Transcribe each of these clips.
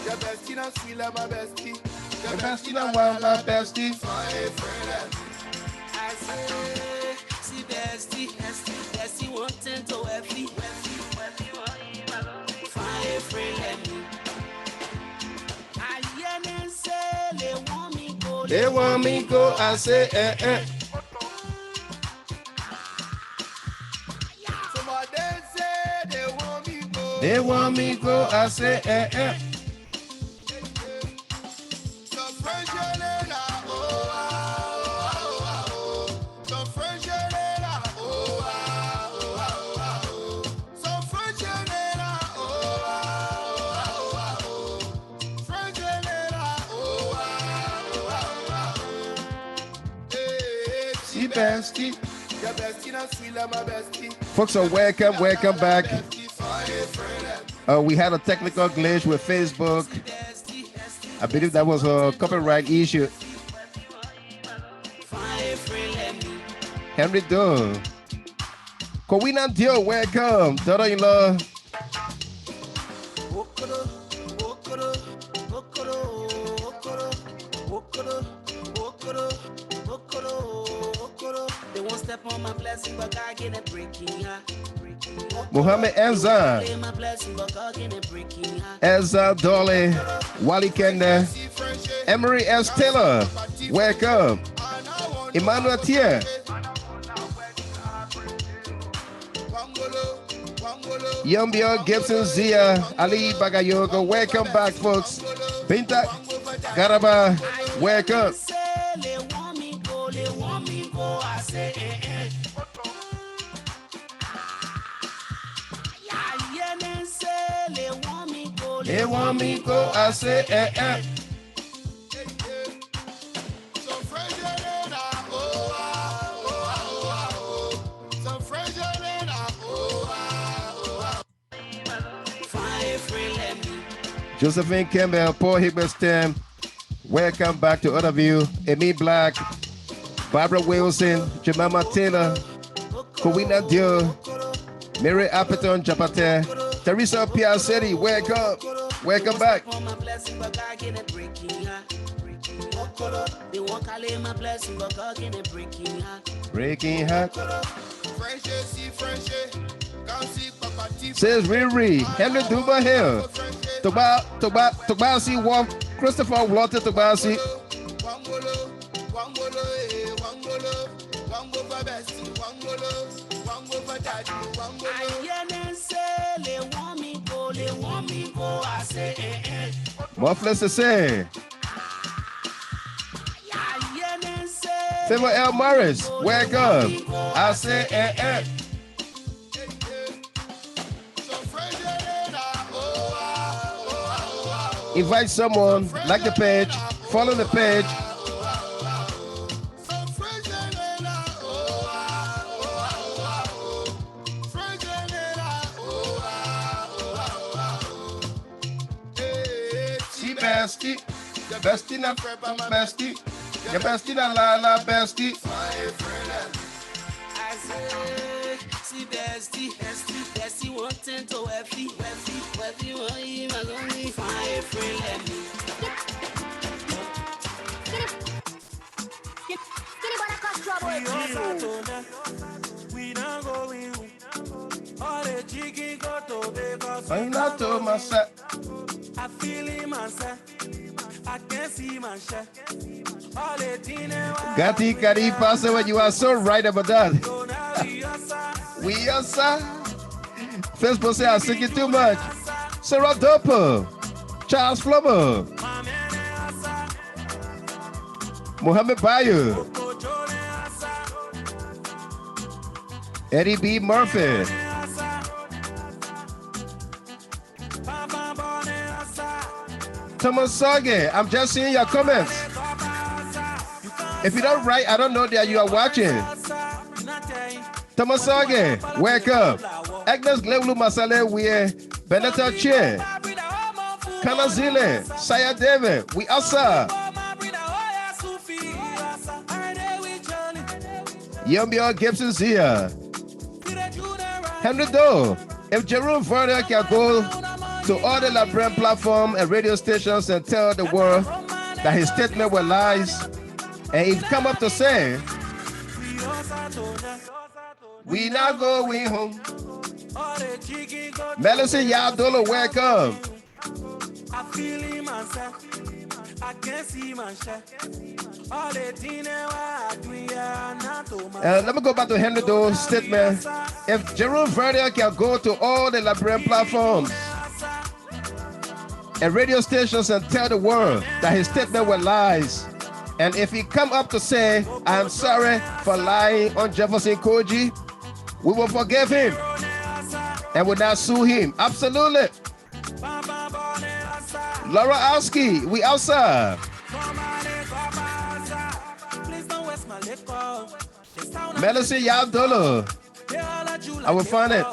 Your bestie not sweet like my bestie. Your bestie not wild my bestie. I say, see bestie wanting to wealthy. Fire friend let me. I hear them say they want me go. They want me go. I say Somebody say they want me go. They want me go. I say bestie. Your bestie not sweet like my bestie. Folks are welcome back. We had a technical glitch with Facebook. I believe that was a copyright issue. Henry Doe. Kowina Dio, welcome. Daughter-in-law. They won't step on my blessing, but God get it breaking. Muhammad Enza. Enza Dolly. Wally Kende. Emery S. Taylor. Welcome. Emmanuel Thier. Yumbio Gibson Zia. Ali Bagayogo. Welcome back, folks. Binta Garaba. Welcome. They want me go, I say Josephine Campbell, Paul Higberstam. Welcome back to all of you. Amy Black, Barbara Wilson, Jemima Taylor, Kowina Dio, Mary Appeton Japate, Teresa Piacetti, welcome back. Breaking heart. Says Riri, Henry Duba Hill, Tobasi Wong, Christopher Walter Tobasi. Muffless to say. Favor L. Morris, welcome. I say Invite someone, like the page, follow the page. See bestie, the bestie not bestie, the bestie not la bestie. I say, see bestie wanting to wealthy, want him as only fire friend let me. We don't go with all the chicken got to because I'm not to myself. I feel in myself. I can't see myself. All the dinner. Gati Kari Pastor, you are so right about that. We are sir. Facebook say I sing it too much. Sarah Doper, Charles Flubber, Mohammed Bayo, Eddie B. Murphy, Thomas Sage. I'm just seeing your comments. If you don't write, I don't know that you are watching. Thomas Sage, wake up. Agnes Gleblu Masale, we Benetta Chair. Kanazile, Saya David, we outside. Yombio Gibson's here. Henry Doe, if Jerome Verder can go to all the Liberian platform and radio stations and tell the world that his statement were lies, and he come up to say, we not going home. Melissa Yadolo, welcome. I feel him myself. I can't see myself. All the things let me go back to Henry Doe's statement. If Jerome Verdier can go to all the Liberian platforms and radio stations and tell the world that his statement were lies, and if he come up to say, I'm sorry for lying on Jefferson Koji, we will forgive him and will not sue him. Absolutely. Laura Oski, we outside. Melissa Yabdolo, I will find it.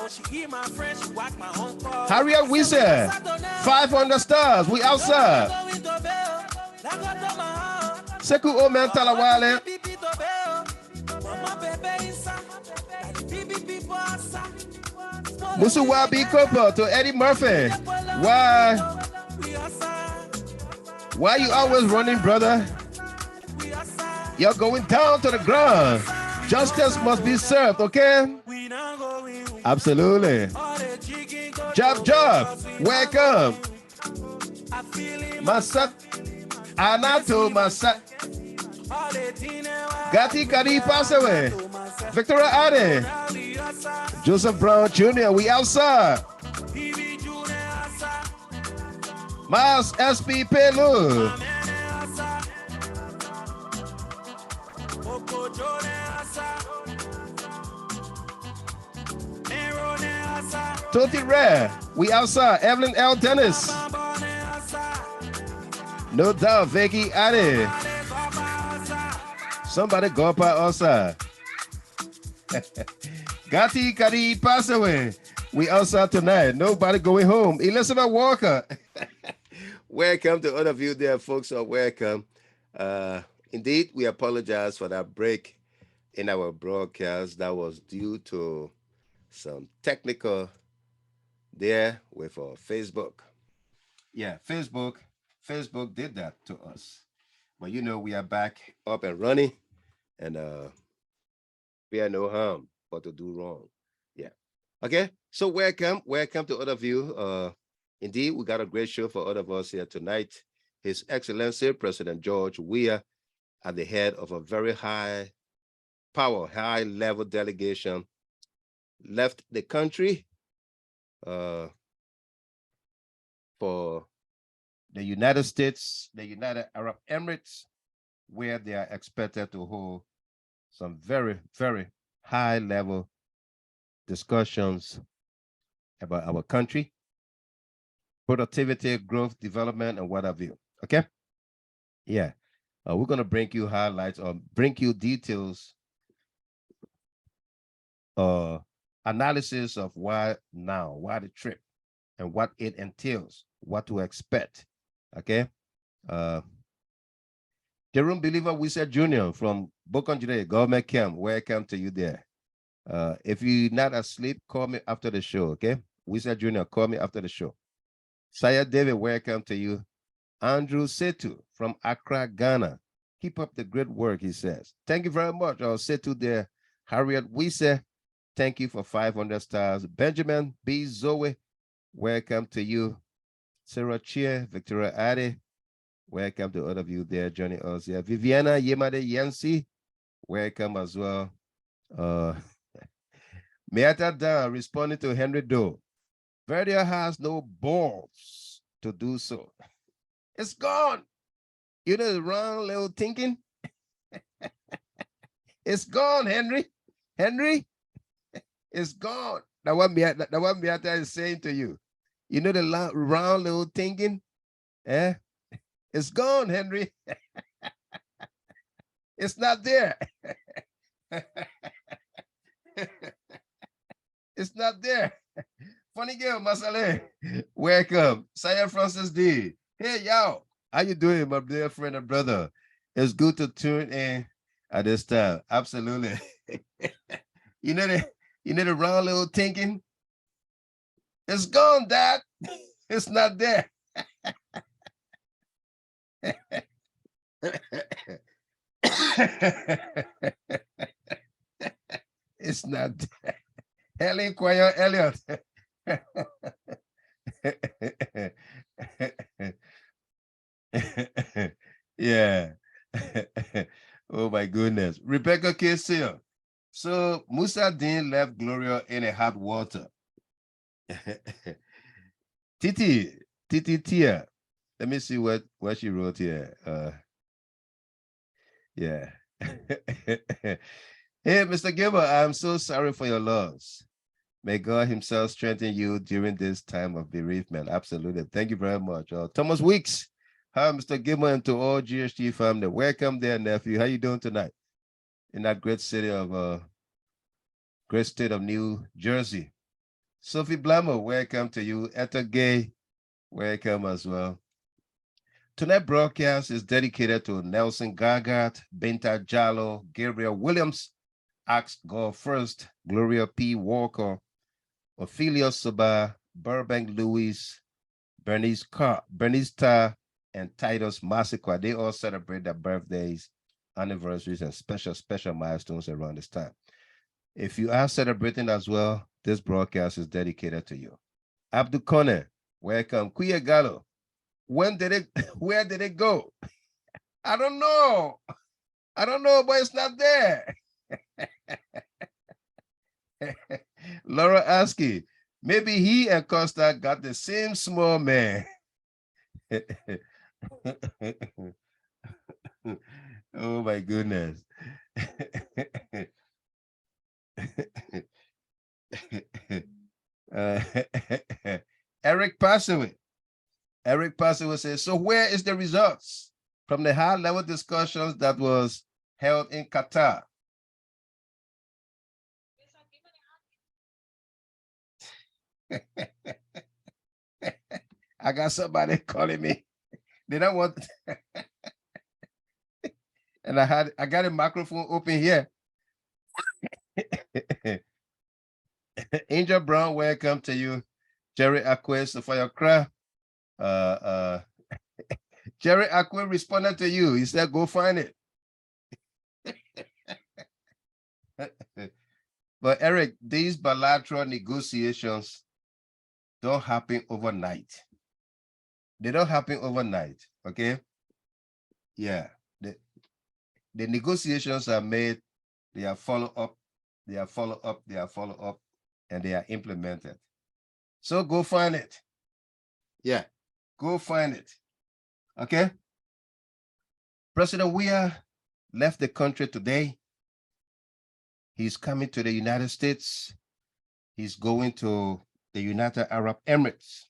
Harriet Wise, 500 stars, we outside. Seku Omen Talawale. Musuwabi Kopo to Eddie Murphy. Why you always running, brother? You're going down to the ground. Justice must be served, okay? Absolutely. Job, welcome. Masak, Anato Masak. Gati Kari pass away. Victoria Ade. Joseph Brown Jr., we outside. Miles SP Pelu. Toti Rare, we outside. Evelyn L. Dennis. No doubt, Vicky Ade. Somebody go up outside. Gati Kari pass away. We outside tonight. Nobody going home. Elizabeth Walker. Welcome to all of you there, folks. Welcome. Indeed, we apologize for that break in our broadcast that was due to some technical there with our Facebook. Yeah, Facebook did that to us. But you know, we are back up and running, and we are no harm but to do wrong. Yeah. Okay. So welcome to all of you. Indeed, we got a great show for all of us here tonight. His Excellency President George Weah, at the head of a very high level delegation, left the country for the United States, the United Arab Emirates, where they are expected to hold some very, very high level discussions about our country, productivity, growth, development, and what have you. Okay? Yeah. We're going to bring you highlights or bring you details, analysis of why the trip, and what it entails, what to expect. Okay? Jerome Believer Wisa Jr. from Bokonjire Government Camp, welcome to you there. If you're not asleep, call me after the show, okay? Wisa Jr., call me after the show. Saya David, welcome to you. Andrew Setu from Accra, Ghana. Keep up the great work, he says. Thank you very much. I'll Setu there. Harriet Wise, thank you for 500 stars. Benjamin B. Zoe, welcome to you. Sarah Chia, Victoria Ade, welcome to all of you there, Johnny Ozia. Viviana Yemade Yancy, welcome as well. Meata Da responding to Henry Doe. Verdia has no balls to do so. It's gone. You know the wrong little thinking? It's gone, Henry. Henry, it's gone. That's what Meata is saying to you. You know the round little thinking? Eh? It's gone, Henry. It's not there. It's not there. Funny girl, Masale. Welcome. Saya Francis D. Hey, y'all. How you doing, my dear friend and brother? It's good to tune in at this time. Absolutely. you know the you know the wrong little thinking? It's gone, Dad. It's not there. It's not there. Helen Quayo Elliott. Yeah. Oh my goodness. Rebecca Casey. So Musa Dean left Gloria in a hot water. Titi, Titi Tia. Let me see what she wrote here. Yeah. Hey, Mr. Gilbert, I'm so sorry for your loss. May God himself strengthen you during this time of bereavement. Absolutely. Thank you very much. Thomas Weeks. Hi, Mr. Gilbert, and to all GHT family. Welcome there, nephew. How you doing tonight? In that great city of great state of New Jersey. Sophie Blammer, welcome to you. Etta Gay, welcome as well. Tonight's broadcast is dedicated to Nelson Gargart, Binta Jallo, Gabriel Williams, Ask God First, Gloria P. Walker, Ophelia Soba, Burbank Lewis, Bernice Tarr, and Titus Massaquoi. They all celebrate their birthdays, anniversaries, and special milestones around this time. If you are celebrating as well, this broadcast is dedicated to you. Abdul Kone, welcome. Kuya Gallo, where did it go? I don't know, but it's not there. Laura Askey, maybe he and Costa got the same small man. Oh my goodness. Eric Passaway. Eric Passaway says, so where is the results from the high-level discussions that was held in Qatar? I got somebody calling me. They don't want and I got a microphone open here. Angel Brown, welcome to you. Jerry Aquis for your craft. Jerry Aquin responded to you. He said, go find it. But Eric, these bilateral negotiations don't happen overnight. They don't happen overnight, okay? Yeah, the negotiations are made, they are follow up, and they are implemented. So go find it. Yeah, go find it. Okay? President Weah left the country today. He's coming to the United States. He's going to the United Arab Emirates.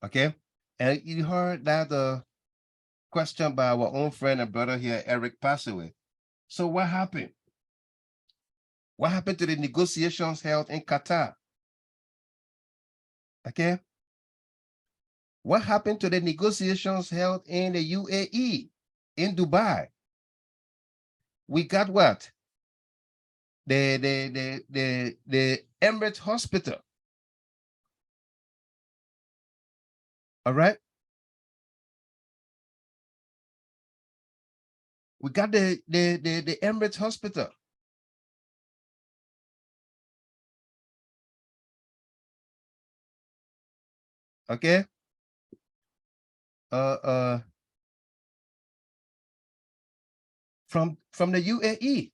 Okay? And you heard that question by our own friend and brother here, Eric Passaway. So what happened? What happened to the negotiations held in Qatar? Okay? What happened to the negotiations held in the UAE, in Dubai? We got what? The Emirates Hospital. All right? We got the Emirates Hospital. Okay? From the UAE.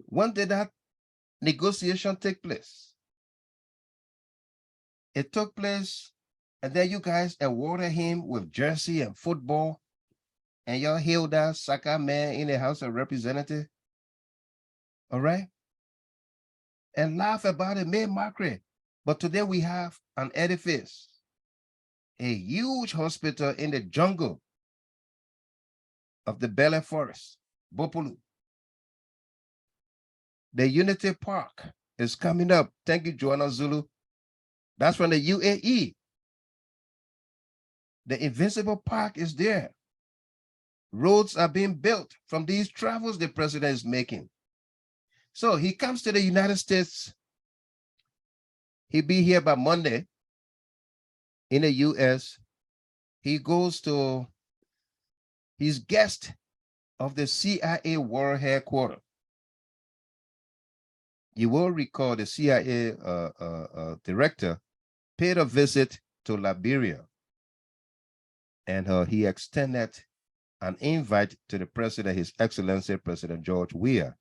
When did that negotiation take place? It took place, and then you guys awarded him with jersey and football, and y'all hailed that soccer man in the House of Representatives. All right? And laugh about it, made mockery. But today we have an edifice, a huge hospital in the jungle of the Bele Forest, Bopulu. The Unity Park is coming up. Thank you, Joanna Zulu. That's from the UAE. The Invincible Park is there. Roads are being built from these travels the president is making. So he comes to the United States. He'll be here by Monday in the US. He goes to, he's guest of the CIA World Headquarters. You will recall the CIA director paid a visit to Liberia, and he extended an invite to the president, His Excellency President George Weah,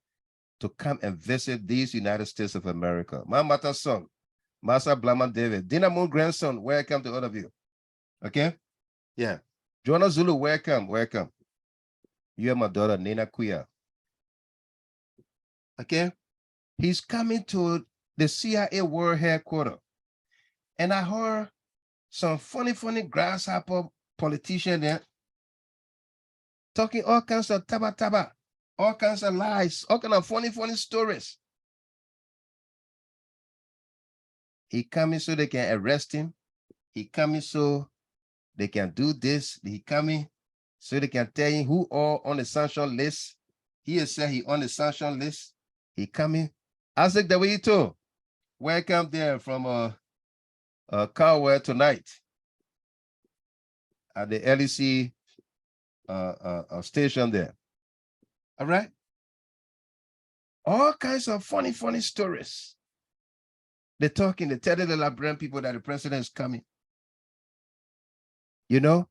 to come and visit these United States of America. My mother's son, Massa Blaman David, Dinamo grandson, welcome to all of you. Okay? Yeah. Joanna Zulu, welcome, welcome. You are my daughter, Nina Kuya. Okay? He's coming to the CIA World Headquarters. And I heard some funny grasshopper politician there talking all kinds of taba, all kinds of lies, all kinds of funny stories. He coming so they can arrest him. He coming so they can do this. He coming so they can tell him who all on the sanction list. He has said he on the sanction list. He coming. Isaac Dawito, welcome there from Carwell tonight at the LEC station there. All right. All kinds of funny stories. They're talking, they're telling the Liberian people that the president is coming. You know,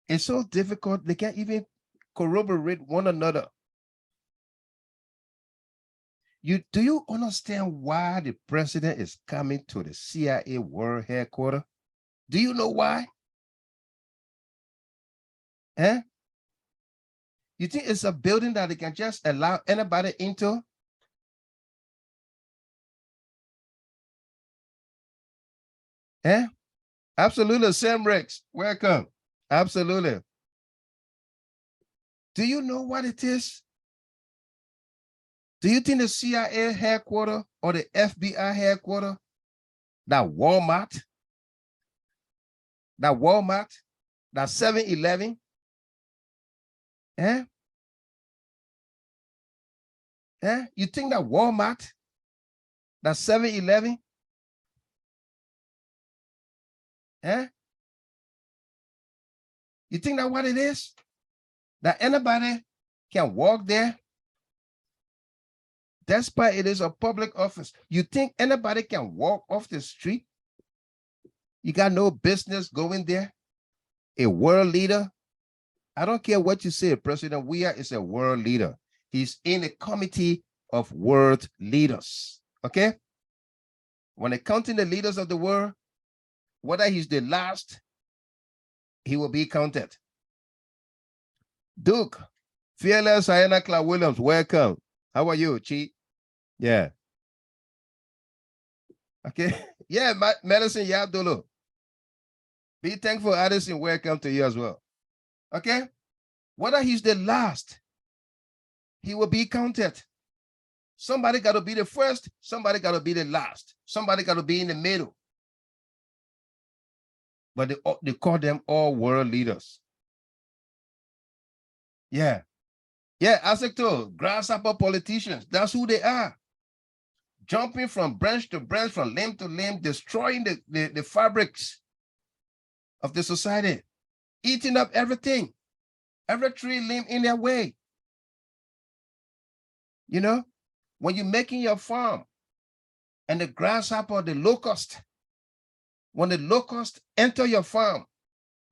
it's so difficult, they can't even corroborate one another. Do you understand why the president is coming to the CIA World Headquarters? Do you know why? Eh? You think it's a building that they can just allow anybody into? Eh? Absolutely, Sam Rex, welcome. Absolutely. Do you know what it is? Do you think the CIA headquarters or the FBI headquarters, that Walmart, that 7-Eleven, eh? Eh? You think that Walmart, that 7-Eleven, eh? You think that what it is? That anybody can walk there? Despite it is a public office. You think anybody can walk off the street? You got no business going there? A world leader? I don't care what you say, President Weah is a world leader. He's in a committee of world leaders, okay? When they're counting the leaders of the world, whether he's the last, he will be counted. Duke, Fearless Diana Clark Williams, welcome. How are you, Chi? Yeah. Okay. Yeah, Medicine Yabdolo. Be thankful, Addison. Welcome to you as well. Okay. Whether he's the last, he will be counted. Somebody got to be the first. Somebody got to be the last. Somebody got to be in the middle. But they call them all world leaders. Yeah. Yeah, as I told, grasshopper politicians. That's who they are. Jumping from branch to branch, from limb to limb, destroying the fabrics of the society, eating up everything, every tree limb in their way. You know, when you're making your farm and the grasshopper, the locust, when the locust enter your farm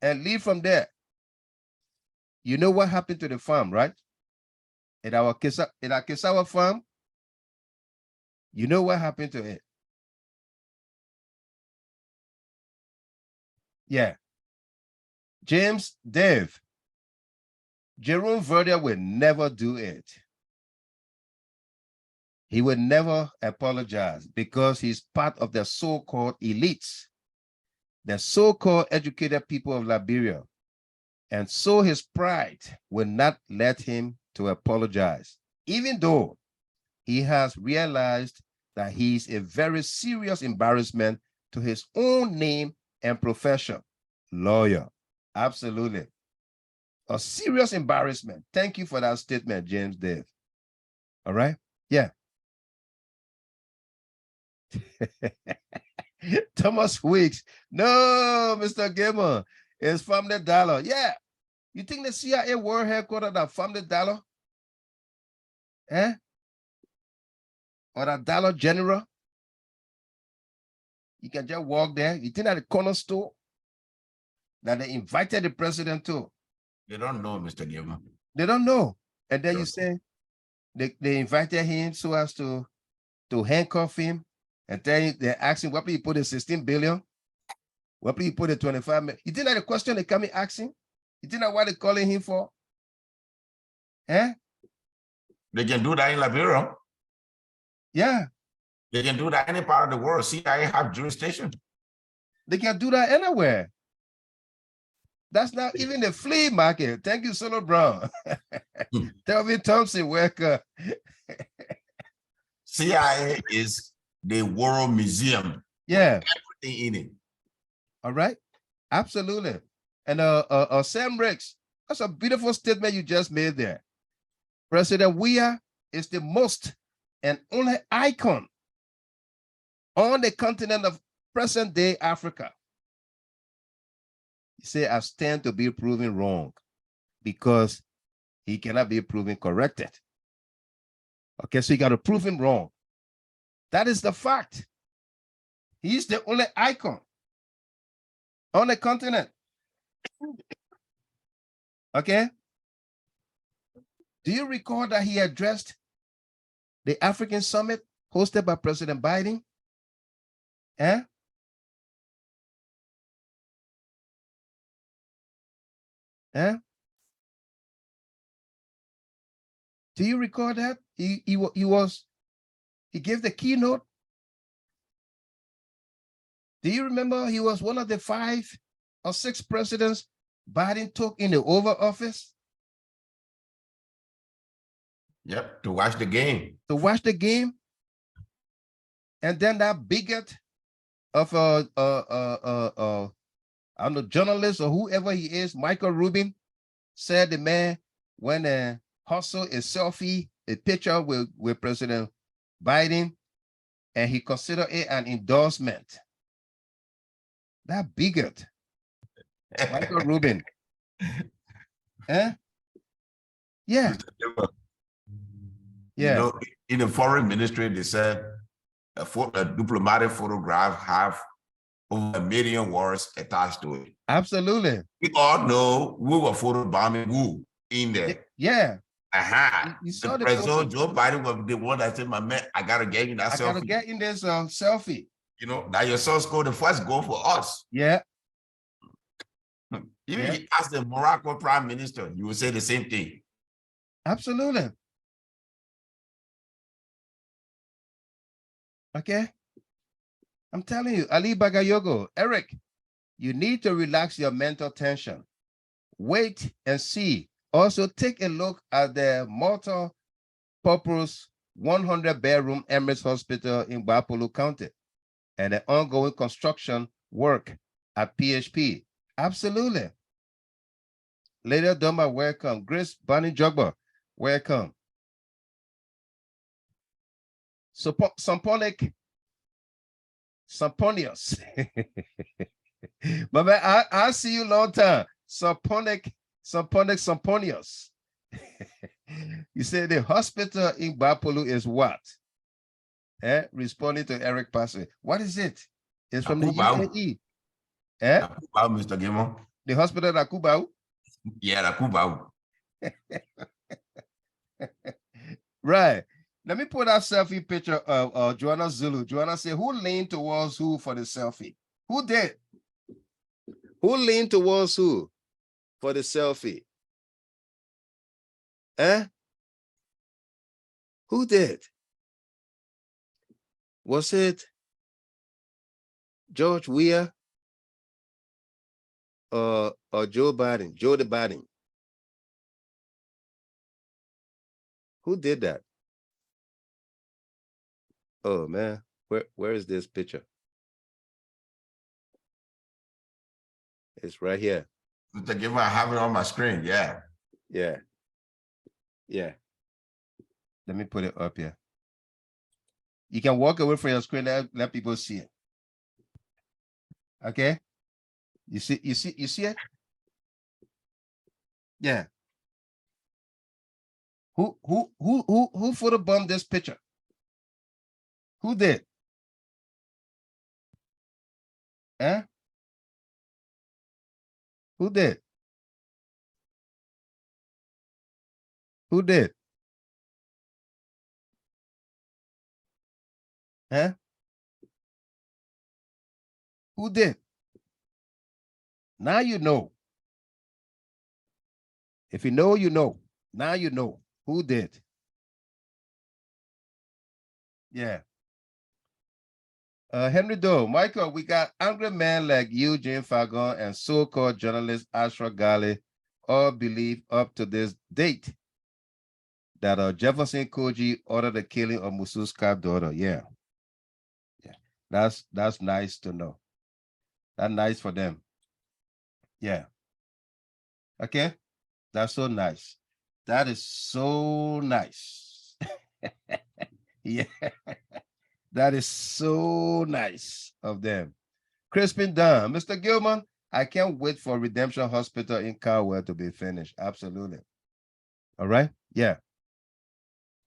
and leave from there, you know what happened to the farm, right? In our Kesawa farm, you know what happened to it? Yeah. James Dave, Jerome Verdier will never do it. He will never apologize because he's part of the so-called elites, the so-called educated people of Liberia. And so his pride will not let him to apologize, even though he has realized that he's a very serious embarrassment to his own name and profession. Lawyer. Absolutely. A serious embarrassment. Thank you for that statement, James Dave. All right? Yeah. Thomas Weeks. No, Mr. Gamer. It's Family Dollar. Yeah. You think the CIA world headquarters are Family Dollar? Eh? Or that Dollar General? You can just walk there. You think that the corner store that they invited the president to? They don't know, Mr. Gamer. They don't know. And then you say they invited him so as to handcuff him, and then they asked him, what do you put in 16 billion? What do you put in 25 million? You think that the question they come in asking? You think that what they're calling him for? Eh? They can do that in Liberia. Yeah. They can do that any part of the world. CIA have jurisdiction. They can do that anywhere. That's not even the flea market. Thank you, Solo Brown. Telvin Thompson, welcome. CIA is the world museum. Yeah. Everything in it. All right. Absolutely. And Sam Ricks, that's a beautiful statement you just made there. President Weah is the most and only icon on the continent of present-day Africa. He said, I stand to be proven wrong because he cannot be proven corrected. Okay, so you got to prove him wrong. That is the fact. He's the only icon on the continent. Okay. Do you recall that he addressed the African summit hosted by President Biden? Eh? Eh? Do you recall that? He gave the keynote. Do you remember he was one of the 5 or 6 presidents Biden took in the Oval Office? Yep, to watch the game. To watch the game. And then that bigot of I don't know, journalist or whoever he is, Michael Rubin, said the man when hustle a selfie, a picture with President Biden, and he considered it an endorsement. That bigot, Michael Rubin. Eh? Yeah. You know, in the foreign ministry, they said a diplomatic photograph have over 1 million words attached to it. Absolutely. We all know we were photobombing who in there. Yeah. You saw the president Joe Biden was the one that said, my man, I gotta get in that selfie. I gotta get in this selfie. You know, that your son scored the first goal for us. Yeah. Even if you ask the Morocco prime minister, you will say the same thing. Absolutely. Okay. I'm telling you, Ali Bagayogo, Eric, you need to relax your mental tension. Wait and see. Also, take a look at the multi-purpose 100-bedroom Emirates Hospital in Bapolu County and the ongoing construction work at PHP. Absolutely. Lady Doma, welcome. Grace Bunny Jogba, welcome. Samponius. But man, I see you long time. Samponius. You say the hospital in Bapolu is what? Responding to Eric Passway. What is it? It's from the UAE. Mr. Gimon. The hospital at Kubau? Yeah, Kubau. Right. Let me put that selfie picture of Joanna Zulu. Joanna said, who leaned towards who for the selfie? Who did? Who leaned towards who for the selfie? Who did? Was it George Weah or Joe Biden? Joe the Biden. Who did that? Oh man, where is this picture? It's right here. Mr. Gilman, I have it on my screen. Yeah. Yeah. Yeah. Let me put it up here. You can walk away from your screen, let people see it. Okay. You see it? Yeah. Who photobombed this picture? Who did? Huh? Who did? Who did? Huh? Who did? Now you know. If you know, you know. Now you know who did. Yeah. Henry Doe, Michael, we got angry men like Eugene Fagon and so-called journalist Ashra Ghali all believe up to this date that Jefferson Koji ordered the killing of Mususka's daughter. Yeah. Yeah. That's nice to know. That's nice for them. Yeah. Okay. That's so nice. That is so nice. Yeah. That is so nice of them. Crispin Dunn, Mr. Gilman, I can't wait for Redemption Hospital in Caldwell to be finished. Absolutely. All right. Yeah.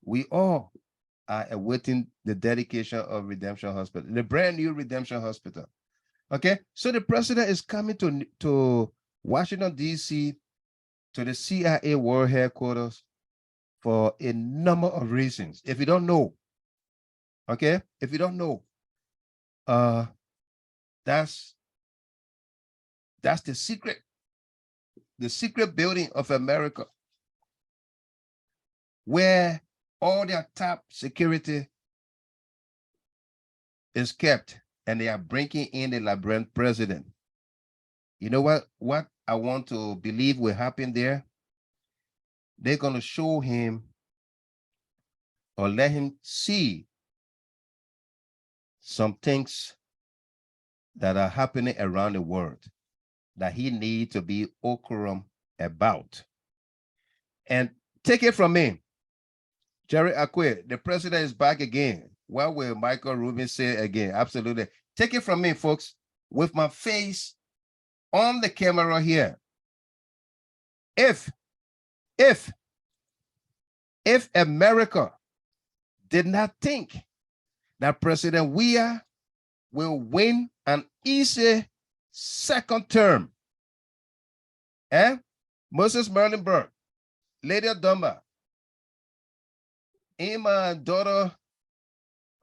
We all are awaiting the dedication of Redemption Hospital, the brand new Redemption Hospital. Okay. So the president is coming to Washington, D.C., to the CIA World Headquarters for a number of reasons. If you don't know, okay, if you don't know, that's the secret building of America, where all their top security is kept, and they are bringing in the Liberian president. You know what I want to believe will happen there? They're going to show him or let him see some things that are happening around the world that he needs to be okram about. And take it from me, Jerry Akwe, the president is back again. What will Michael Rubin say again? Absolutely. Take it from me, folks, with my face on the camera here. If America did not think that President Weah will win an easy second term, Moses Merlenberg, Lady Dumba, my daughter,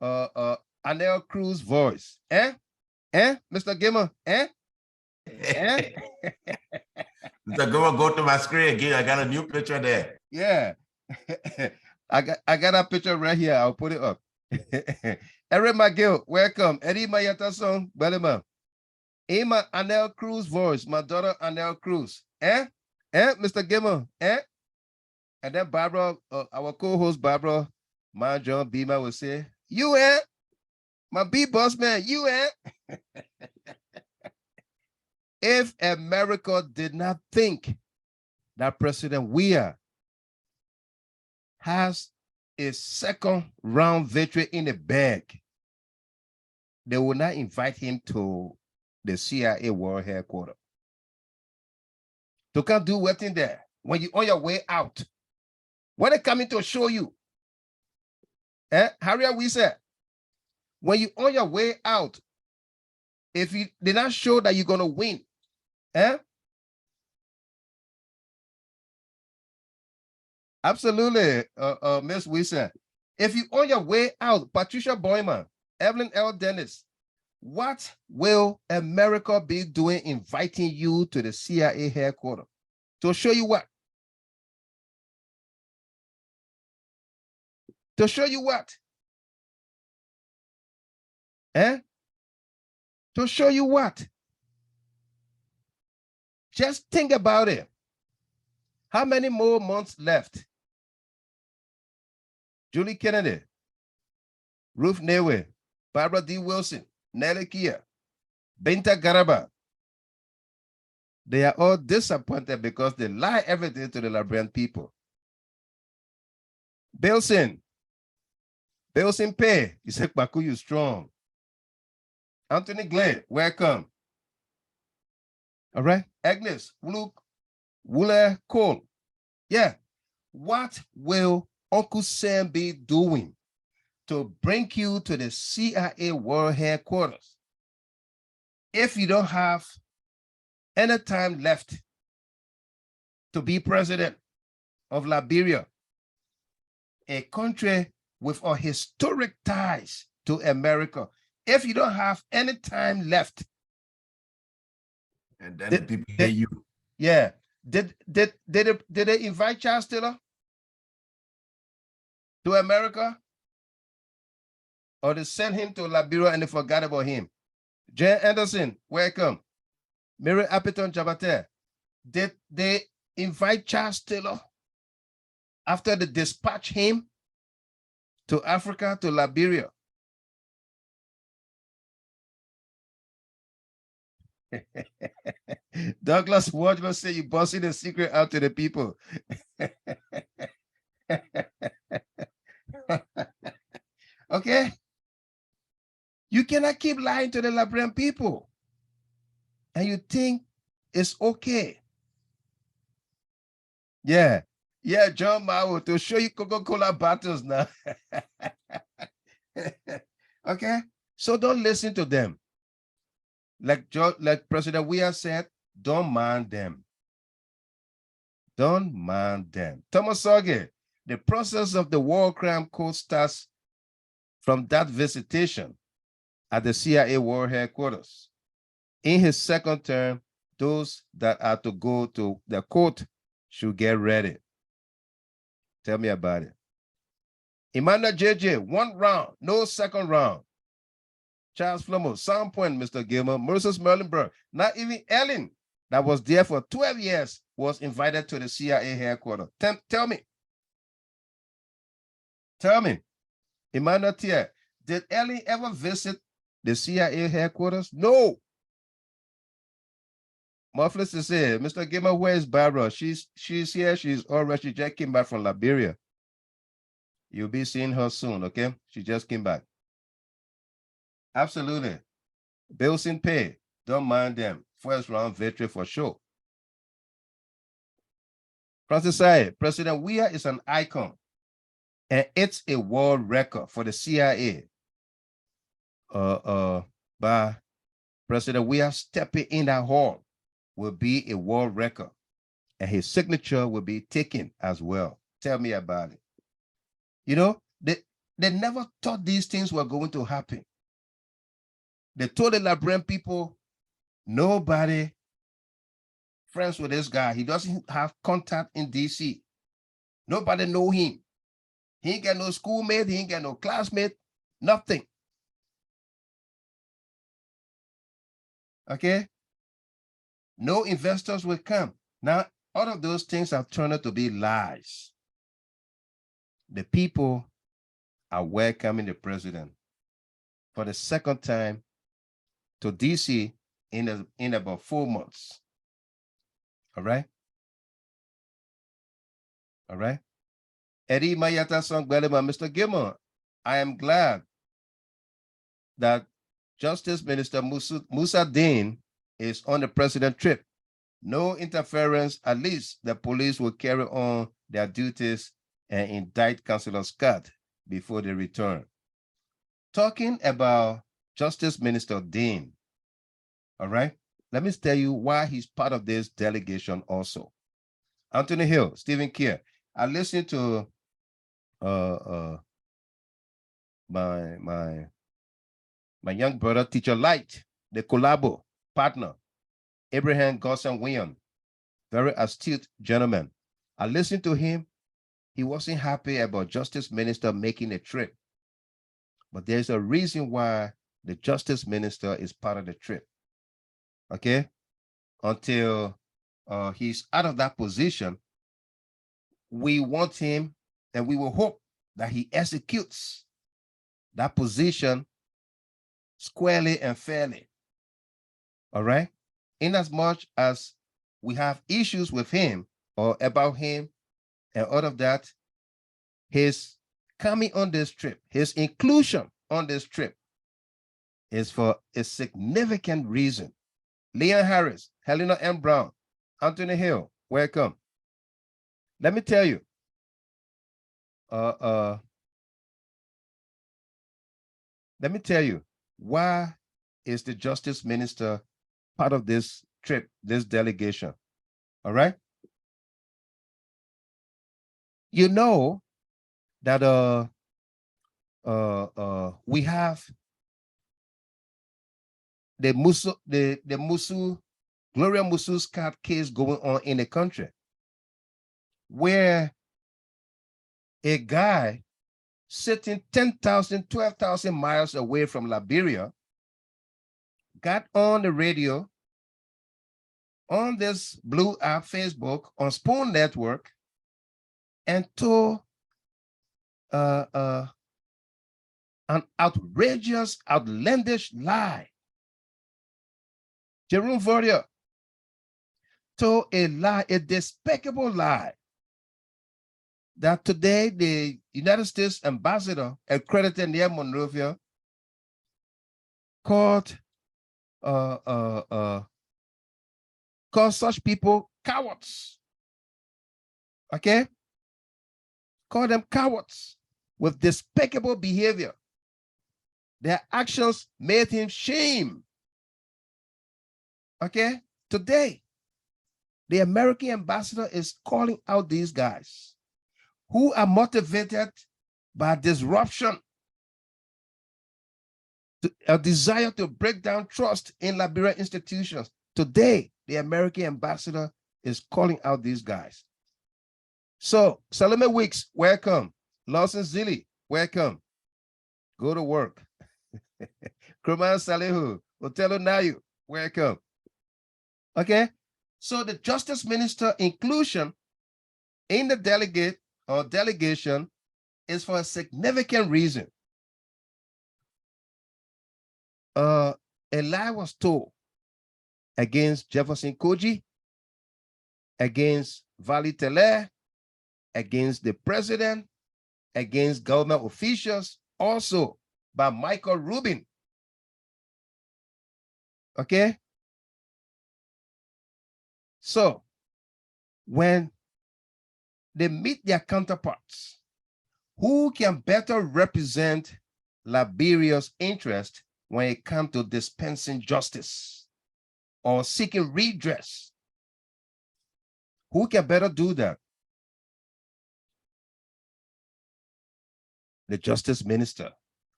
Anel Cruz voice, Mr. Gimmer, Mr. Gilman, go to my screen again. I got a new picture there. Yeah. I got a picture right here. I'll put it up. Eric McGill, welcome. Eddie Mayata song, Belema. Emma Anel Cruz voice, my daughter Anel Cruz. Mr. Gimmer, And then Barbara, our co-host Barbara, my John Beamer will say, you my B-boss man, you If America did not think that President Weah has a second round victory in the bag, they will not invite him to the CIA World Headquarters. To come do what in there when you're on your way out. What they coming to show you? Harriet, we said, when you're on your way out, if you did not show that you're going to win, Absolutely, Miss Wilson. If you're on your way out, Patricia Boyman, Evelyn L. Dennis, what will America be doing inviting you to the CIA headquarters? To show you what? To show you what? To show you what? Just think about it. How many more months left? Julie Kennedy, Ruth Newe, Barbara D. Wilson, Nelly Kia, Binta Garaba. They are all disappointed because they lie everything to the Liberian people. Bilson Pay, he said, Baku, you strong. Anthony Glade, welcome. All right. Agnes, Luke, Wule Cole. Yeah. What will Uncle Sam be doing to bring you to the CIA World Headquarters if you don't have any time left to be president of Liberia, a country with a historic ties to America? If you don't have any time left, and then the people hate you. Yeah. Did they invite Charles Taylor to America? Or they sent him to Liberia and they forgot about him? Jane Anderson, welcome. Mary Appiton Jabate, did they invite Charles Taylor after they dispatched him to Africa, to Liberia? Douglas Watchman said you busting the secret out to the people. Okay? You cannot keep lying to the Liberian people. And you think it's okay. Yeah. Yeah, John Mao, to show you Coca-Cola bottles now. Okay? So don't listen to them. Like President Weah said, don't mind them. Don't mind them. Thomas Sage, the process of the War Crime Code starts from that visitation at the CIA World Headquarters. In his second term, those that are to go to the court should get ready. Tell me about it. Emmanuel JJ, 1 round, no second round. Charles Flomo, Sound Point, Mr. Gilmer, Moses Merlinberg, not even Ellen, that was there for 12 years, was invited to the CIA headquarters. Tell me. Emmanuel Tier, did Ellen ever visit the CIA headquarters? No. Muffless is here. Mr. Gilmer, where is Barbara? She's here. She's already, she just came back from Liberia. You'll be seeing her soon, okay? She just came back. Absolutely. Bills in pay. Don't mind them. First round victory for sure. Francis Saye, President Weah is an icon, and it's a world record for the CIA. By President Weah stepping in that hall will be a world record, and his signature will be taken as well. Tell me about it. You know, they never thought these things were going to happen. They told the Liberian people, nobody friends with this guy. He doesn't have contact in DC. Nobody know him. He ain't got no schoolmate. He ain't got no classmate. Nothing. Okay? No investors will come. Now, all of those things have turned out to be lies. The people are welcoming the president for the second time to DC in about 4 months. All right? All right? Eddie Mayata Song Belema, Mr. Gilmore, I am glad that Justice Minister Musa Dean is on the president trip. No interference, at least the police will carry on their duties and indict Councillor Scott before they return. Talking about Justice Minister Dean, all right? Let me tell you why he's part of this delegation also. Anthony Hill, Stephen Keir. I listened to my young brother, Teacher Light, the collabo partner, Abraham Gosson William, very astute gentleman. I listened to him. He wasn't happy about Justice Minister making a trip. But there's a reason why the Justice Minister is part of the trip. Okay? Until he's out of that position, we want him and we will hope that he executes that position squarely and fairly. All right? Inasmuch as we have issues with him or about him and all of that, his coming on this trip, his inclusion on this trip is for a significant reason. Leon Harris, Helena M. Brown, Anthony Hill, welcome. Let me tell you, why is the Justice Minister part of this trip, this delegation? All right. You know that we have the Musu, Gloria Musu's cat case going on in the country, where a guy sitting 10,000, 12,000 miles away from Liberia got on the radio, on this blue app, Facebook, on Spoon Network, and told an outrageous, outlandish lie. Jerome Vordia told a lie, a despicable lie, that today the United States ambassador accredited near Monrovia called such people cowards. Okay? Call them cowards with despicable behavior. Their actions made him shame. Okay? Today, the American ambassador is calling out these guys who are motivated by disruption, a desire to break down trust in Liberian institutions. Today, the American ambassador is calling out these guys. So, Salome Weeks, welcome. Lawson Zilli, welcome. Go to work. Kruman Salihu, Otelo Nayu, welcome. Okay, so the Justice Minister inclusion in the delegate or delegation is for a significant reason. A lie was told against Jefferson Koji, against Vali Tele, against the president, against government officials, also by Michael Rubin. Okay? So, when they meet their counterparts, who can better represent Liberia's interest when it comes to dispensing justice or seeking redress? Who can better do that? The Justice Minister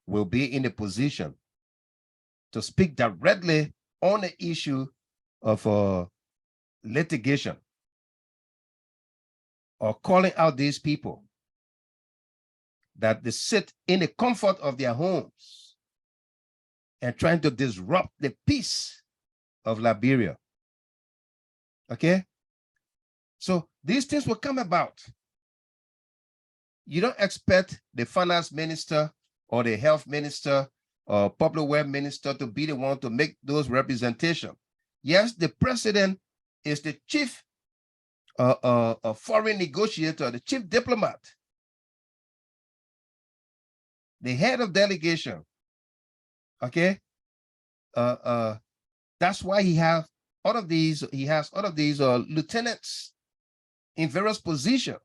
will be in a position to speak directly on the issue of litigation or calling out these people that they sit in the comfort of their homes and trying to disrupt the peace of Liberia. Okay? So these things will come about. You don't expect the finance minister or the health minister or public welfare minister to be the one to make those representations. Yes, the president is the chief foreign negotiator, the chief diplomat, the head of delegation. Okay, that's why he has all of these. He has all of these lieutenants in various positions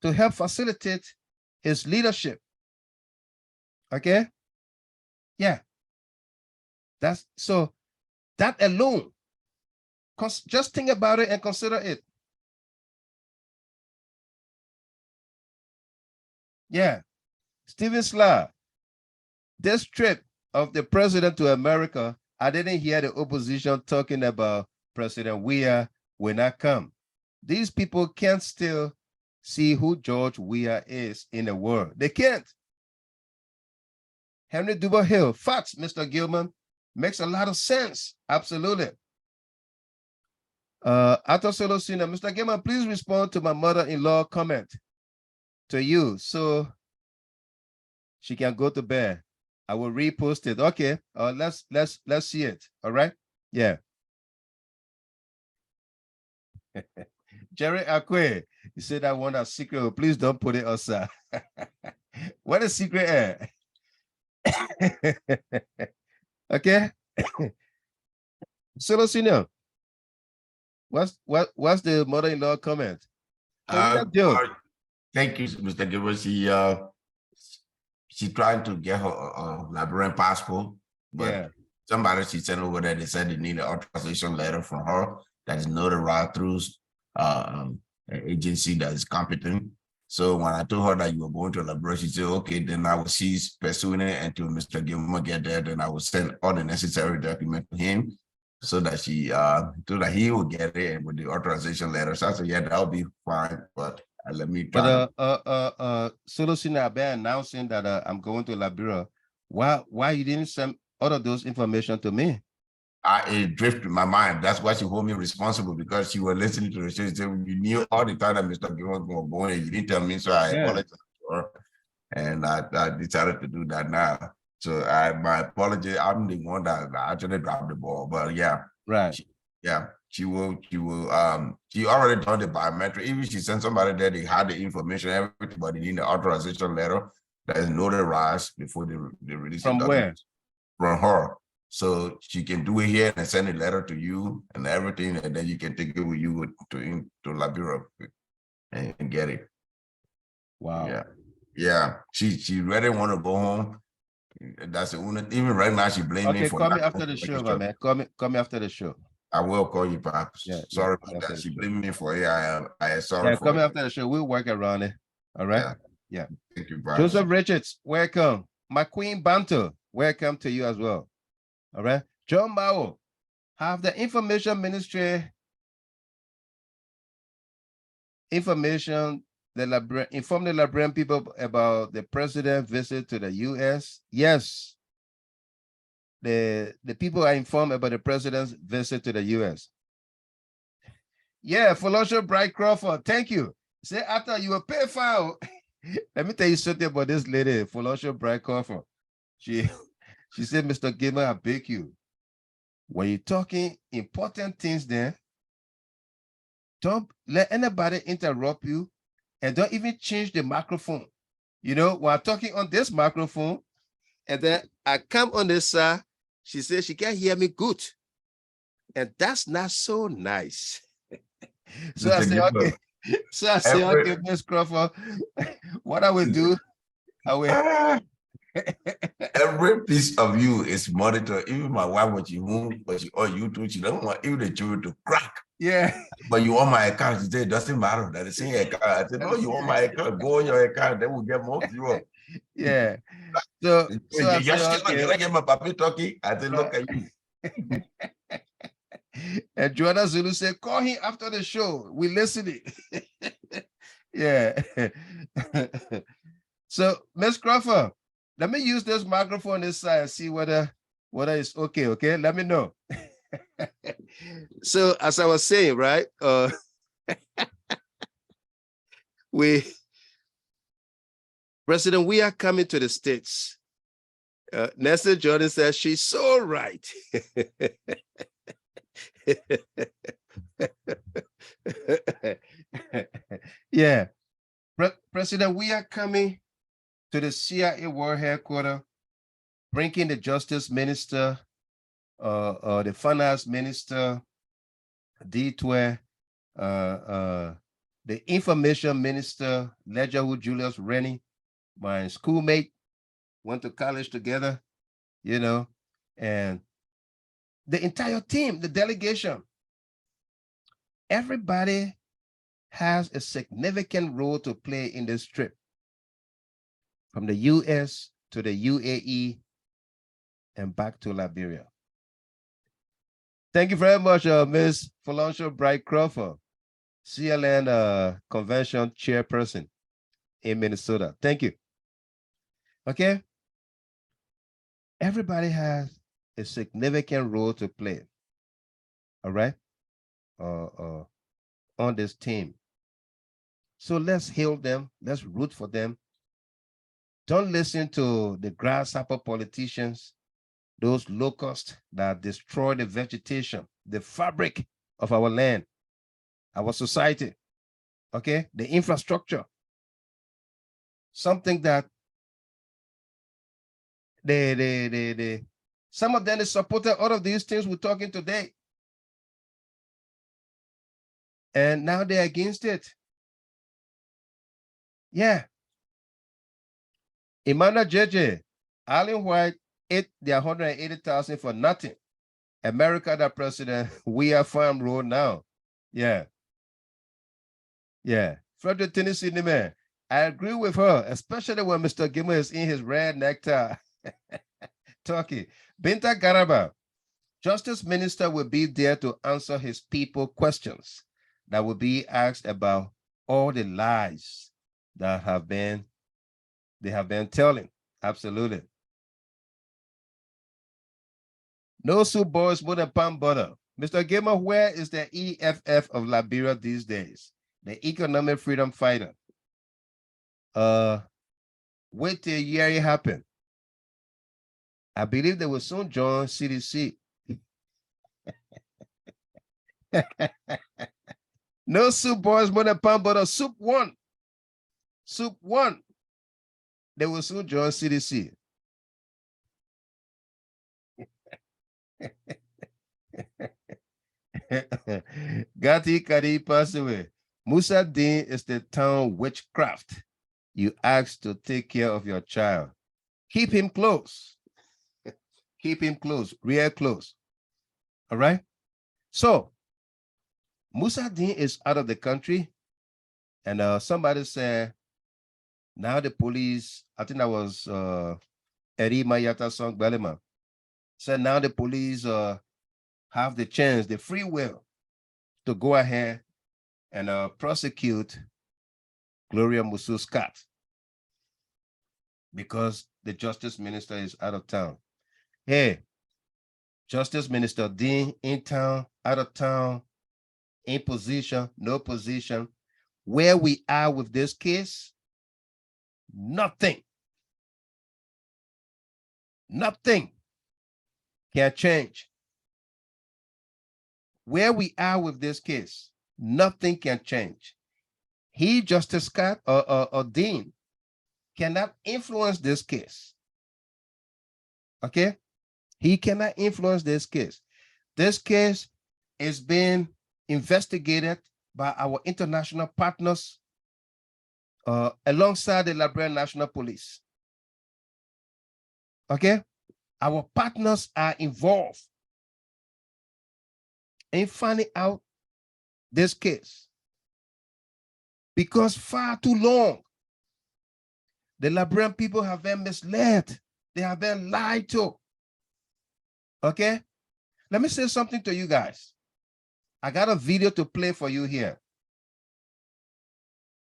to help facilitate his leadership. Okay, yeah, that's so. That alone, just think about it and consider it. Yeah, Stephen Sla, this trip of the president to America, I didn't hear the opposition talking about President Weah will not come. These people can't still see who George Weah is in the world. They can't. Henry Dubois Hill, facts, Mr. Gilman, makes a lot of sense. Absolutely. Ato Solosina, Mr. Gilman, please respond to my mother-in-law comment to you. So she can go to bed. I will repost it. Okay. Let's see it. All right. Yeah. Jerry Akwe, you said I want a secret. Please don't put it outside. What is secret? Okay. Solo Senior, what's the mother-in-law comment? Well, thank you, Mr. Gilbert. She trying to get her Liberian passport, but somebody she sent over there, they said they need an authorization letter from her that is notarized through an agency that is competent. So when I told her that you were going to Liberia, she said, okay, then I will cease pursuing it until Mr. Gilmore get there. Then I will send all the necessary documents to him so that he will get it with the authorization letter. So I said, yeah, that'll be fine, but let me try. But Solo Senior, I've been announcing that I'm going to Liberia. Why you didn't send all of those information to me? It drifted my mind. That's why she hold me responsible, because she was listening to the show. She said, you knew all the time that Mr. Gilmore was going to go and you didn't tell me, so I apologize to her. And I decided to do that now. So my apology. I'm the one that actually dropped the ball, but yeah, right. She already done the biometric. Even she sent somebody there, they had the information, everything, but they need the authorization letter that is notarized before they release from the where? From her. So she can do it here and send a letter to you and everything, and then you can take it with you to Liberia and get it. Wow. Yeah. She really want to go home. That's the only. Even right now, she blames me for. Call me after the show, my man. Call me after the show. I will call you back. Sorry about that. She blamed me for it. I am sorry. Yeah, call me after the show. We'll work around it. All right. Yeah. Thank you, Bob. Joseph Richards, welcome. My Queen Banto, welcome to you as well. All right. John Mao, have the information ministry information inform the Liberian people about the president's visit to the U.S. Yes. The people are informed about the president's visit to the U.S. Yeah, Felicia Bright Crawford, thank you. Say after you will pay file. Let me tell you something about this lady, Felicia Bright Crawford. She said, Mr. Gamer, I beg you, when you're talking important things there, don't let anybody interrupt you, and don't even change the microphone. You know, while talking on this microphone, and then I come on this side, she says she can't hear me good. And that's not so nice. So I say, okay. So I say, okay, Miss Crawford, what I will do, I will. Every piece of you is monitored. Even my wife, when she home, but or you too, she don't want even the children to crack. Yeah. But you want my account, she said, it doesn't matter. That is in account. I said, no, you want my account, go on your account, then we'll get more viewers. Yeah. So I said, okay. Can I get my papi talking? I said, look at you. And Joanna Zulu said, call him after the show. We listening. Yeah. So, Miss Crawford, let me use this microphone this side and see whether it's okay. Okay, let me know. So, as I was saying, right? President, we are coming to the States. Nestor Jordan says she's so right. Yeah. President, we are coming to the CIA World Headquarters, bringing the Justice Minister, the Finance Minister, D12, the Information Minister, Ledger Julius Rennie, my schoolmate, went to college together, you know, and the entire team, the delegation, everybody has a significant role to play in this trip, from the US to the UAE and back to Liberia. Thank you very much, Ms. Felicia Bright Crawford, CLN Convention Chairperson in Minnesota. Thank you. Okay. Everybody has a significant role to play. All right. On this team. So let's hail them. Let's root for them. Don't listen to the grasshopper politicians, those locusts that destroy the vegetation, the fabric of our land, our society, okay? The infrastructure. Something that some of them is supported all of these things we're talking today. And now they're against it. Yeah. Emmanuel JJ, Allen White ate the 180,000 for nothing. America, the president, we are farm road now. Yeah. Yeah. Frederick Tennessee, man, I agree with her, especially when Mr. Gilmer is in his red necktie. Talking. Binta Garaba, Justice Minister will be there to answer his people questions that will be asked about all the lies that they have been telling. Absolutely. No soup boys more than palm butter. Mr. Gamer, where is the EFF of Liberia these days? The economic freedom fighter. Wait till a year it happen. I believe they will soon join CDC. No soup boys more than palm butter. Soup one. Soup one. They will soon join CDC. Gati Kadi passed away. Musa Dean is the town witchcraft. You ask to take care of your child. Keep him close. Keep him close, real close. All right? So, Musa Dean is out of the country. And somebody said, now the police, I think that was Eri Mayata Song Belema, said now the police have the chance, the free will to go ahead and prosecute Gloria Musu Scott because the justice minister is out of town. Hey, Justice Minister Dean in town, out of town, in position, no position. Where we are with this case, nothing can change. Where we are with this case, nothing can change. He, Justice Scott or Dean, cannot influence this case. Okay? He cannot influence this case. This case is being investigated by our international partners alongside the Liberian National Police. Okay? Our partners are involved in finding out this case because far too long, the Liberian people have been misled. They have been lied to. Okay? Let me say something to you guys. I got a video to play for you here.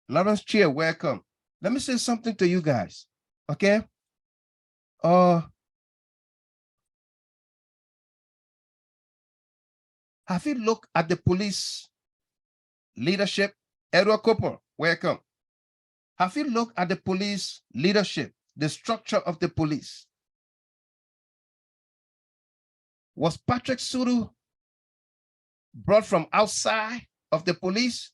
Lawrence Cheer, welcome. Let me say something to you guys. Okay? Have you looked at the police leadership? Edward Cooper, welcome. Have you looked at the police leadership, the structure of the police? Was Patrick Suru brought from outside of the police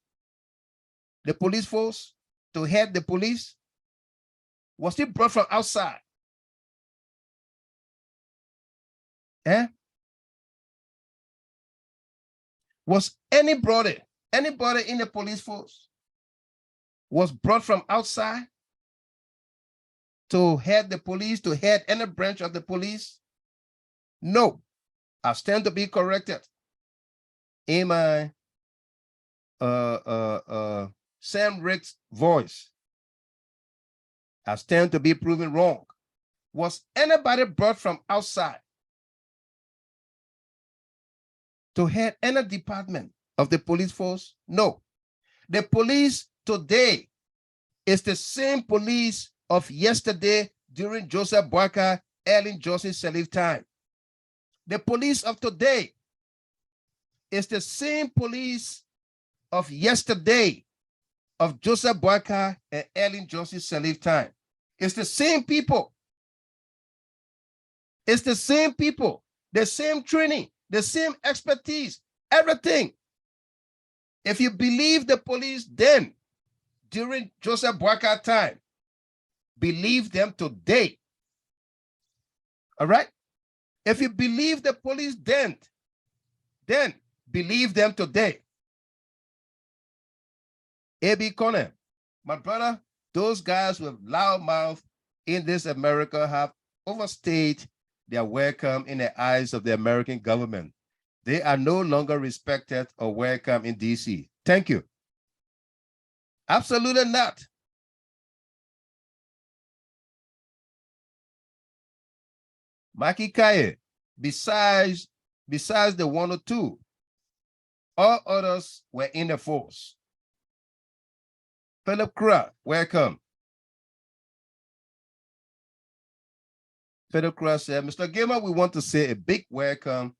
force to head the police? Was he brought from outside? Eh? Was anybody in the police force was brought from outside to head the police, to head any branch of the police? No. I stand to be corrected in my Sam Rick's voice. I stand to be proven wrong. Was anybody brought from outside to head any department of the police force? No. The police today is the same police of yesterday during Joseph Boakai, Ellen Johnson Sirleaf time. The police of today is the same police of yesterday of Joseph Boakai and Ellen Johnson Sirleaf time. It's the same people. It's the same people, the same training, the same expertise, everything. If you believe the police then, during Joseph Boakai time, believe them today. All right? If you believe the police then believe them today. A.B. Conner, my brother, those guys with loud mouth in this America have overstayed their welcome in the eyes of the American government. They are no longer respected or welcome in DC. Thank you. Absolutely not. Maki Kaye, besides the 102, all others were in the force. Philip Kra, welcome. Philip Kra said, Mr. Gamer, we want to say a big welcome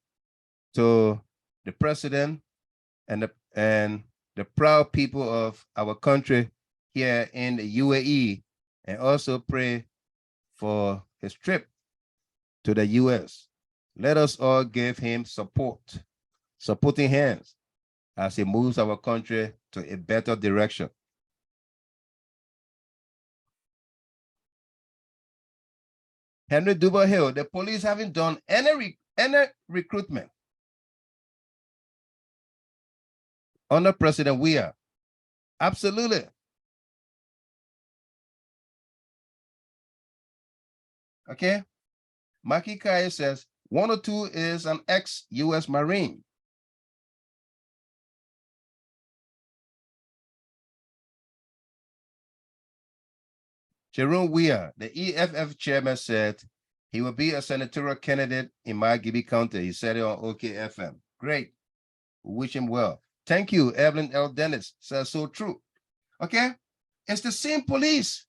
to the president and the proud people of our country here in the UAE, and also pray for his trip to the US. Let us all give him supporting hands as he moves our country to a better direction. Henry Duba Hill, the police haven't done any recruitment under President Weah. Absolutely. Okay. Maki Kai says 102 is an ex-US Marine. Jerome Weah, the EFF chairman, said he will be a senatorial candidate in my Gibi County. He said it on OKFM. Great. Wish him well. Thank you, Evelyn L. Dennis. Says so true. Okay? It's the same police.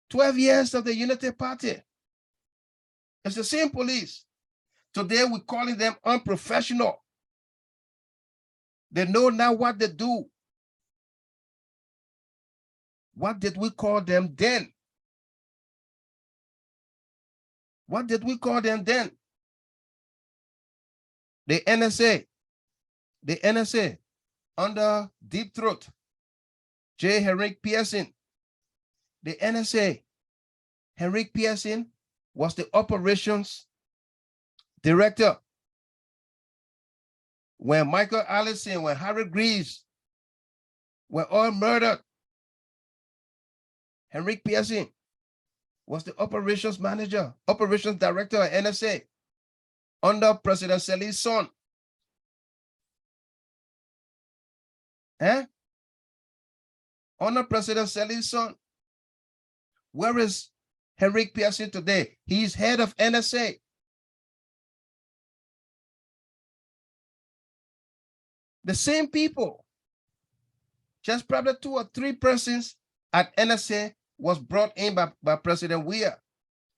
12 years of the Unity Party. It's the same police. Today we're calling them unprofessional. They know now what they do. What did we call them then? What did we call them then? The NSA under Deep Throat, J. Henrik Pearson. The NSA, Henrik Pearson was the operations director. When Michael Allison, when Harry Greaves were all murdered, Henrik Pearson was the operations manager, operations director at NSA under President Salih's son. Under President Salih's son. Where is Henrik Pearson today? He's head of NSA. The same people. Just probably 2 or 3 persons at NSA was brought in by President Weah.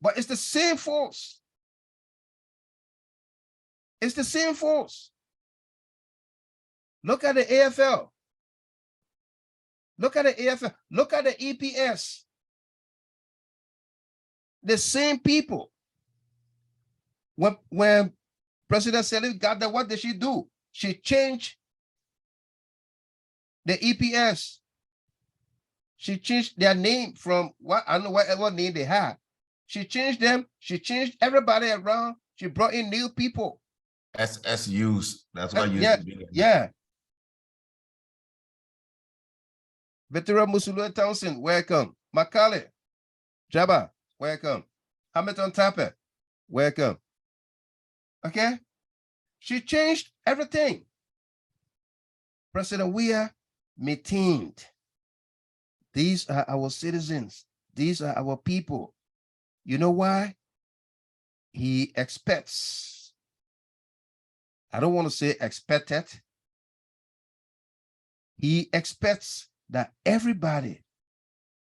But it's the same force. It's the same force. Look at the AFL. Look at the AFL. Look at the EPS. The same people. When President Salih got there, what did she do? She changed the EPS. She changed their name from what I don't know whatever name they had. She changed them. She changed everybody around. She brought in new people. SUs. That's what used yeah, to be. Yeah. Veteran Musulu Townsend, welcome. Makale, Jabba, welcome. Hamilton Tapper, welcome. Okay? She changed everything. President Weah maintained. These are our citizens. These are our people. You know why? He expects. I don't want to say expected. He expects that everybody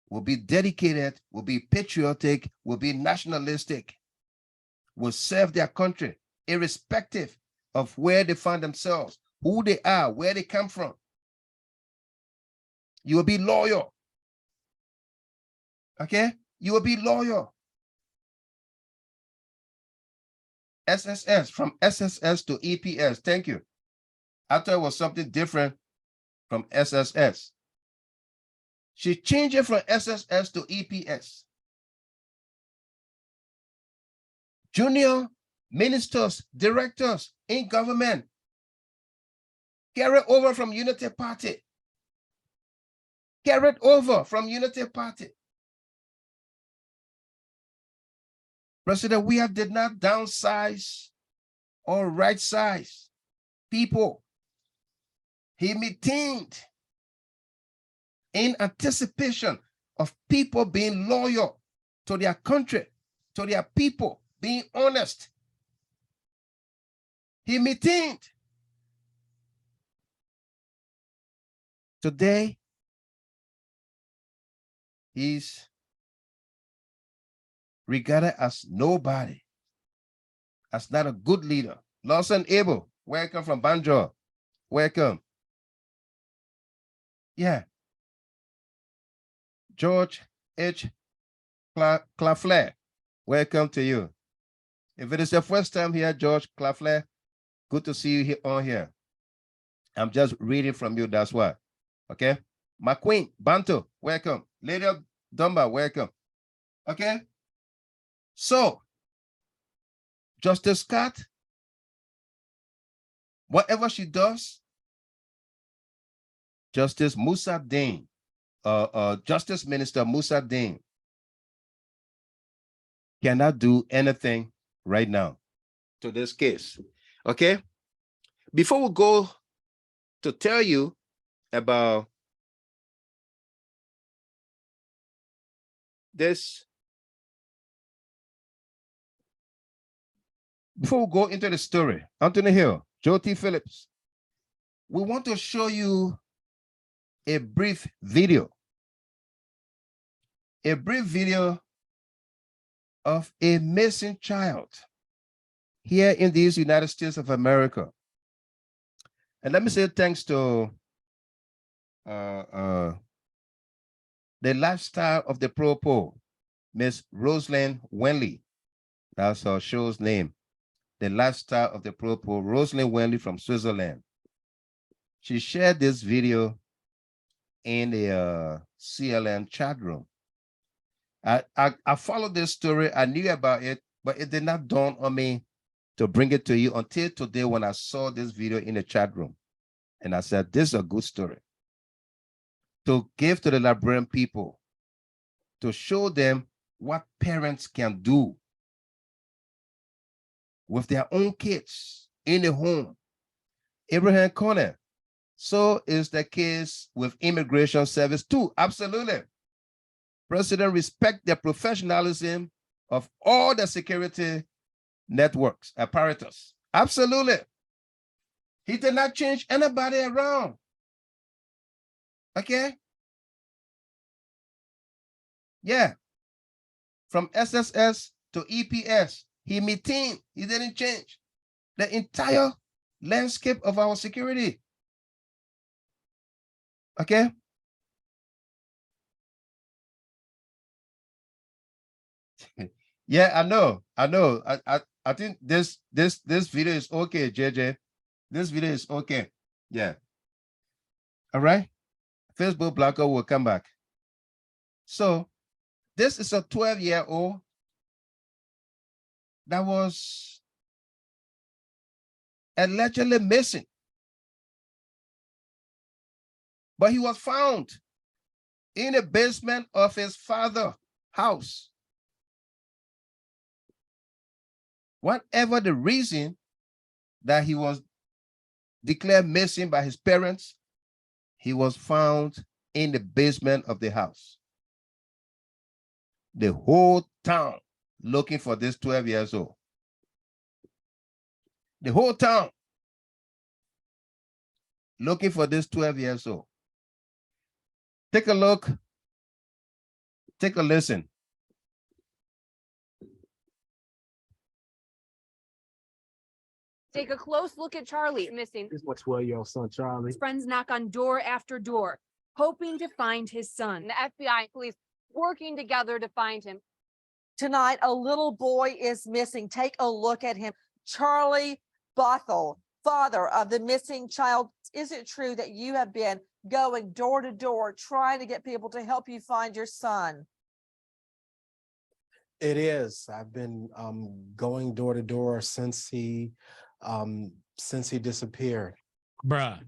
will be dedicated, will be patriotic, will be nationalistic, will serve their country, irrespective of where they find themselves, who they are, where they come from. You will be loyal. Okay? You will be loyal. SSS, from SSS to EPS. Thank you. I thought it was something different from SSS. She changed it from SSS to EPS. Junior ministers, directors in government carried over from Unity Party. Carried over from Unity Party. President, we have did not downsize or right size people. He maintained in anticipation of people being loyal to their country, to their people, being honest. He maintained. Today, he's regarded as nobody, as not a good leader. Lawson Abel, welcome from Banjo. Welcome. Yeah. George H. Clafleur, welcome to you. If it is your first time here, George Clafleur, good to see you here on here. I'm just reading from you, that's why. Okay. McQueen, Banto, welcome. Lady Dumba, welcome. Okay. So, Justice Scott, whatever she does, Justice Musa Dane, Justice Minister Musa Dane cannot do anything right now to this case. Okay. Before we go to tell you about this, before we go into the story, Anthony Hill, Joe T. Phillips, we want to show you a brief video. A brief video of a missing child here in these United States of America. And let me say thanks to the lifestyle of the pro-po, Miss Rosalind Wenley. That's her show's name. The lifestyle of the pro-po, Rosalind Wenley from Switzerland. She shared this video in the CLN chat room. I followed this story. I knew about it, but it did not dawn on me to bring it to you until today when I saw this video in the chat room. And I said, this is a good story to give to the Liberian people, to show them what parents can do with their own kids in the home. Abraham Conner. So is the case with immigration service too. Absolutely. President respect the professionalism of all the security networks, apparatus. Absolutely. He did not change anybody around. Okay? Yeah. From SSS to EPS, he maintained, he didn't change the entire landscape of our security. Okay? Yeah, I know. I think this video is okay, JJ. This video is okay. Yeah. All right. Facebook blocker will come back. So this is a 12-year-old that was allegedly missing. But he was found in the basement of his father's house. Whatever the reason that he was declared missing by his parents, he was found in the basement of the house. The whole town looking for this 12 years old. The whole town looking for this 12 years old. Take a look. Take a listen. Take a close look at Charlie, missing. This is my 12-year-old son, Charlie. His friends knock on door after door, hoping to find his son. The FBI and police working together to find him. Tonight, a little boy is missing. Take a look at him. Charlie Bothell, father of the missing child. Is it true that you have been going door to door trying to get people to help you find your son? It is. I've been going door to door since he disappeared. Bruh,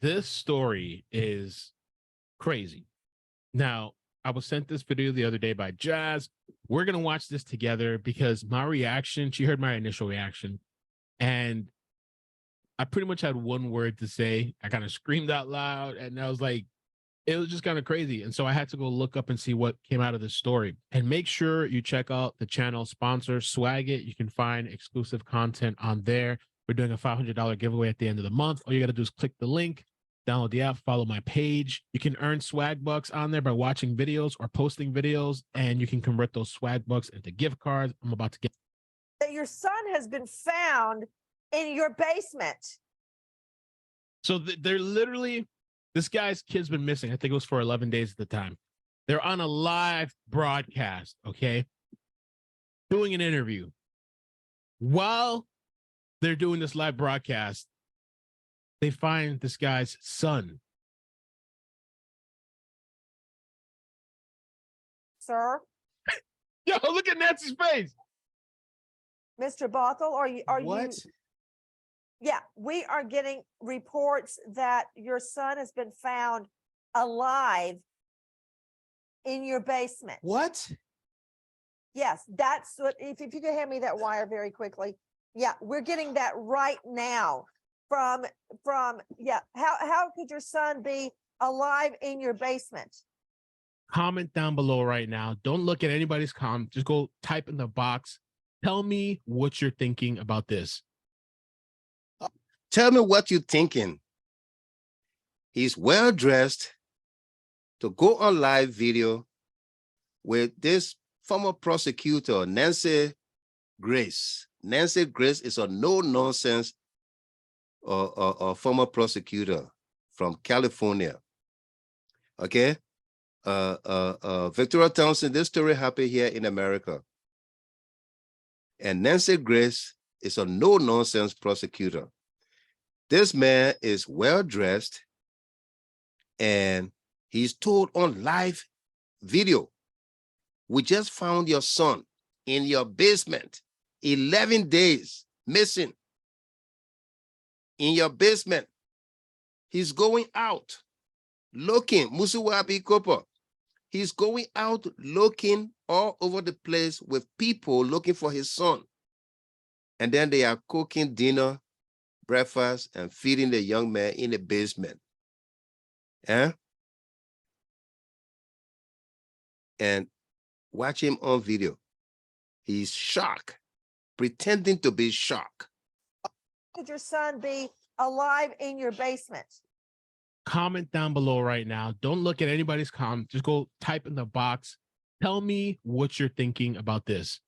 this story is crazy. Now, I was sent this video the other day by Jazz. We're going to watch this together because my reaction, she heard my initial reaction, and I pretty much had one word to say. I kind of screamed out loud, and I was like, it was just kind of crazy. And so I had to go look up and see what came out of this story. And make sure you check out the channel sponsor, Swag It. You can find exclusive content on there. We're doing a $500 giveaway at the end of the month. All you got to do is click the link, download the app, follow my page. You can earn swag bucks on there by watching videos or posting videos, and you can convert those swag bucks into gift cards. I'm about to get That your son has been found in your basement. So they're literally, this guy's kid's been missing. I think it was for 11 days at the time. They're on a live broadcast, okay, doing an interview. While they're doing this live broadcast, they find this guy's son. Sir, Yo, look at Nancy's face. Mr. Bothell, are you? What? Yeah, we are getting reports that your son has been found alive in your basement. What? Yes, that's what, if you could hand me that wire very quickly. Yeah, we're getting that right now from, yeah. How could your son be alive in your basement? Comment down below right now. Don't look at anybody's comment. Just go type in the box. Tell me what you're thinking about this. Tell me what you're thinking. He's well dressed to go on live video with this former prosecutor, Nancy Grace. Nancy Grace is a no-nonsense former prosecutor from California. Okay. Victoria Townsend, this story happened here in America. And Nancy Grace is a no-nonsense prosecutor. This man is well-dressed, and he's told on live video, we just found your son in your basement, 11 days missing in your basement. He's going out looking, Musuwabi Kopa. He's going out looking all over the place with people looking for his son. And then they are cooking dinner, breakfast, and feeding the young man in the basement. And watch him on video. He's shocked, pretending to be shocked. Could your son be alive in your basement? Comment down below right now. Don't look at anybody's comment. Just go type in the box. Tell me what you're thinking about this.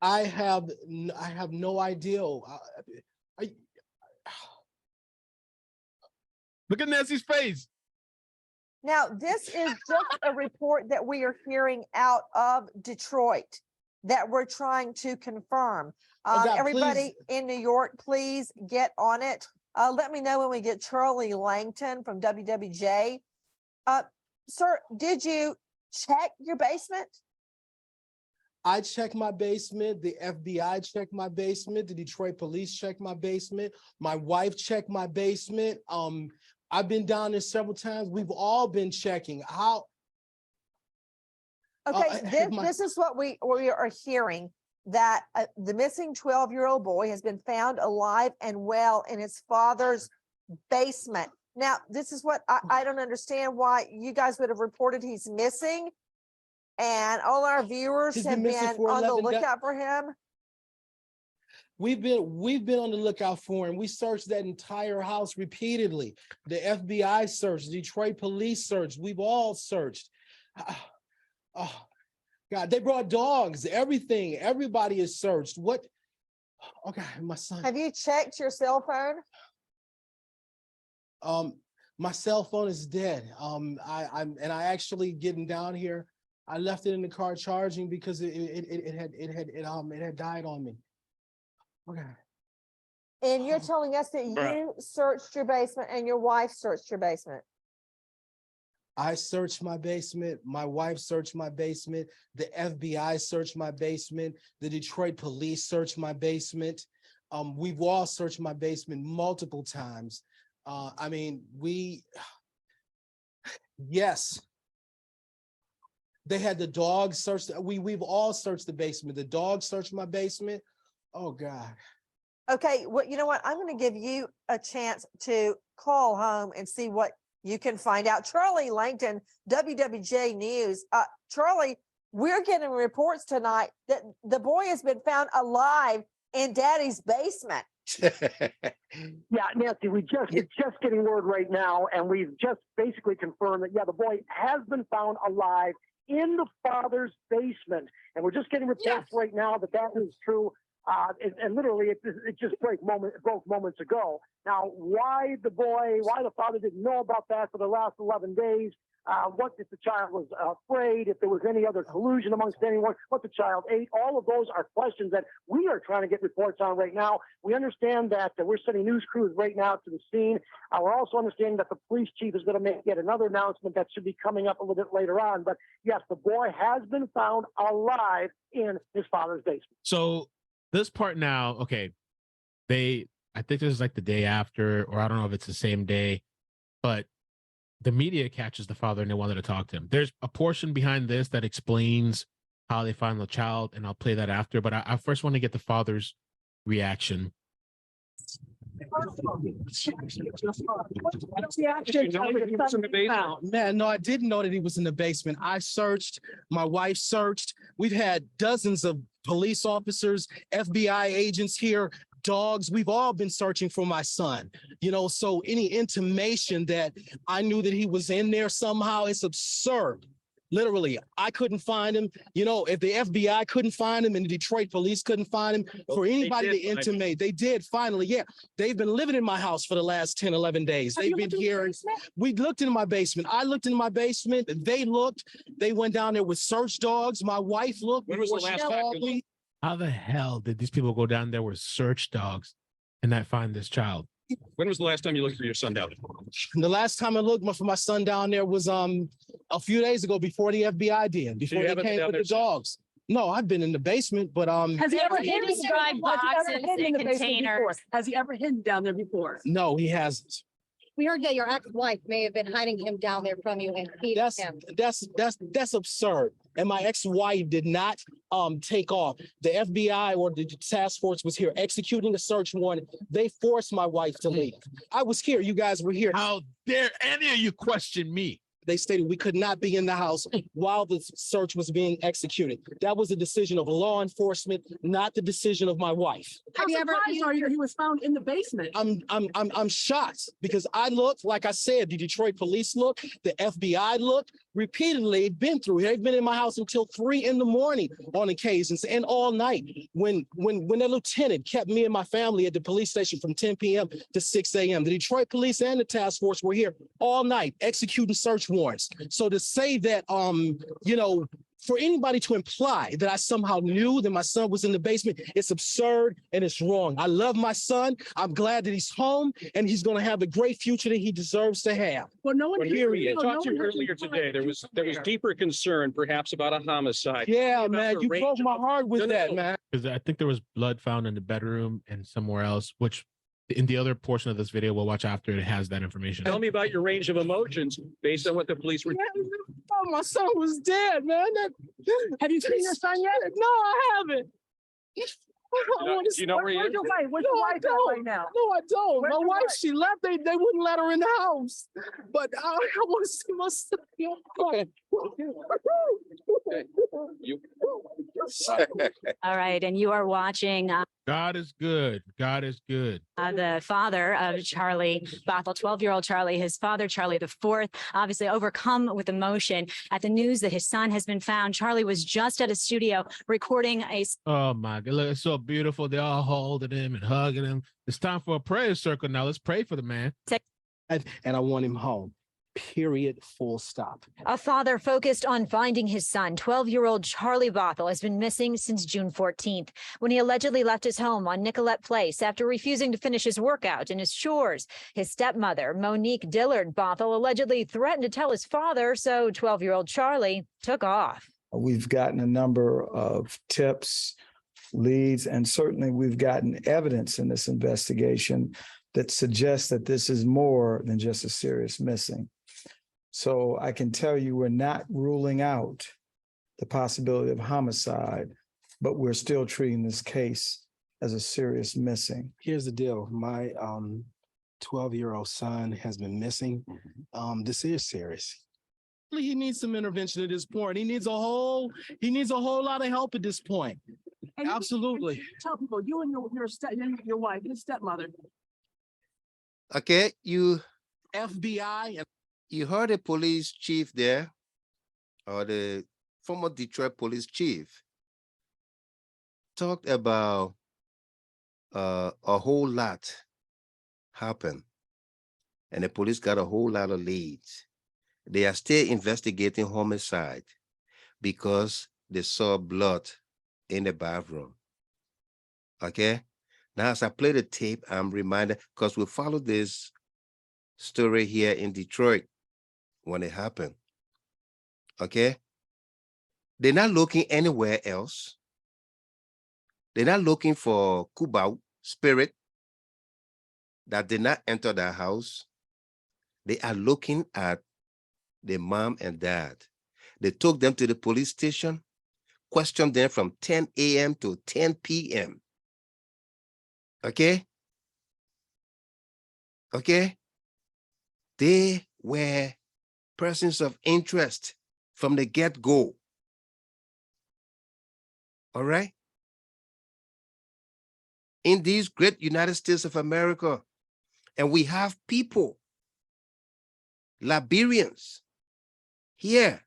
I have no idea. Look at Nancy's face. Now, this is just a report that we are hearing out of Detroit that we're trying to confirm. Everybody in New York, please get on it. Let me know when we get Charlie Langton from WWJ. Sir, did you check your basement? I checked my basement. The FBI checked my basement. The Detroit police checked my basement. My wife checked my basement. I've been down there several times. We've all been checking. How? Okay, this is what we are hearing, that the missing 12-year-old boy has been found alive and well in his father's basement. Now, this is what I don't understand why you guys would have reported he's missing, and all our viewers have been on the lookout for him. We've been on the lookout for him. We searched that entire house repeatedly. The FBI searched, Detroit police searched. We've all searched. Oh God, they brought dogs, everything. Everybody is searched. What? Okay, my son. Have you checked your cell phone? My cell phone is dead. I actually getting down here. I left it in the car charging because it had died on me. Okay. And you're telling us that you searched your basement and your wife searched your basement? I searched my basement. My wife searched my basement. The FBI searched my basement. The Detroit police searched my basement. We've all searched my basement multiple times. I mean, yes. They had the dog search. We've all searched the basement. The dog searched my basement. Oh God. Okay, well, you know what? I'm going to give you a chance to call home and see what you can find out. Charlie Langton, WWJ News. Charlie, we're getting reports tonight that the boy has been found alive in Daddy's basement. Yeah, Nancy, we're just getting word right now, and we've just basically confirmed that, yeah, the boy has been found alive in the father's basement. And we're just getting reports right now that is true. And literally, it just broke moments ago. Now, why the father didn't know about that for the last 11 days, what if the child was afraid, if there was any other collusion amongst anyone, what the child ate, all of those are questions that we are trying to get reports on right now. We understand that we're sending news crews right now to the scene. We're also understanding that the police chief is going to make yet another announcement that should be coming up a little bit later on. But yes, the boy has been found alive in his father's basement. So this part now, okay, I think this is like the day after, or I don't know if it's the same day, but the media catches the father and they wanted to talk to him. There's a portion behind this that explains how they find the child, and I'll play that after, but I first want to get the father's reaction. Man, no, I didn't know that he was in the basement. I searched, my wife searched. We've had dozens of police officers, FBI agents here, dogs. We've all been searching for my son, so any intimation that I knew that he was in there somehow, it's absurd. Literally, I couldn't find him. If the FBI couldn't find him and the Detroit police couldn't find him, for anybody to intimate, they did finally. Yeah, they've been living in my house for the last 10, 11 days. They've been here. We looked in my basement. I looked in my basement. They looked. They went down there with search dogs. My wife looked. When was the last time? How the hell did these people go down there with search dogs and not find this child? When was the last time you looked for your son down there? The last time I looked for my son down there was a few days ago, before the FBI did, before they came with the dogs. No, I've been in the basement, but has he ever hidden in containers? Has he ever hidden down there before? No, he hasn't. We heard that your ex-wife may have been hiding him down there from you and feeding him. That's absurd. And my ex-wife did not take off. The FBI or the task force was here executing a search warrant. They forced my wife to leave. I was here. You guys were here. How dare any of you question me? They stated we could not be in the house while the search was being executed. That was a decision of law enforcement, not the decision of my wife. How surprised are you he was found in the basement? I'm shocked because I looked, like I said, the Detroit police looked, the FBI looked, repeatedly been through. They've been in my house until 3 a.m. on occasions and all night. When the lieutenant kept me and my family at the police station from 10 p.m. to 6 a.m. The Detroit police and the task force were here all night executing search warrants. So to say that, for anybody to imply that I somehow knew that my son was in the basement, it's absurd and it's wrong. I love my son. I'm glad that he's home and he's going to have the great future that he deserves to have. Well, no one talked to you earlier today. There was deeper concern, perhaps, about a homicide. Yeah, man, you broke my heart with that, man. Because I think there was blood found in the bedroom and somewhere else, which in the other portion of this video we'll watch after, it has that information. Tell me about your range of emotions based on what the police were. Oh, my son was dead, man. Have you seen your son yet? No, I haven't. Where's your wife? Where's your wife at right now? No, I don't. Where's my your wife, wife? she left. They wouldn't let her in the house. But I want to see my son. All right, and you are watching God is good. God is good. the father of Charlie Bothell, 12-year-old Charlie, his father, Charlie the fourth, obviously overcome with emotion at the news that his son has been found. Charlie was just at a studio recording a. Oh my God, look, it's so beautiful. They're all holding him and hugging him. It's time for a prayer circle now. Let's pray for the man. And I want him home. Period. Full stop. A father focused on finding his son, 12-year-old Charlie Bothell, has been missing since June 14th, when he allegedly left his home on Nicolette Place after refusing to finish his workout and his chores. His stepmother, Monique Dillard Bothell, allegedly threatened to tell his father, so 12-year-old Charlie took off. We've gotten a number of tips, leads, and certainly we've gotten evidence in this investigation that suggests that this is more than just a serious missing. So I can tell you we're not ruling out the possibility of homicide, but we're still treating this case as a serious missing. Here's the deal. My 12-year-old son has been missing. This is serious. He needs some intervention at this point. He needs a whole lot of help at this point. And Absolutely. Tell people you and your wife, your stepmother. Okay, you FBI and heard the police chief there, or the former Detroit police chief, talked about a whole lot happened, and the police got a whole lot of leads. They are still investigating homicide because they saw blood in the bathroom. Okay? Now, as I play the tape, I'm reminded, because we followed this story here in Detroit when it happened. Okay? They're not looking anywhere else. They're not looking for Kubau spirit that did not enter their house. They are looking at the mom and dad. They took them to the police station, questioned them from 10 a.m. to 10 p.m. Okay? Okay? They were persons of interest from the get-go. All right? In these great United States of America, and we have people, Liberians, here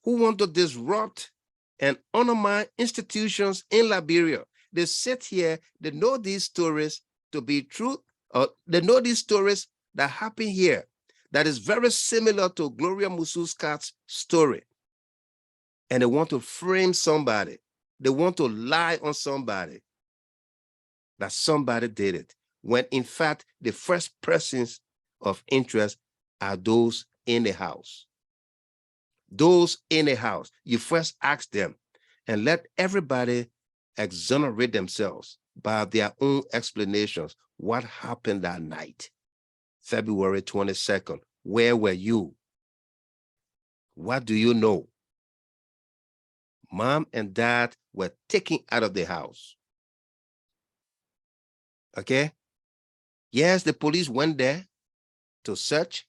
who want to disrupt and undermine institutions in Liberia. They sit here, they know these stories to be true, or they know these stories that happen here that is very similar to Gloria Mususkat's story. And they want to frame somebody. They want to lie on somebody that somebody did it, when in fact, the first persons of interest are those in the house. Those in the house, you first ask them and let everybody exonerate themselves by their own explanations. What happened that night, February 22nd? Where were you? What do you know? Mom and dad were taken out of the house. Okay? Yes, the police went there to search.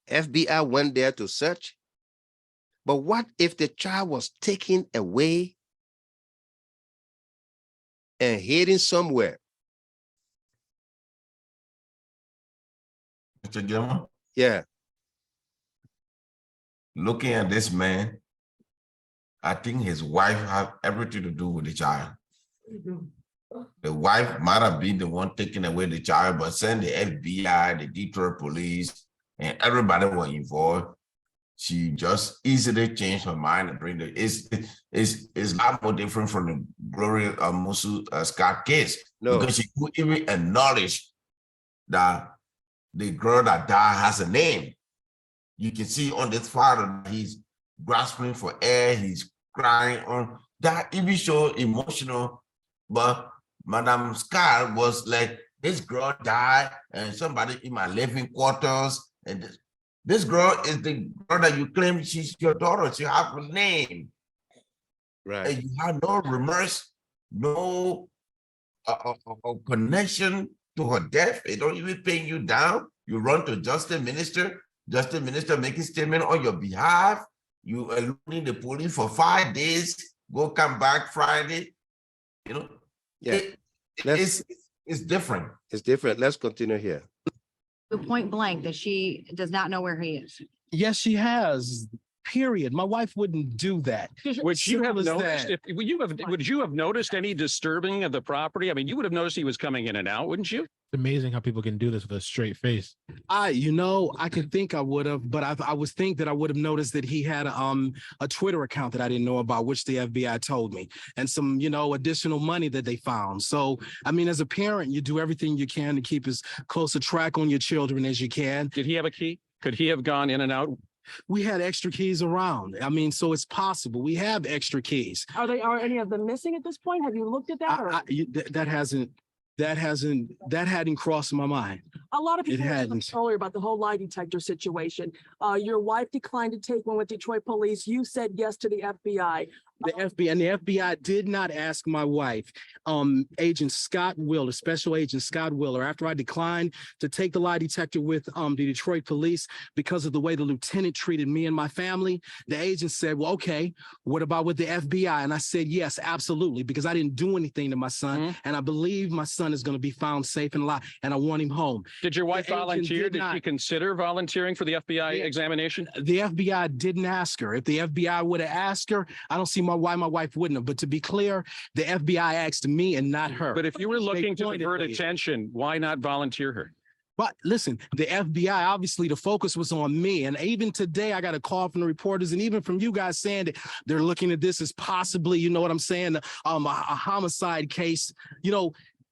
FBI went there to search. But what if the child was taken away and hidden somewhere? Mr. Gilman? Yeah. Looking at this man, I think his wife had everything to do with the child. The wife might have been the one taking away the child, but send the FBI, the Detroit police, and everybody were involved. She just easily changed her mind and bring the. It's a lot more different from the Gloria Musu Scott case. No. Because she could even acknowledge that the girl that died has a name. You can see on this father, he's grasping for air, he's crying on that. Even show emotional, but Madam Scott was like, this girl died and somebody in my living quarters, and this girl is the girl that you claim she's your daughter. She has a name. Right. And you have no remorse, no connection to her death. They don't even pin you down. You run to Justice Minister making statement on your behalf. You eluding the police for 5 days, go come back Friday. You know, Yeah. It's different. It's different. Let's continue here. Point blank that she does not know where he is. Yes, she has. Period. My wife wouldn't do that. Would you have Simple as noticed that. would you have noticed any disturbing of the property? I mean, you would have noticed he was coming in and out, wouldn't you? It's amazing how people can do this with a straight face. I could think I would have, but I would think that I would have noticed that he had a Twitter account that I didn't know about, which the FBI told me, and some, additional money that they found. So, I mean, as a parent, you do everything you can to keep as close a track on your children as you can. Did he have a key? Could he have gone in and out? We had extra keys around. I mean, so it's possible. We have extra keys. Are any of them missing at this point? Have you looked at that? Or? That hadn't crossed my mind. A lot of people hadn't. earlier about the whole lie detector situation. Your wife declined to take one with Detroit police. You said yes to the FBI. The FBI did not ask my wife, Agent Scott Willer, Special Agent Scott Willer, after I declined to take the lie detector with the Detroit police because of the way the lieutenant treated me and my family. The agent said, well, okay, what about with the FBI? And I said, yes, absolutely, because I didn't do anything to my son. And I believe my son is going to be found safe and alive, and I want him home. Did your wife volunteer? Did she consider volunteering for the FBI examination? The FBI didn't ask her. If the FBI would have asked her, I don't see why my wife wouldn't have. But to be clear, the FBI asked me and not her. But if you were looking to divert attention, why not volunteer her? But listen, the FBI, obviously the focus was on me. And even today, I got a call from the reporters and even from you guys saying that they're looking at this as possibly, you know what I'm saying, a homicide case.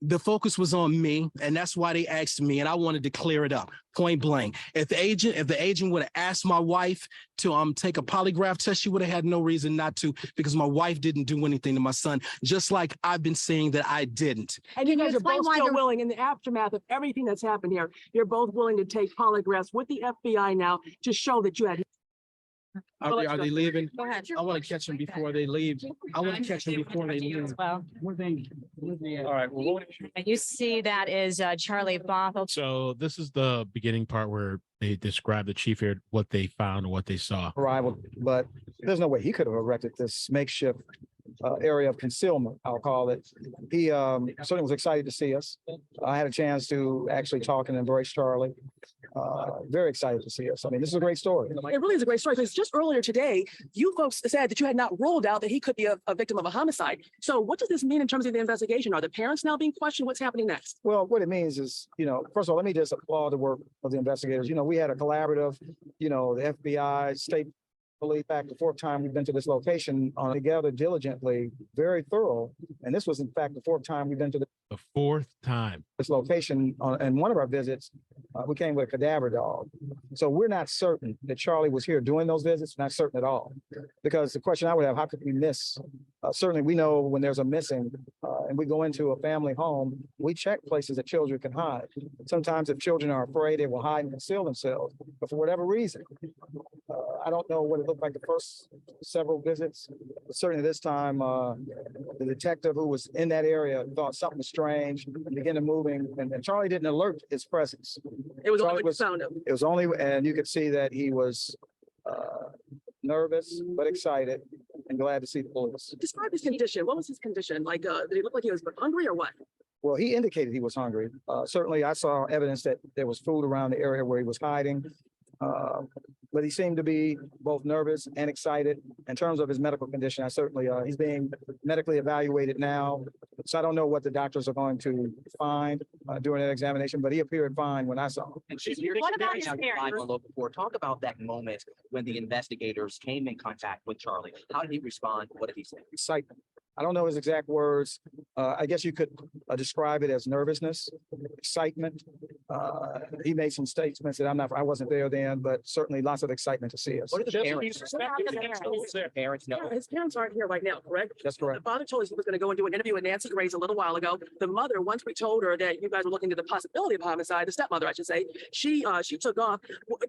The focus was on me, and that's why they asked me, and I wanted to clear it up, point blank. If the agent would have asked my wife to take a polygraph test, she would have had no reason not to, because my wife didn't do anything to my son, just like I've been saying that I didn't. And you guys are both still willing, in the aftermath of everything that's happened here, you're both willing to take polygraphs with the FBI now to show that you had. Are they leaving? Go ahead. I want to catch them before they leave. I want to catch them before they leave. Well, All right. Well, and you see that is Charlie Bothell. So this is the beginning part where they describe the chief here, what they found and what they saw. Arrival, but there's no way he could have erected this makeshift area of concealment, I'll call it. He certainly was excited to see us. I had a chance to actually talk and embrace Charlie. Very excited to see us. I mean, this is a great story. It really is a great story, because just earlier today, you folks said that you had not ruled out that he could be a victim of a homicide. So what does this mean in terms of the investigation? Are the parents now being questioned? What's happening next? Well, what it means is, first of all, let me just applaud the work of the investigators. We had a collaborative, the FBI, state police, back the fourth time we've been to this location together diligently, very thorough. And this was, in fact, the fourth time we've been to the fourth time this location. And one of our visits, we came with a cadaver dog. So we're not certain that Charlie was here doing those visits, not certain at all. Because the question I would have, how could we miss? Certainly we know when there's a missing and we go into a family home, we check places that children can hide. Sometimes if children are afraid, they will hide and conceal themselves. But for whatever reason, I don't know what it looked like the first several visits, but certainly this time, the detective who was in that area thought something was strange and began to moving, and Charlie didn't alert his presence. It was Charlie only when you found him. It was only, and you could see that he was nervous but excited and glad to see the police. Describe his condition. What was his condition? Like, did he look like he was hungry or what? Well, he indicated he was hungry. Certainly, I saw evidence that there was food around the area where he was hiding. But he seemed to be both nervous and excited. In terms of his medical condition, I certainly, he's being medically evaluated now. So I don't know what the doctors are going to find during that examination, but he appeared fine when I saw him. And she's What about his parents? before. Talk about that moment when the investigators came in contact with Charlie. How did he respond? What did he say? Excitement. I don't know his exact words. I guess you could describe it as nervousness, excitement. He made some statements that I wasn't there then, but certainly lots of excitement to see us. What are the parents? Parents know. Yeah, his parents aren't here right now, correct? That's correct. The father told us he was going to go and do an interview with Nancy Grace a little while ago. The mother, once we told her that you guys were looking into the possibility of homicide, the stepmother, I should say, she took off.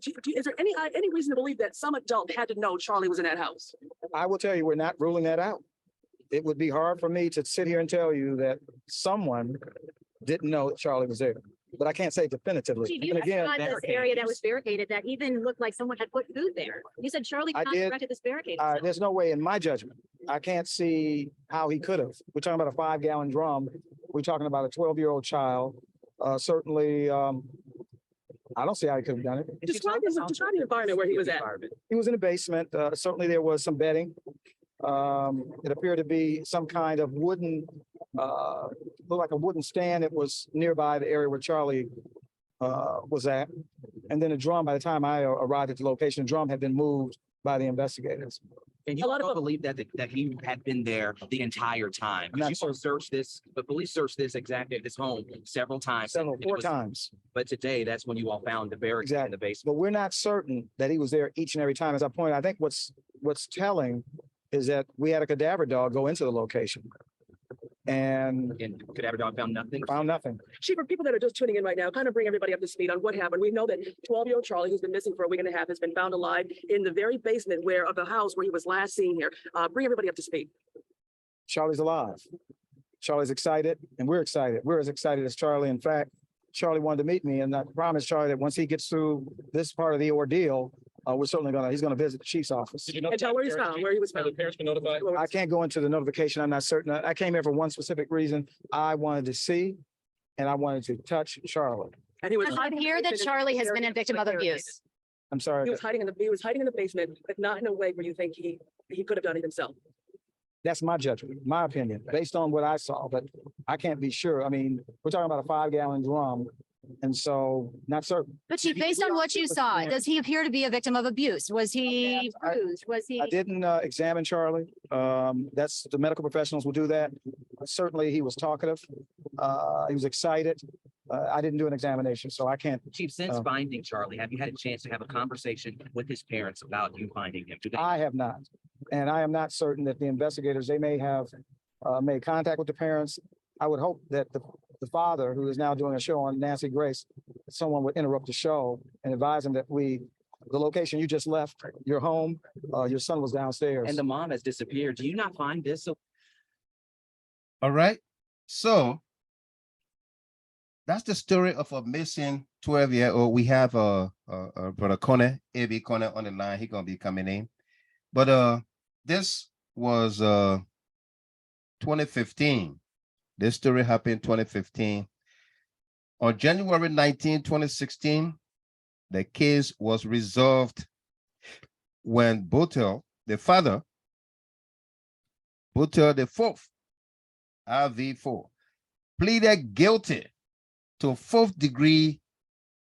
Is there any reason to believe that some adult had to know Charlie was in that house? I will tell you, we're not ruling that out. It would be hard for me to sit here and tell you that someone didn't know that Charlie was there. but I can't say definitively. Chief, And you again, described this area that was barricaded that even looked like someone had put food there. You said Charlie I did. constructed this barricade. there's no way in my judgment. I can't see how he could have. We're talking about a 5-gallon drum. We're talking about a 12-year-old child. Certainly, I don't see how he could have done it. Describe the environment where he was at. He was in the basement. Certainly there was some bedding. It appeared to be some kind of wooden, looked like a wooden stand that was nearby the area where Charlie was at. And then a drum, by the time I arrived at the location, the drum had been moved by the investigators. And you don't believe that he had been there the entire time? Not You searched this, the police searched this home several times. Four times. But today, that's when you all found the barricade in the basement. But we're not certain that he was there each and every time. As I pointed, I think what's telling is that we had a cadaver dog go into the location. And cadaver dog found nothing? Found nothing. Chief, for people that are just tuning in right now, kind of bring everybody up to speed on what happened. We know that 12-year-old Charlie, who's been missing for a week and a half, has been found alive in the very basement of the house where he was last seen here. Bring everybody up to speed. Charlie's alive. Charlie's excited, and we're excited. We're as excited as Charlie. In fact, Charlie wanted to meet me, and I promised Charlie that once he gets through this part of the ordeal, we're certainly he's gonna visit the chief's office. And tell where he's found, where he was found. The parents been notified? I can't go into the notification. I'm not certain. I came here for one specific reason. I wanted to see, and I wanted to touch Charlie. And he was I hear that Charlie has been a victim of abuse. I'm sorry. He was hiding in the basement, but not in a way where you think he could have done it himself. That's my judgment, my opinion, based on what I saw, but I can't be sure. I mean, we're talking about a 5-gallon drum. And so not certain. But Chief, based on what you saw, does he appear to be a victim of abuse? Was he bruised? Was he? I didn't examine Charlie. That's the medical professionals will do that. Certainly he was talkative. He was excited. I didn't do an examination, so I can't. Chief, since finding Charlie, have you had a chance to have a conversation with his parents about you finding him? I have not. And I am not certain that the investigators, they may have made contact with the parents. I would hope that the father, who is now doing a show on Nancy Grace, someone would interrupt the show and advise him that the location you just left, your home, your son was downstairs. And the mom has disappeared. Do you not find this so? All right. So that's the story of a missing 12-year-old. We have Brother Connor, A.B. Connor on the line. He's gonna be coming in. But this was 2015. This story happened 2015. On January 19, 2016, the case was resolved when Botel, the father, Botel the fourth, RV4, pleaded guilty to 4th-degree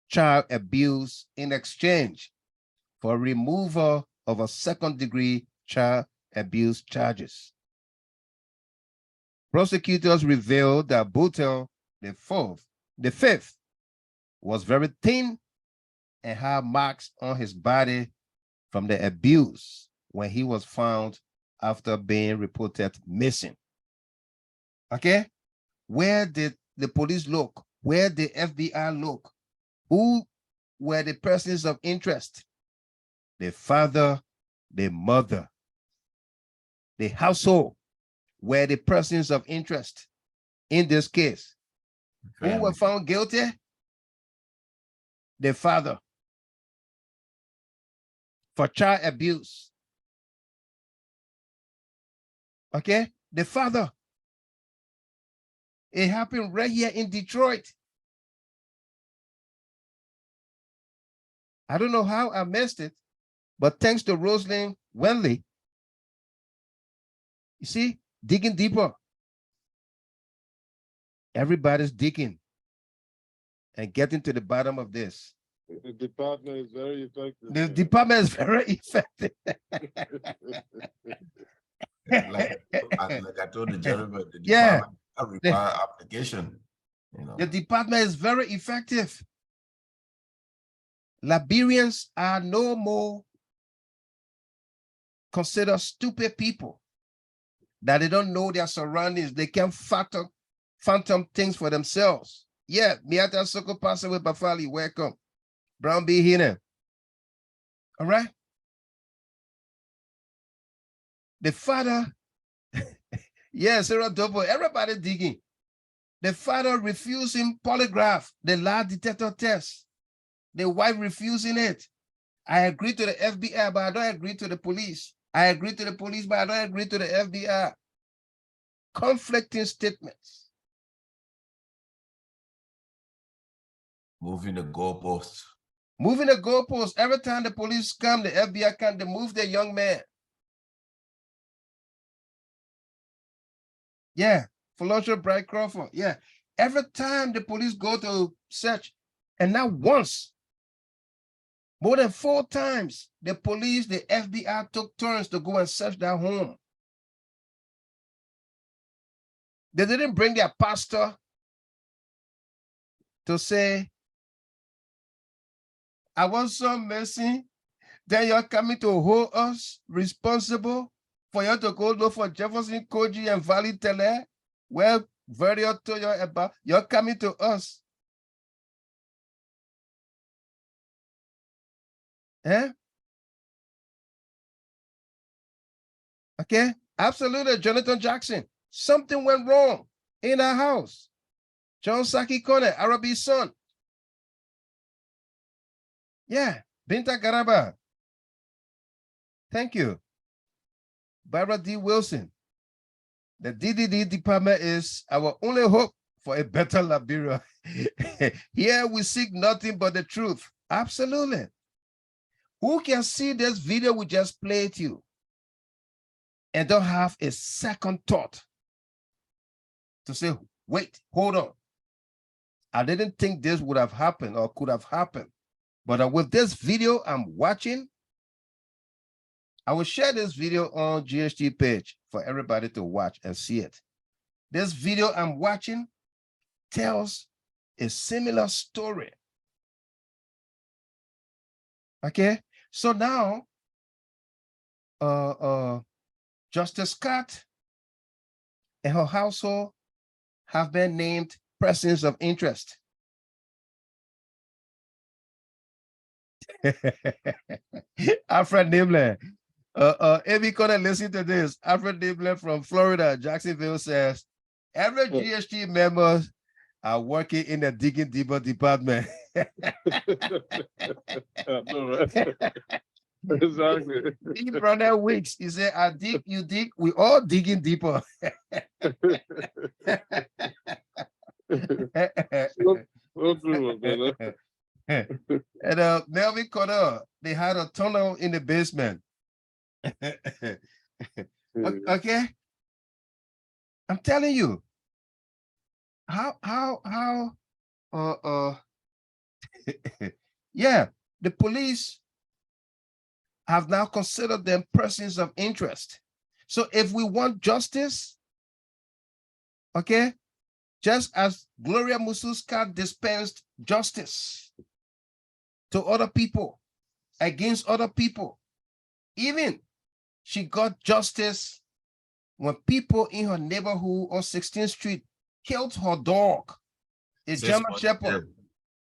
child abuse in exchange for removal of a 2nd-degree child abuse charges. Prosecutors revealed that Botel the fifth, was very thin and had marks on his body from the abuse when he was found after being reported missing. Okay, where did the police look? Where did FBI look? Who were the persons of interest? The father, the mother, the household were the persons of interest in this case. Who were found guilty? The father for child abuse. Okay, the father. It happened right here in Detroit. I don't know how I missed it, but thanks to Rosalind Wenley, you see, digging deeper. Everybody's digging and getting to the bottom of this. The department is very effective. The department is very effective. like I told the gentleman, the yeah, department require application. You know. The department is very effective. Liberians are no more considered stupid people, that they don't know their surroundings. They can phantom things for themselves. Yeah, Miata Soko Pastor with Bafali, welcome. Brown B. Hina. All right. The father, yeah, Sarah Double, everybody digging. The father refusing polygraph, the lie detector test. The wife refusing it. I agree to the FBI, but I don't agree to the police. I agree to the police, but I don't agree to the FBI. Conflicting statements. Moving the goalposts. Moving the goalposts. Every time the police come, the FBI come, they move the young man. Yeah, Felicia Bright Crawford. Yeah, every time the police go to search, and not once, more than 4 times, the police, the FBI took turns to go and search that home. They didn't bring their pastor to say, I was so messy. Then you're coming to hold us responsible for you to go look for Jefferson Koji and Valley Tele. Well, very told you about, you're coming to us. Eh? Okay, absolutely, Jonathan Jackson. Something went wrong in our house. John Saki Kone, Arabi's son. Yeah, Binta Garaba. Thank you. Barbara D. Wilson. The DDD department is our only hope for a better Liberia. Here we seek nothing but the truth. Absolutely. Who can see this video we just played you and don't have a second thought to say, wait, hold on. I didn't think this would have happened or could have happened. But with this video I'm watching, I will share this video on GHT page for everybody to watch and see it. This video I'm watching tells a similar story. Okay, so now Justice Scott and her household have been named persons of interest. Alfred Nimble. If you gonna listen to this, Alfred Nimble from Florida, Jacksonville says, every GHT members are working in the digging deeper department. Exactly. He brought that weeks. He said, I dig, you dig, we all digging deeper. And Melvin Connor, they had a tunnel in the basement. Okay, I'm telling you, yeah, the police have now considered them persons of interest. So if we want justice, okay, just as Gloria Mususka dispensed justice to other people, against other people, even she got justice when people in her neighborhood on 16th Street killed her dog, a German Shepherd.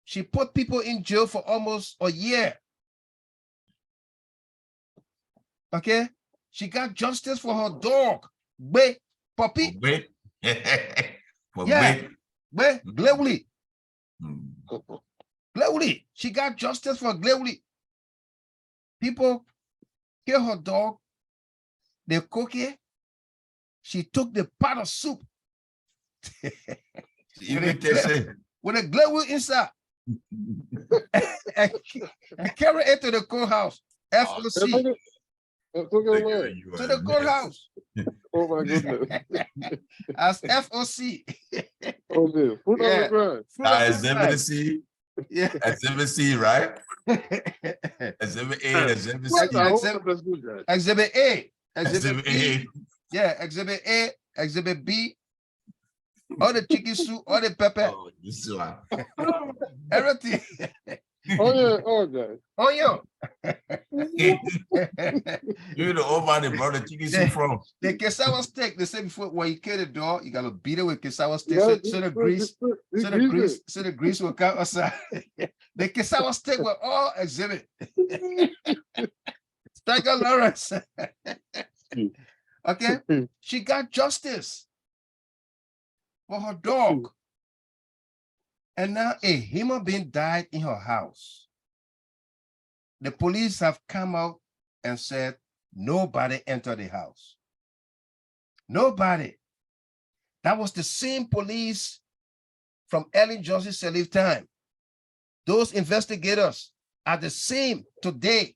She put people in jail for almost a year. Okay, she got justice for her dog, Be Puppy. Yeah, Be Glewly. Glewly. She got justice for Glewly. People kill her dog. They cook it. She took the pot of soup with a Glewly inside and carry it to the courthouse. FOC. To the courthouse. Oh my goodness. As FOC. Oh, dear. Food on the ground. Exhibit C. Yeah. Exhibit C, right? Exhibit A, Exhibit C. Exhibit A. Exhibit B. Yeah, Exhibit A, Exhibit B. All the chicken soup, all the pepper. Oh, this one. Everything. Oh yeah, oh yeah. Oh yeah. You're the old man that brought the chicken soup from. The cassava steak, they said before when you kill the dog, you gotta beat it with cassava steak so the grease will come outside. The cassava steak were all exhibit. Tiger Lawrence. Okay, she got justice for her dog. And now a human being died in her house. The police have come out and said nobody entered the house. Nobody. That was the same police from Ellen Johnson Sirleaf time. Those investigators are the same today.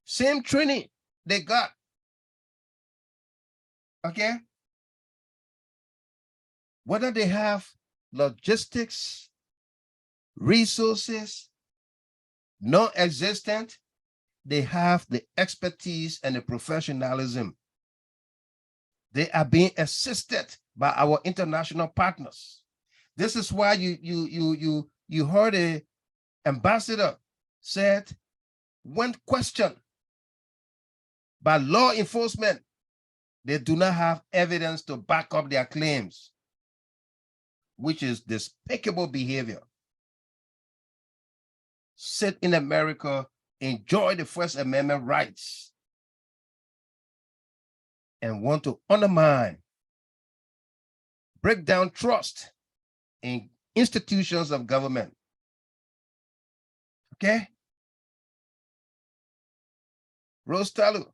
Same training they got. Okay? Whether they have logistics, resources, non-existent, they have the expertise and the professionalism. They are being assisted by our international partners. This is why you heard a ambassador said, when questioned by law enforcement, they do not have evidence to back up their claims, which is despicable behavior. Sit in America, enjoy the First Amendment rights, and want to undermine, break down trust in institutions of government. Okay? Rose Talu,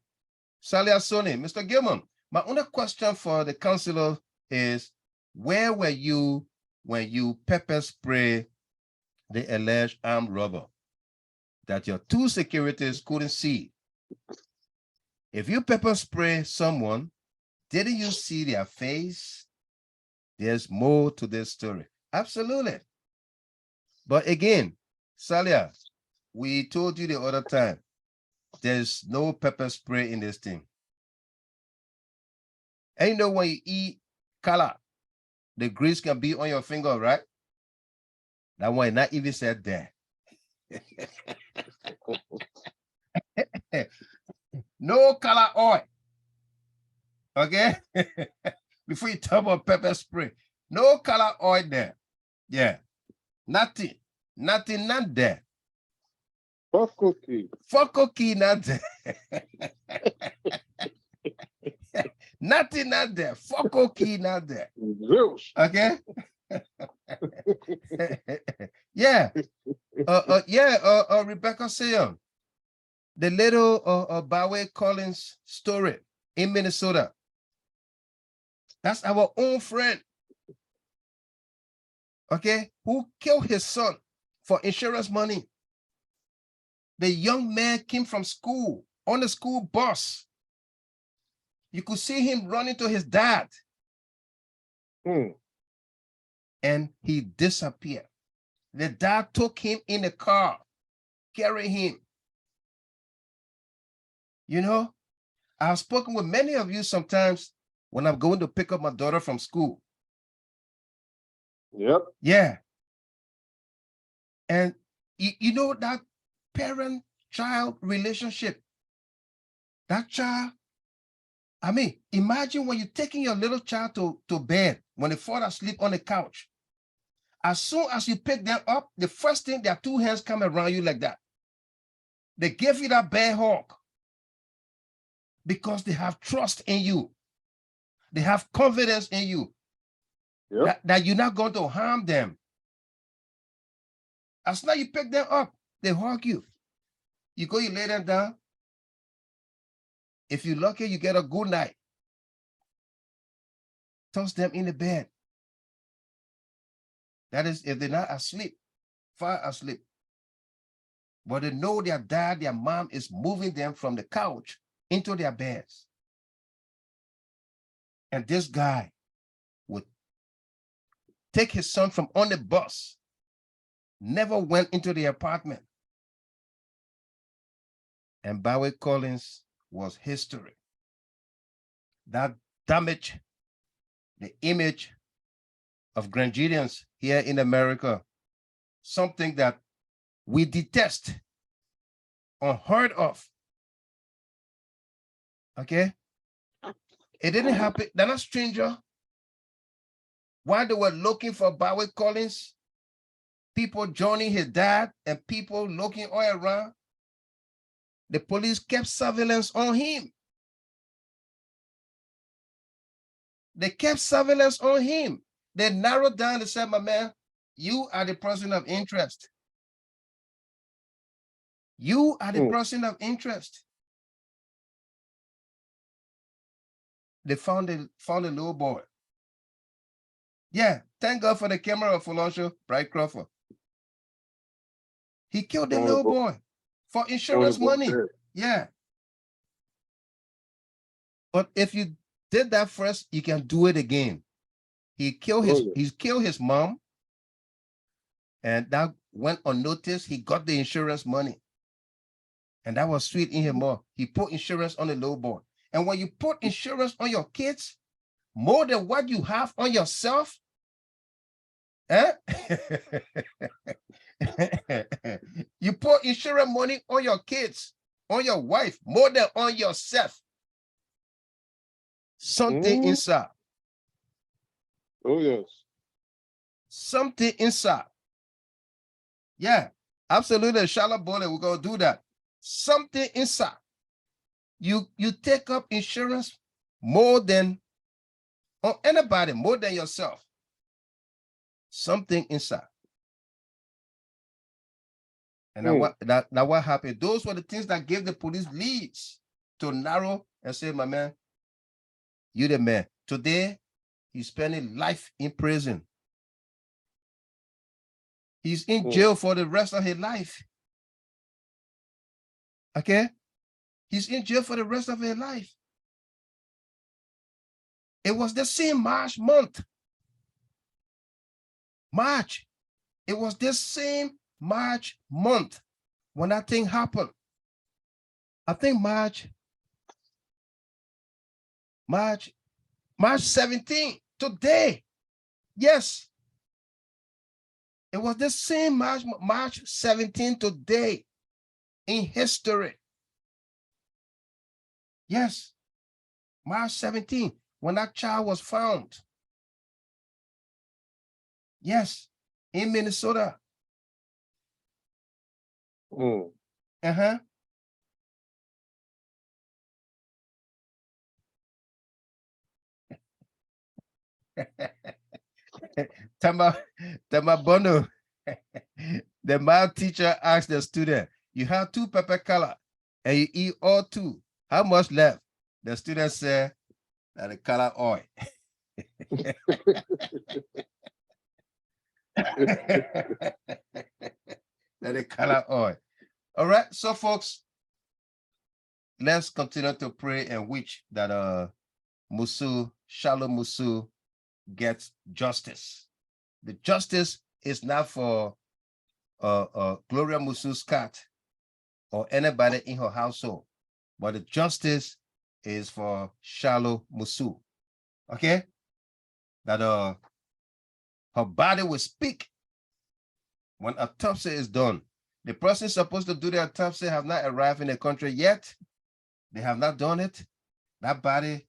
Sally Asoni, Mr. Gilman, my only question for the councilor is, where were you when you pepper spray the alleged armed robber that your two securities couldn't see? If you pepper spray someone, didn't you see their face? There's more to this story. Absolutely. But again, Salia, we told you the other time, there's no pepper spray in this thing. And you know when you eat color, the grease can be on your finger, right? That one not even said there. No color oil. Okay? Before you talk about pepper spray, no color oil there. Yeah. Nothing. Nothing, not there. For cookie. For cookie, not there. Nothing, not there. For cookie, not there. Okay? Yeah. Rebecca Sion, the little Bowie Collins story in Minnesota. That's our own friend. Okay, who killed his son for insurance money. The young man came from school on the school bus. You could see him running to his dad. And he disappeared. The dad took him in the car, carried him. You know, I've spoken with many of you sometimes when I'm going to pick up my daughter from school. Yep. Yeah. And you know that parent-child relationship, that child, I mean, imagine when you're taking your little child to bed, when they fall asleep on the couch. As soon as you pick them up, the first thing, their two hands come around you like that. They give you that bear hug because they have trust in you. They have confidence in you. Yep. That you're not going to harm them. As soon as you pick them up, they hug you. You go, you lay them down. If you're lucky, you get a good night. Toss them in the bed. That is if they're not asleep, far asleep. But they know their dad, their mom is moving them from the couch into their beds. And this guy would take his son from on the bus, never went into the apartment. And Bowie Collins was history. That damaged the image of Granadians here in America, something that we detest, unheard of. Okay? It didn't happen. They're not stranger. While they were looking for Bowie Collins, people joining his dad and people looking all around, the police kept surveillance on him. They kept surveillance on him. They narrowed down and said, my man, you are the person of interest. You are the person of interest. They found a little boy. Yeah, thank God for the camera of Fulansho Bright Crawford. He killed the little boy for insurance money. Yeah. But if you did that first, you can do it again. He killed his mom, and that went unnoticed. He got the insurance money. And that was sweet in him more. He put insurance on the little boy. And when you put insurance on your kids, more than what you have on yourself, you put insurance money on your kids, on your wife, more than on yourself. Something inside. Oh, yes. Something inside. Yeah, absolutely. Charlotte Bolle, we're going to do that. Something inside. You take up insurance more than on anybody, more than yourself. Something inside. And now what happened? Those were the things that gave the police leads to narrow and say, my man, you the man. Today, he's spending life in prison. He's in jail for the rest of his life. Okay? He's in jail for the rest of his life. It was the same March month. March. It was this same March month when that thing happened. I think March 17th, today. Yes. It was the same March 17th today in history. Yes. March 17th, when that child was found. Yes. In Minnesota. Uh-huh. Tama Bono, the math teacher asked the student, you have 2 pepper color and you eat all 2. How much left? The student said, that the color oil. That the color oil. All right, so folks, let's continue to pray and wish that Shalom Musu gets justice. The justice is not for Gloria Musu's cat or anybody in her household, but the justice is for Shalom Musu. Okay? That her body will speak when autopsy is done. The person supposed to do the autopsy have not arrived in the country yet. They have not done it. That body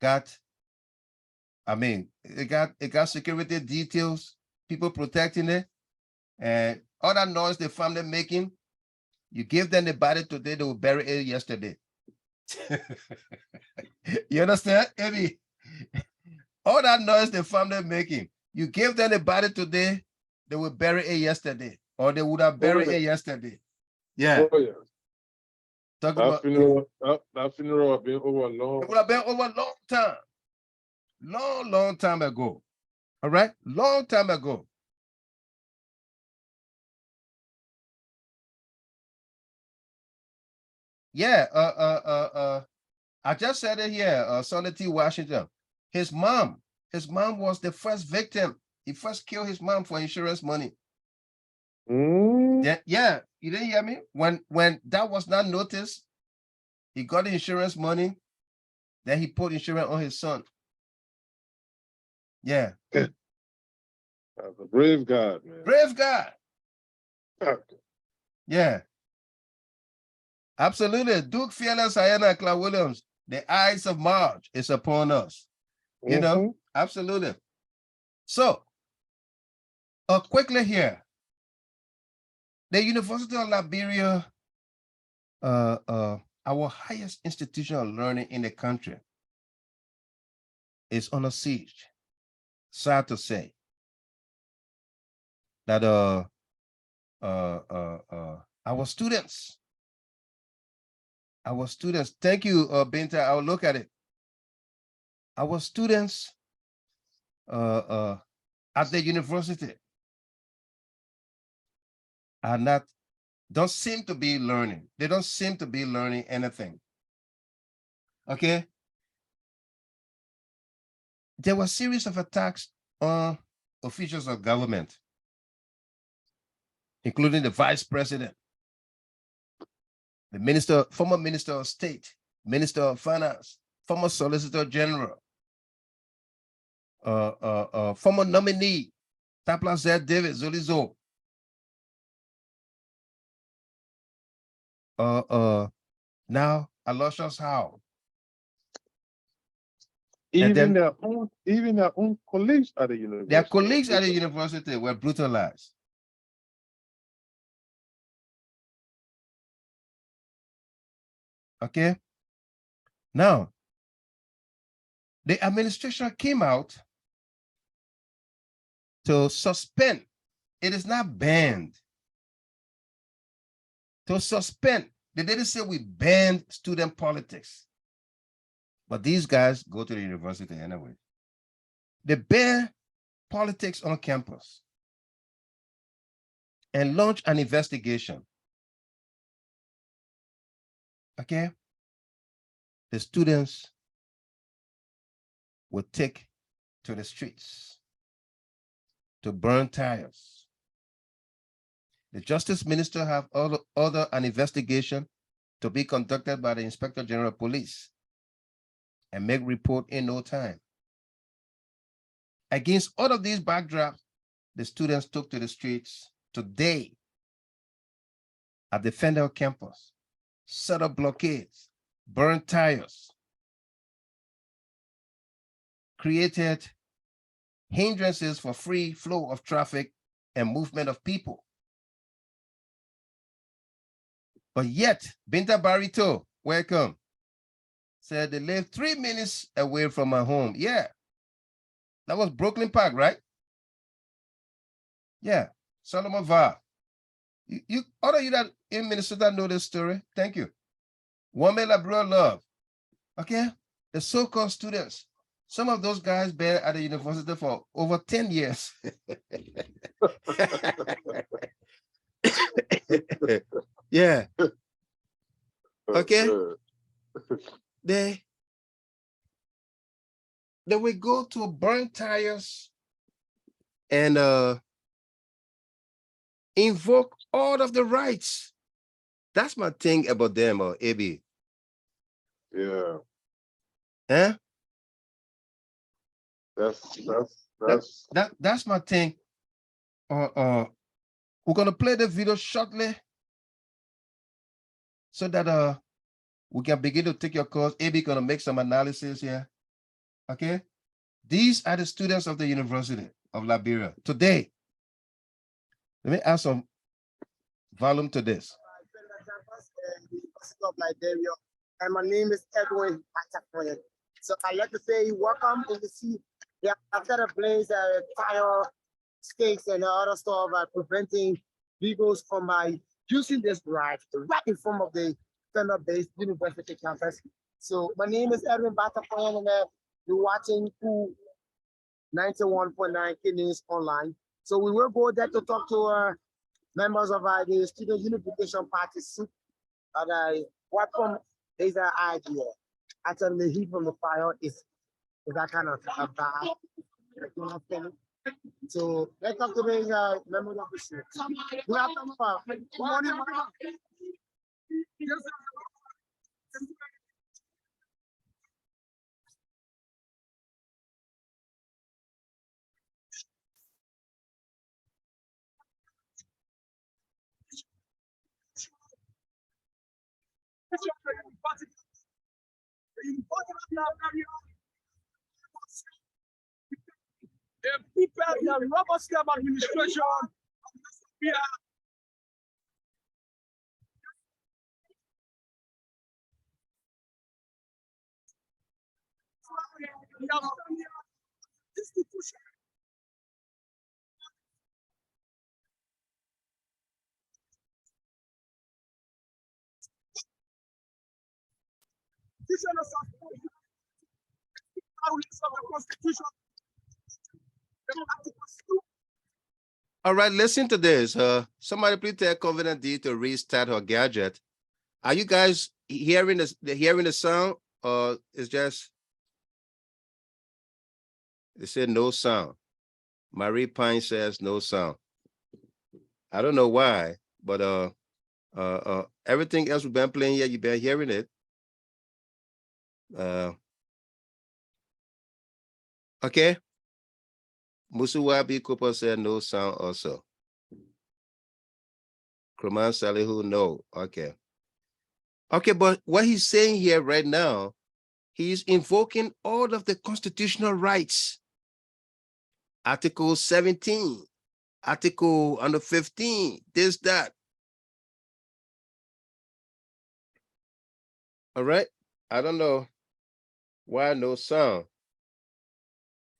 got, it got security details, people protecting it, and all that noise the family making, you give them the body today, they will bury it yesterday. You understand? Maybe all that noise the family making, you give them the body today, they will bury it yesterday, or they would have buried it yesterday. Yeah. Oh, yeah. That funeral have been over long. It would have been over a long time. Long time ago. All right? Long time ago. Yeah, I just said it here, Sonny T. Washington. His mom was the first victim. He first killed his mom for insurance money. Yeah, you didn't hear me? When that was not noticed, he got the insurance money, then he put insurance on his son. Yeah. That's a brave God, man. Brave God. Yeah. Absolutely. Duke Fearless, Ayana, Clark Williams, the eyes of March is upon us. You know, absolutely. So, quickly here, the University of Liberia, our highest institution of learning in the country, is under siege. sad to say that our students, thank you, Binta, I'll look at it. Our students at the university don't seem to be learning. They don't seem to be learning anything. Okay. There were a series of attacks on officials of government, including the vice president, the minister, former minister of state, minister of finance, former solicitor general, former nominee, Tapla Z. David Zolizo. Now Aloysius Howe. Even their own colleagues at the university. Their colleagues at the university were brutalized. Okay. Now, the administration came out to suspend. It is not banned. To suspend. They didn't say we banned student politics. But these guys go to the university anyway. They ban politics on campus and launch an investigation. Okay? The students will take to the streets to burn tires. The Justice Minister have ordered an investigation to be conducted by the Inspector General of Police and make report in no time. Against all of these backdrops, the students took to the streets today at the Federal campus, set up blockades, burned tires, created hindrances for free flow of traffic and movement of people. But yet, Binta Barito, welcome, said they live 3 minutes away from my home. Yeah, that was Brooklyn Park, right? Yeah, Solomon Var. All of you that in Minnesota know this story, thank you. Woman Labrador Love, okay? The so-called students, some of those guys been at the university for over 10 years. Yeah. Okay. They will go to burn tires and invoke all of the rights. That's my thing about them, AB. Yeah. Huh? That's my thing. We're gonna play the video shortly so that we can begin to take your calls. AB gonna make some analysis here. Okay. These are the students of the University of Liberia today. Let me add some volume to this. Of Liberia, and my name is Edwin Atafrian. So I'd like to say welcome in the sea. Yeah, after the blaze, tire stakes and other stuff preventing vehicles from using this right in front of the center-based university campus. So my name is Edwin Batafrian, and you're watching 91.9 News online. So we will go there to talk to members of the Student Unification Party. And what from is an idea? Actually, the heat from the fire is that kind of a bad. So let's talk to the members of the show. Good afternoon. Good morning, mama. The people, the rubber stamp administration, we are institution All right, listen to this. Somebody please tell Covenant D to restart her gadget. Are you guys hearing the sound, or it's just they said no sound? Marie Pine says no sound. I don't know why, but everything else we've been playing here, you've been hearing it. Okay. Musuwabi Cooper said no sound also. Kraman Salihu, no. Okay. Okay, but what he's saying here right now, he's invoking all of the constitutional rights. Article 17, Article under 15, this, that. All right. I don't know why no sound.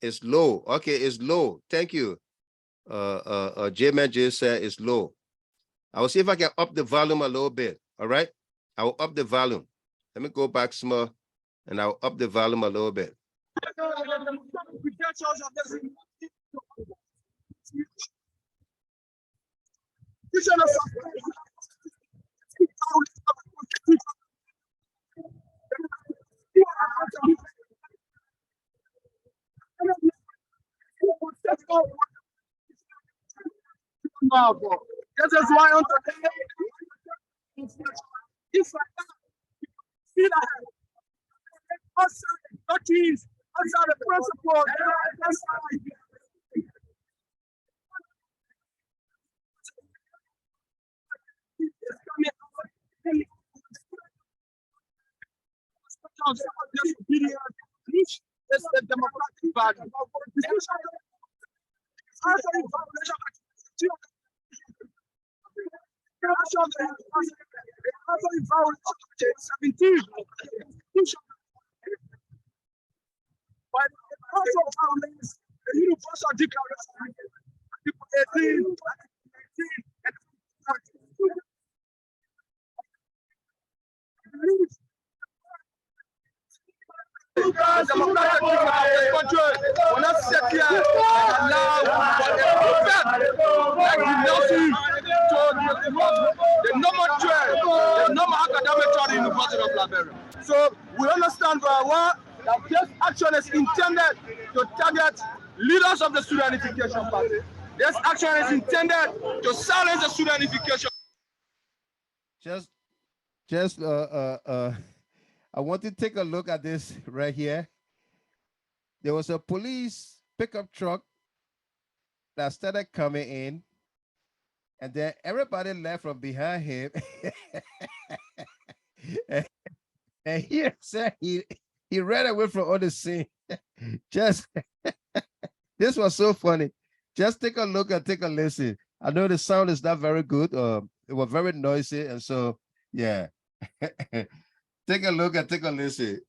It's low. Okay, it's low. Thank you. J-Man just said it's low. I will see if I can up the volume a little bit. All right. I will up the volume. Let me go back small and I'll up the volume a little bit. This is why on today, if I see that outside the parties, outside the principles, this is the democratic value. The universal declaration, so we understand very well that this action is intended to target leaders of the Student Unification Party. This action is intended to silence the Student Unification. I want to take a look at this right here. There was a police pickup truck that started coming in, and then everybody left from behind him. and he said he ran away from all the scene. Just this was so funny. Just take a look and take a listen. I know the sound is not very good. It was very noisy, and so yeah. Take a look and take a listen.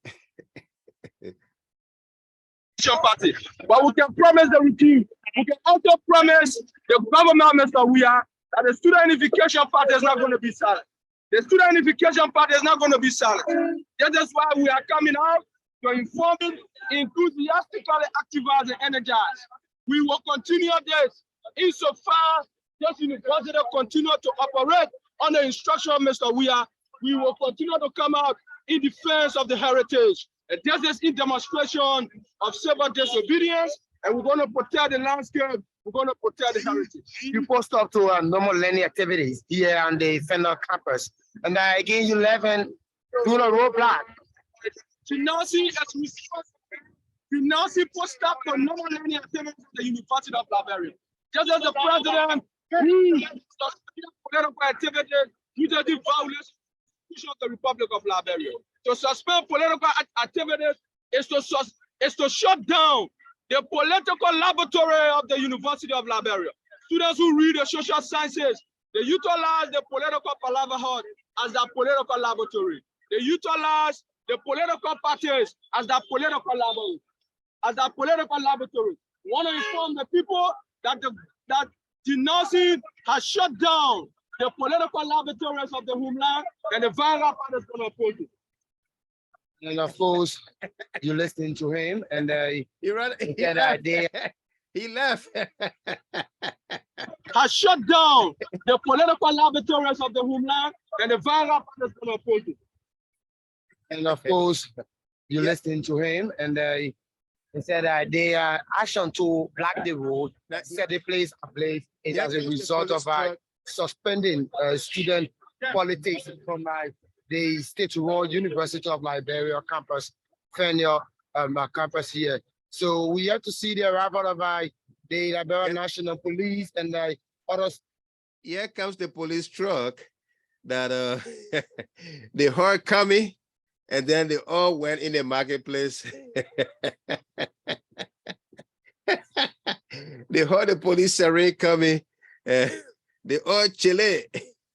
Party, but we can promise the regime, we can also promise the government, Mr. Weah, that the Student Unification Party is not going to be silent. The Student Unification Party is not going to be silent. That is why we are coming out to inform, enthusiastically activize and energize. We will continue this insofar this university continue to operate under instruction of Mr. Weah. We will continue to come out in defense of the heritage. And this is in demonstration of civil disobedience, and we're going to protect the landscape. We're going to protect the heritage. People stop to normal learning activities here on the Fender campus. And again, you live in through the roadblock. Financing post stop to normal learning activities at the University of Liberia. Just as the president suspended political activities due to the violation of the Republic of Liberia. To suspend political activities is to shut down the political laboratory of the University of Liberia. Students who read the social sciences, they utilize the political palaverhood as their political laboratory. They utilize the political parties as their political laboratory. We want to inform the people that the Nazi has shut down the political laboratories of the homeland, and the viral party is going to oppose it. And of course, you listen to him, and he ran. he said that they He left. has shut down the political laboratories of the homeland and the viral partners of politics. And of course, you listen to him, and he said that their action to block the road, set the place ablaze, is as a result of suspending student politics from the State Royal University of Liberia campus, Fenio campus here. So we have to see the arrival of the Liberia National Police and others. Here comes the police truck that they heard coming, and then they all went in the marketplace. They heard the police siren coming, and they all chile.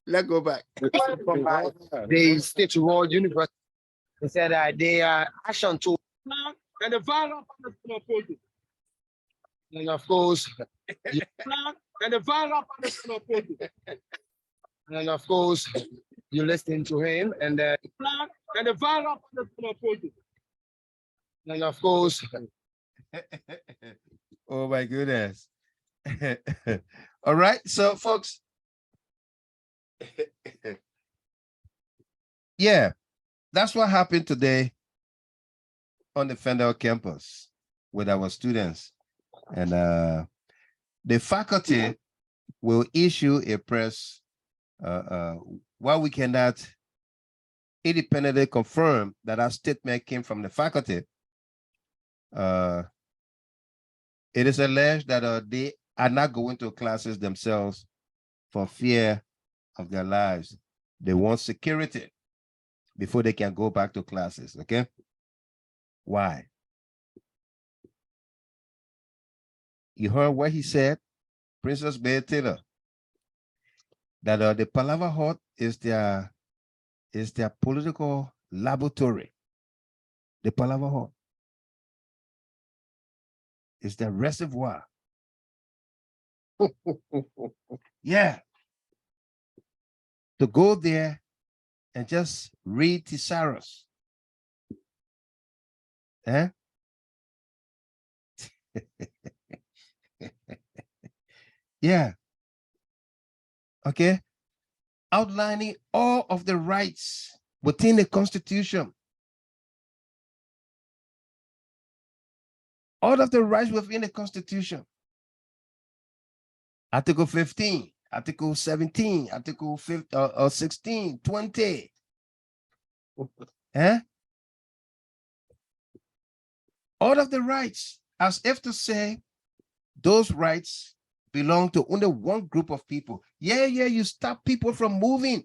Let's go back. The State Royal University said that their action to and the viral partners of politics. And of course, and the viral partners of politics. And of course, you listen to him, and the viral partners of politics. And of course, oh my goodness. All right, so folks, yeah, that's what happened today on the Fendel campus with our students. And the faculty will issue a press while we cannot independently confirm that our statement came from the faculty. It is alleged that they are not going to classes themselves for fear of their lives. They want security before they can go back to classes, okay? Why? You heard what he said, Princess Bay Taylor, that the Palava Hut is their political laboratory. The Palava Hut is the reservoir. Yeah. To go there and just read thesaurus. Eh? Yeah. Okay. Outlining all of the rights within the Constitution. All of the rights within the Constitution. Article 15, Article 17, Article 16, 20. Eh? All of the rights, as if to say, those rights belong to only one group of people. Yeah, you stop people from moving.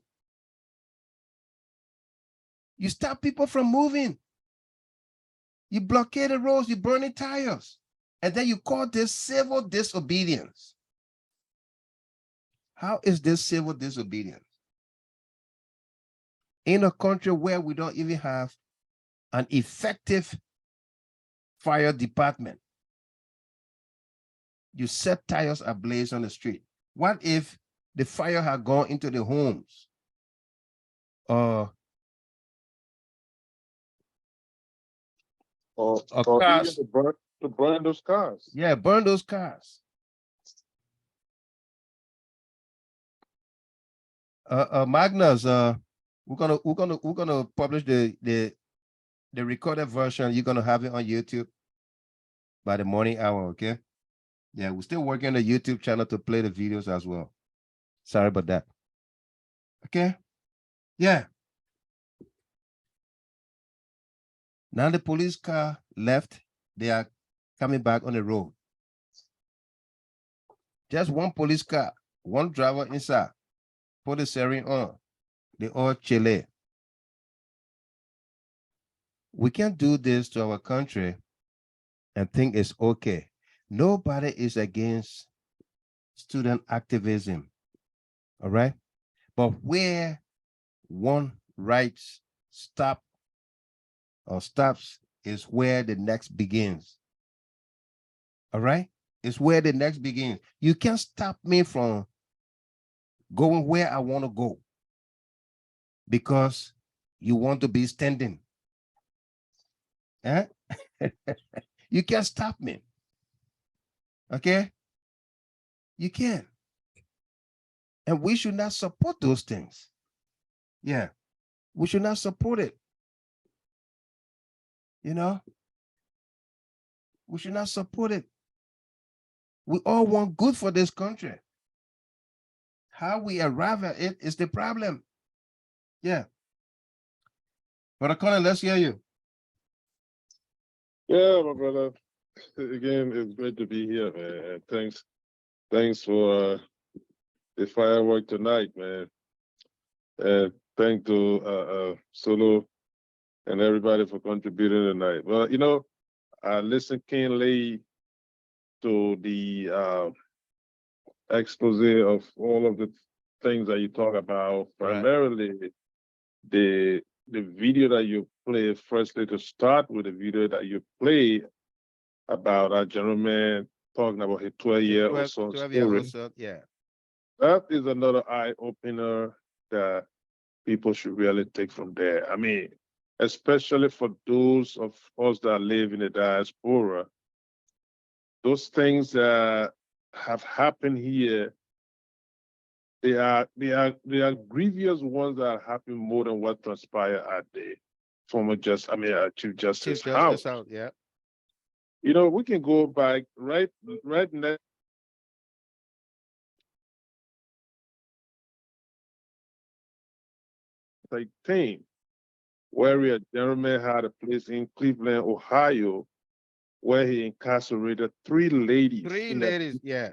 You stop people from moving. You blockade the roads, you burn the tires. And then you call this civil disobedience. How is this civil disobedience? In a country where we don't even have an effective fire department, you set tires ablaze on the street. What if the fire had gone into the homes? Cars. To burn those cars. Yeah, burn those cars. Magnus, we're gonna publish the recorded version. You're gonna have it on YouTube by the morning hour, okay? Yeah, we're still working on the YouTube channel to play the videos as well. Sorry about that. Okay. Yeah. Now the police car left. They are coming back on the road. Just one police car, one driver inside. Put the siren on. They all chile. We can't do this to our country and think it's okay. Nobody is against student activism. All right. But where one rights stops is where the next begins. All right. It's where the next begins. You can't stop me from going where I want to go because you want to be standing. Eh? You can't stop me. Okay? You can't. And we should not support those things. Yeah. We should not support it. You know? We should not support it. We all want good for this country. How we arrive at it is the problem. Yeah. Brother Colin, let's hear you. Yeah, my brother. Again, it's great to be here, man. And thanks for the firework tonight, man. And thank to Solo and everybody for contributing tonight. Well, you know, I listened keenly to the expose of all of the things that you talk about, primarily the video that you play. Firstly, to start with the video that you play about a gentleman talking about his 12-year-old son. 12-year-old son, yeah. That is another eye opener that people should really take from there. I mean, especially for those of us that live in the diaspora, those things that have happened here, they are grievous ones that happen more than what transpired at the former Chief Justice House. Yeah. You know, we can go back right next. Where a gentleman had a place in Cleveland, Ohio, where he incarcerated 3 ladies. 3 ladies, yeah.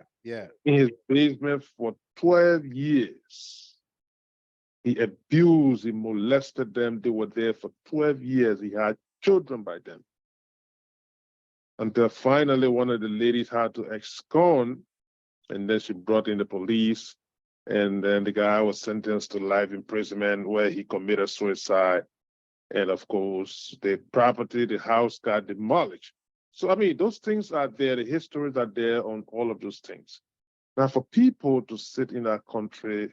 In his basement for 12 years. He abused, he molested them. They were there for 12 years. He had children by them. Until finally one of the ladies had to abscond, and then she brought in the police, and then the guy was sentenced to life imprisonment where he committed suicide. And of course, the property, the house got demolished. So, I mean, those things are there. The histories are there on all of those things. Now, for people to sit in our country,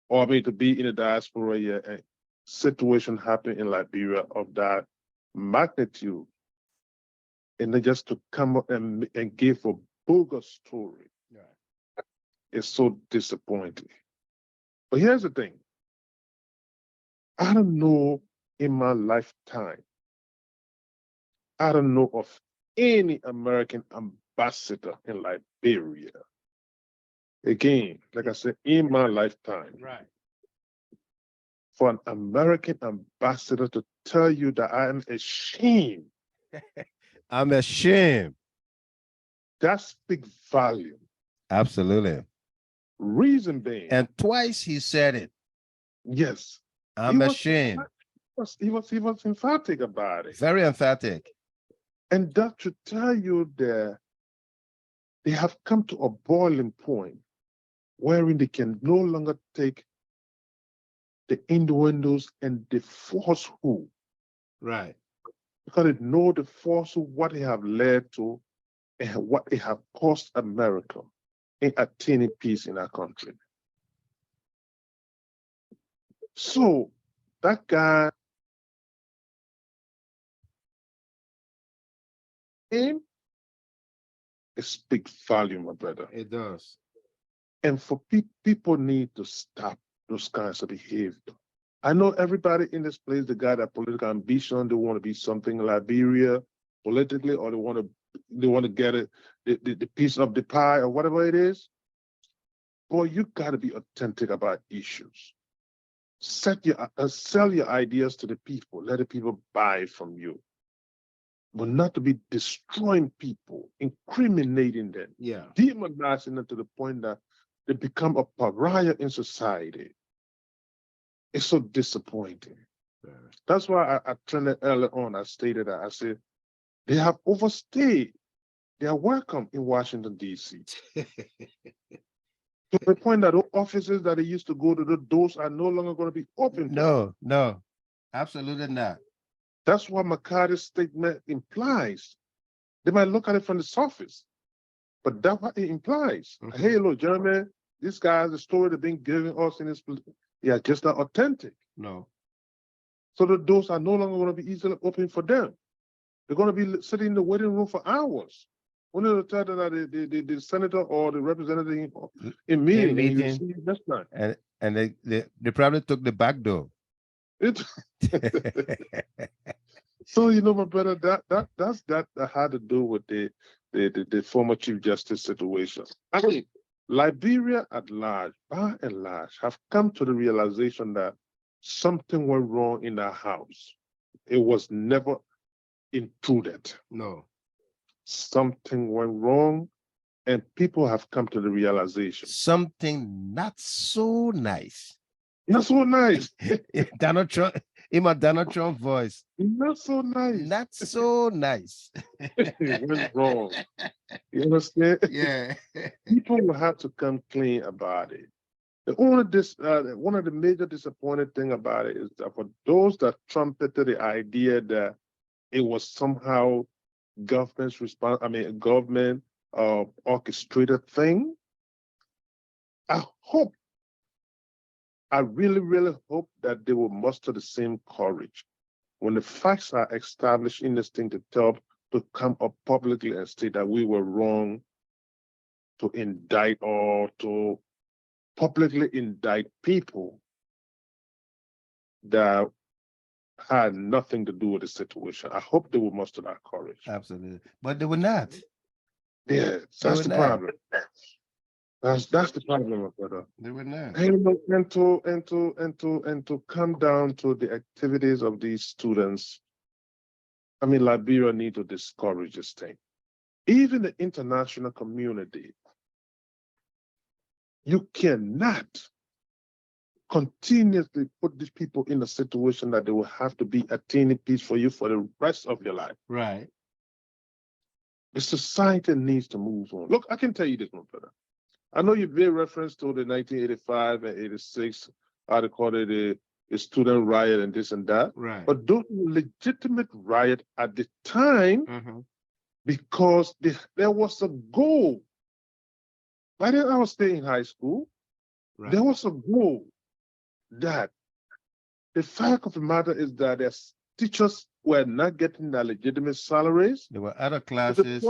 or I mean, to be in a diaspora here, a situation happen in Liberia of that magnitude, and then just to come up and give a bogus story, it's so disappointing. But here's the thing. I don't know in my lifetime, I don't know of any American ambassador in Liberia. Again, like I said, in my lifetime, for an American ambassador to tell you that I am ashamed. I'm ashamed. That speaks volume. Absolutely. Reason being. And twice he said it. Yes. I'm ashamed. He was emphatic about it. Very emphatic. And that should tell you that they have come to a boiling point wherein they can no longer take the innuendos and the falsehood. Right. Because they know the falsehood, what they have led to, and what they have cost America in attaining peace in our country. So that guy, it speaks volume, my brother. It does. And for people need to stop those kinds of behavior. I know everybody in this place, they got a political ambition. They want to be something in Liberia politically, or they want to get it, the piece of the pie or whatever it is. Boy, you got to be authentic about issues. Sell your ideas to the people. Let the people buy from you. But not to be destroying people, incriminating them, demonizing them to the point that they become a pariah in society. It's so disappointing. That's why I trended earlier on. I stated that. I said, they have overstayed. They are welcome in Washington, D.C. To the point that the offices that they used to go to, the doors are no longer going to be open. No, absolutely not. That's what McCarthy's statement implies. They might look at it from the surface, but that's what it implies. Hey, look, gentlemen, these guys, the story they've been giving us in this, they are just not authentic. No. So the doors are no longer going to be easily open for them. They're going to be sitting in the waiting room for hours. When they tell them that the senator or the representative in meeting, and you see this time. And they probably took the back door. So my brother, that had to do with the former Chief Justice situation. I mean, Liberia at large, by and large, have come to the realization that something went wrong in that house. It was never intruded. No. Something went wrong, and people have come to the realization. Something not so nice. Not so nice. Donald Trump, in my Donald Trump voice. Not so nice. Not so nice. It went wrong. You understand? Yeah. People will have to come clean about it. One of the major disappointing thing about it is that for those that trumpeted the idea that it was somehow government's response, government orchestrated thing, I really, really hope that they will muster the same courage when the facts are established in this thing to come up publicly and state that we were wrong to indict or to publicly indict people that had nothing to do with the situation. I hope they will muster that courage. Absolutely. But they were not. Yeah, that's the problem. That's the problem, my brother. They were not. And to come down to the activities of these students, Liberia need to discourage this thing. Even the international community, you cannot continuously put these people in a situation that they will have to be attaining peace for you for the rest of your life. Right. The society needs to move on. Look, I can tell you this, my brother. I know you made reference to the 1985 and 86, how they call it a student riot and this and that. Right. But those were legitimate riot at the time because there was a goal. By then I was still in high school. Right. There was a goal that the fact of the matter is that there's teachers were not getting their legitimate salaries. There were other classes.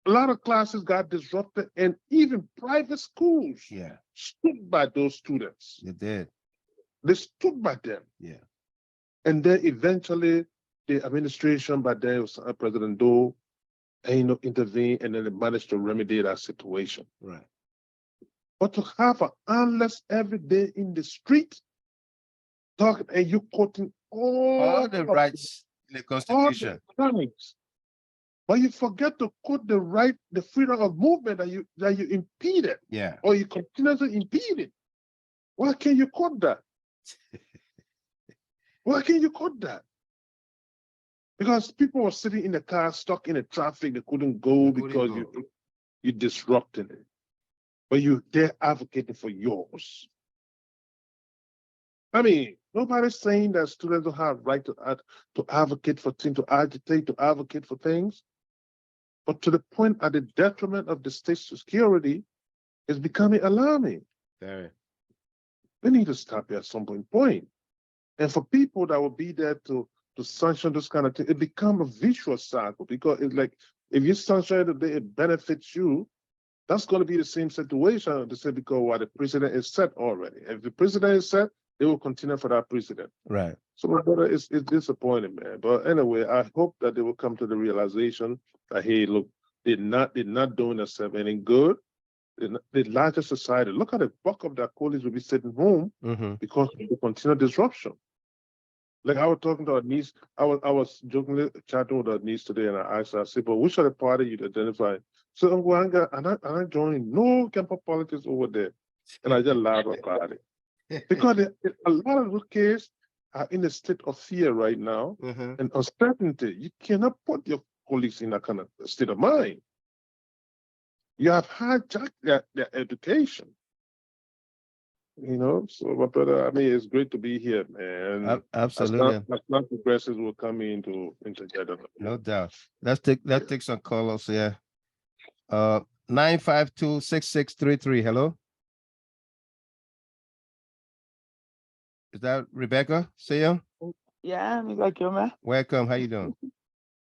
A lot of classes got disrupted, and even private schools stood by those students. They did. They stood by them. Yeah. And then eventually the administration, by then was President Doe, intervened, and then they managed to remedy that situation. Right. But to have an endless every day in the street, talking and you quoting all the rights in the Constitution. But you forget to quote the freedom of movement that you impeded. Yeah. Or you continuously impeded. Why can't you quote that? Why can't you quote that? Because people were sitting in the car, stuck in the traffic, they couldn't go because you disrupted it. But they're advocating for yours. Nobody's saying that students don't have right to advocate for things, to agitate, to advocate for things. But to the point at the detriment of the state's security is becoming alarming. Very. We need to stop here at some point. And for people that will be there to sanction this kind of thing, it becomes a vicious cycle because it's like if you sanction it, it benefits you. That's going to be the same situation to say because the president is set already. If the president is set, they will continue for that president. Right. So my brother, it's disappointing, man. But anyway, I hope that they will come to the realization that hey, look, they're not doing themselves any good. The larger society, look at the bulk of their colleagues will be sitting home because of the continued disruption. Like I was talking to our niece, I was jokingly chatting with our niece today, and I asked her, I said, but which of the party you'd identify? So I'm not joining no campus politics over there. And I just laughed about it. Because a lot of those kids are in a state of fear right now and uncertainty. You cannot put your colleagues in that kind of state of mind. You have hijacked their education. So my brother, it's great to be here, man. Absolutely. As not progressives will come into together. No doubt. Let's take some callers here. 952-6633. Hello. Is that Rebecca? See you? Yeah, me like you, man. Welcome. How you doing?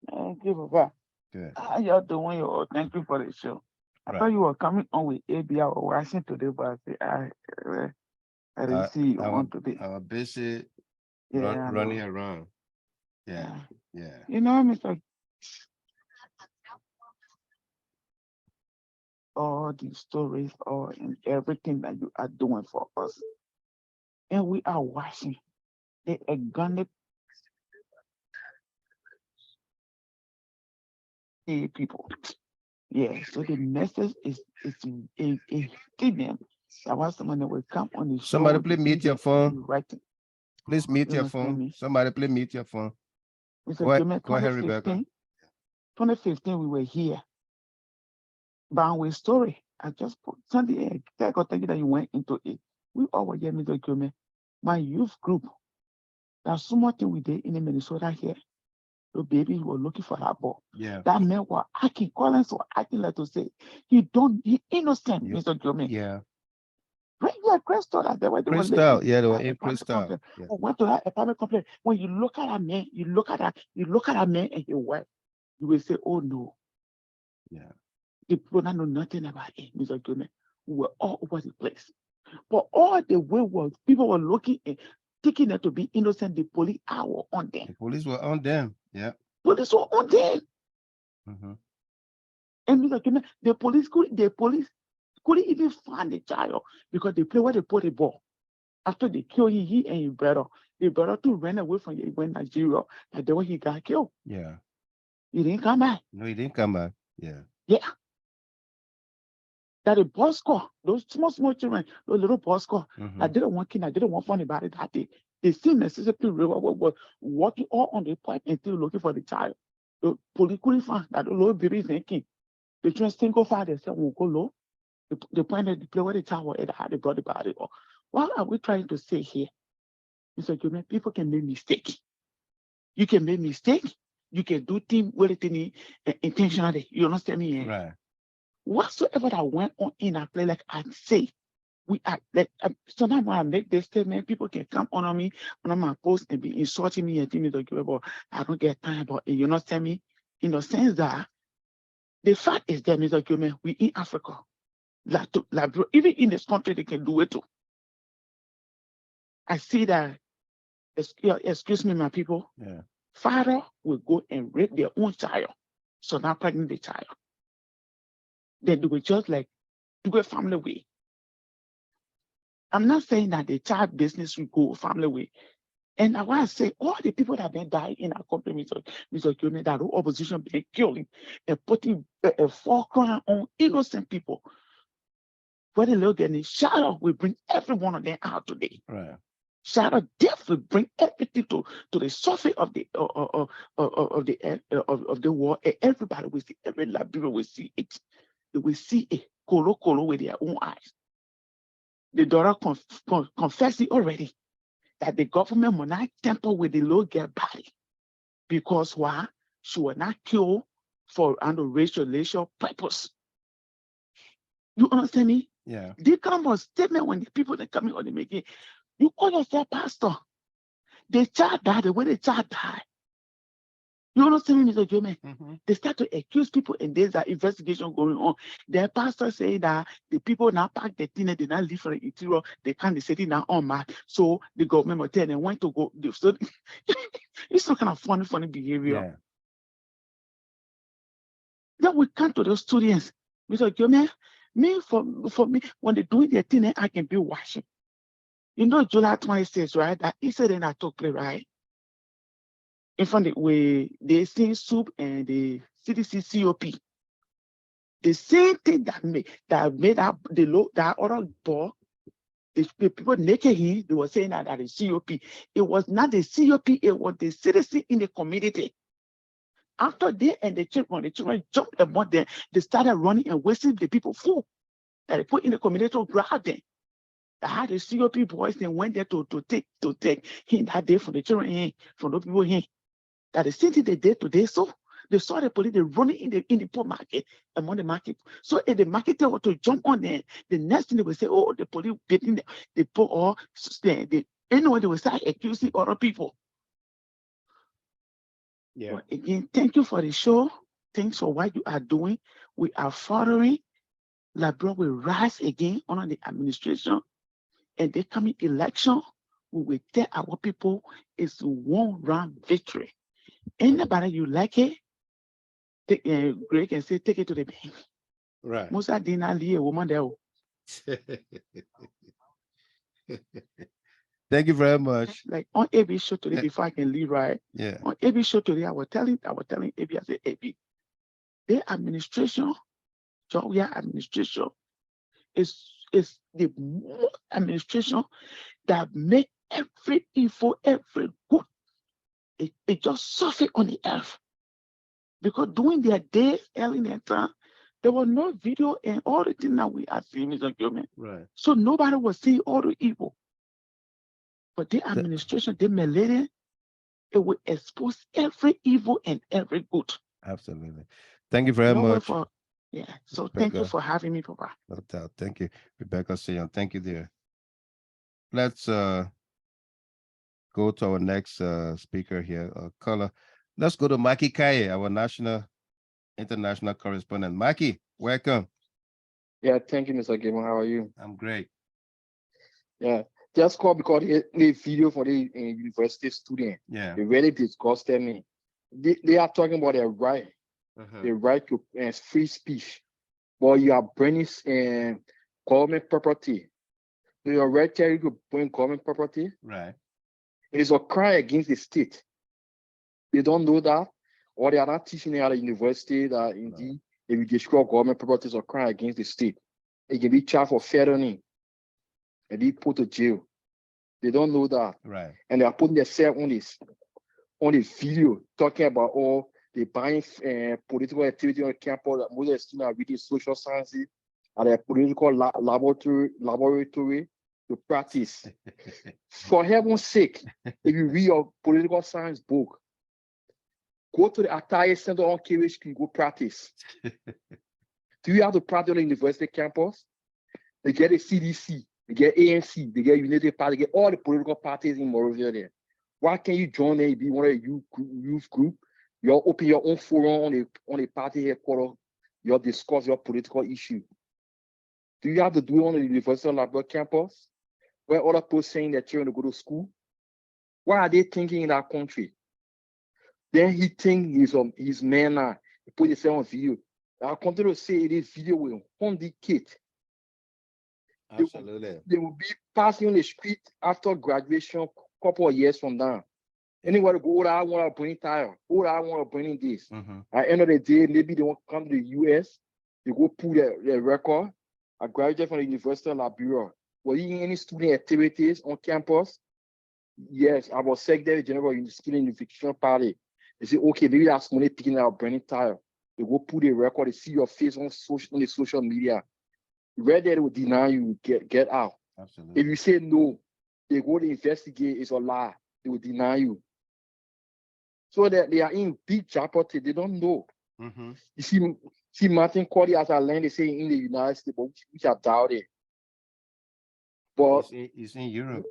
Thank you, Papa. Good. How y'all doing? You thank you for the show. I thought you were coming on with ABI or watching today, but I didn't see you on today. Our busy Yeah, I running know. around. Yeah. Yeah. You know, Mr. All these stories, all and everything that you are doing for us, and we are watching. They are gonna pay people. Yeah, so the message is a them. I want someone that will come on the show. Somebody please mute your phone. Writing. Please mute You your understand phone. me? Somebody please mute your phone. Mr. Jimmy, Go ahead, Rebecca. 2015, we were here. Banwe story. I just put Sunday. I got thinking that you went into it. We all were here, Mr. Jimmy. My youth group. There's so much thing we did in Minnesota here. The babies were looking for that ball. Yeah. That man was acting, Collins was acting like to say, he innocent, Mr. Jimmy. Yeah. Right here, Crystal, they were Crystal, living yeah, they were at in a private Crystal. complex. Yeah. I went to that apartment complex. When you look at that man, you look at that man and his wife, you will say, oh no. Yeah. The people don't know nothing about it, Mr. Jimmy. We were all over the place. But all the way was people were looking and thinking that to be innocent, the police were on them. The police were on them. Yeah. Police were on them. Mm-hmm. And Mr. Jimmy, the police couldn't even find the child because they play where they put the ball. After they killed him, he and his brother too ran away from him, went to Nigeria. And then when he got killed, Yeah. he didn't come back. No, he didn't come back. Yeah. Yeah. That the boss score, those small children, those little boss score, I didn't want king, I didn't want funny about it that day. They see Mississippi River was walking all on the pipe and still looking for the child. The police couldn't find that the little baby is thinking. The children single father said, we'll go low. The point that the play where the child was at, how they brought about it. What are we trying to say here? Mr. Jimmy, people can make mistakes. You can make mistakes. You can do things willingly, intentionally. You understand me? Right. Whatsoever that went on in a play, like I say, we are like sometimes when I make this statement, people can come on me on my post and be insulting me and telling me but I don't get time. But you understand me? In the sense that the fact is that, Mr. Jimmy, we in Africa. Like even in this country, they can do it too. I see that, excuse me, my people. Yeah. Father will go and rape their own child, so now pregnant the child. Then they will just like do a family way. I'm not saying that the child business will go family way. And I want to say all the people that have been dying in our country, Mr. Kumi, that whole opposition been killing and putting a foreground on innocent people. When they look at it, Shadow will bring every one of them out today. Right. Shadow definitely bring everything to the surface of the war, and everybody will see, every Liberia will see it. They will see it color with their own eyes. The daughter confessed it already that the government will not tamper with the little girl body because why? She was not killed for racial purpose. You understand me? Yeah. They come on statement when the people that coming on the making. You call yourself pastor. The child died the way the child died. You understand me, Mr. Jimmy? They start to accuse people, and there's an investigation going on. The pastor say that the people now pack the thing, they not leave for the interior, they can't say it now on mark. So the government will tell them when to go. So it's some kind of funny behavior. Yeah. Then we come to the students. Mr. Jimmy, for me, when they do their thing, I can be watching. You know, July 26th, right? That incident that took place, right? In front of where they sing soup and the CDC COP. The same thing that made up that other ball, the people naked him, they were saying that the COP. It was not the COP, it was the citizen in the community. After they and the children jumped among them, they started running and wasting the people food that they put in the community to grab them. I had the COP boys, they went there to take him that day from the children, from the people here. That the same thing they did today. So they saw the police, they running in the poor market, among the market. So if the marketer were to jump on there, the next thing they will say, oh, the police beating the poor, or anyway, they will start accusing other people. Yeah. But again, thank you for the show. Thanks for what you are doing. We are following. Liberia will rise again under the administration, and the coming election, we will tell our people it's a one-round victory. Anybody you like it, Greg can say, take it to the bank. Right. Most of them a woman there. Thank you very much. Like on every show today, before I can leave, right? Yeah. On every show today, I was telling AB, I said, AB, the administration, Georgia administration, is the administration that make every evil, every good, it just suffer on the earth. Because during their days, early in their time, there was no video and all the things that we are seeing is a government. Right. So nobody was seeing all the evil. But the administration, the millennium, it will expose every evil and every good. Absolutely. Thank you very much. So thank you for having me, Papa. No doubt. Thank you, Rebecca Sion. Thank you, dear. Let's go to our next speaker here, caller. Let's go to Maki Kaye, our international correspondent. Maki, welcome. Yeah, thank you, Mr. Gamer. How are you? I'm great. Yeah, just called because the video for the university student. Yeah. They really disgusted me. They are talking about their right, the right to free speech, but you are burning government property. Do your right tell you to burn government property? Right. It is a crime against the state. They don't know that, or they are not teaching at a university that indeed, if you destroy government property, it's a crime against the state. It can be charged for felony and be put to jail. They don't know that. Right. And they are putting themselves on the video talking about all the buying political activity on campus. That most of the students are reading social sciences at a political laboratory to practice. For heaven's sake, if you read your political science book, go to the attire center on KHQ, go practice. Do you have to practice on the university campus? They get a CDC, they get ANC, they get United Party, they get all the political parties in Moravia there. Why can't you join and be one of the youth group? You'll open your own forum on the party headquarters. You'll discuss your political issue. Do you have to do it on the University of Liberia campus? Where other people saying that children to go to school? What are they thinking in that country? Then he think he's man now. He put himself on video. I'll continue to say this video will haunt the kid. Absolutely. They will be passing on the street after graduation, couple of years from now. Anywhere to go, I want to bring tire. I want to bring this. At the end of the day, maybe they want to come to the US. They go pull their record. I graduated from the University of Liberia. Were you in any student activities on campus? Yes, I was Secretary General in the Student Unification Party. They say, okay, maybe that's money picking out burning tire. They go pull the record, they see your face on the social media. Right there, they will deny you, get out. Absolutely. If you say no, they go to investigate, it's a lie. They will deny you. So that they are in big jeopardy, they don't know. You see Martin Cordy as I learned, they say in the United States, but which I doubt it. But he's in Europe.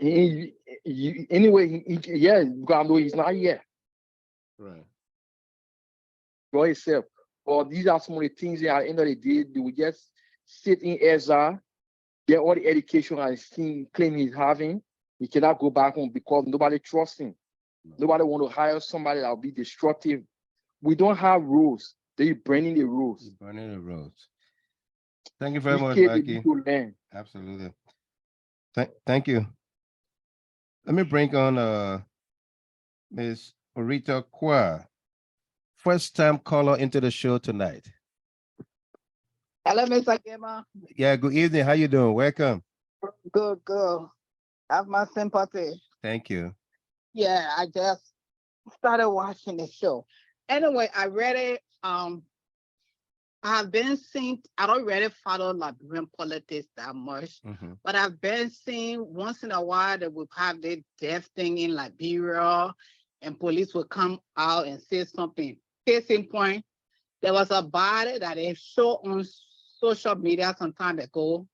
Anyway, yeah, because I know he's not here. Right. For himself. But these are some of the things that at the end of the day, they will just sit in Ezra, get all the education and claim he's having. He cannot go back home because nobody trusts him. Nobody want to hire somebody that will be destructive. We don't have rules. They're burning the rules. Burning the roads. Thank you very much, Mikey. Absolutely. Thank you. Let me bring on Ms. Orita Kwa, first time caller into the show tonight. Hello, Mr. Gamer. Yeah, good evening. How you doing? Welcome. Good. Have my sympathy. Thank you. Yeah, I just started watching the show. Anyway, I read it. I've been seeing, I don't really follow Liberian politics that much, but I've been seeing once in a while they will have the death thing in Liberia and police will come out and say something. Case in point, there was a body that they showed on social media some time ago,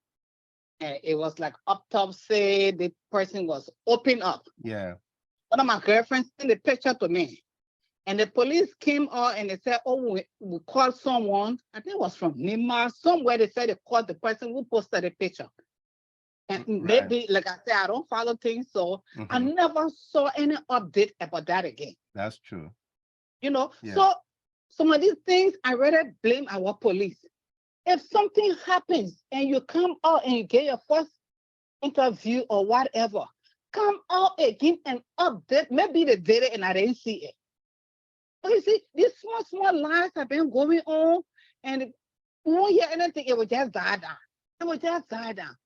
and it was like autopsy, the person was open up. Yeah. One of my girlfriends sent the picture to me. And the police came out and they said, oh, we called someone. I think it was from Nima, somewhere they said they called the person who posted the picture. And maybe, like I said, I don't follow things, so I never saw any update about that again. That's true. You know, so some of these things I rather blame our police. If something happens and you come out and you get your first interview or whatever, come out again and update. Maybe they did it and I didn't see it. But you see, these small lies have been going on, and we won't hear anything. It will just die down. It will just die down.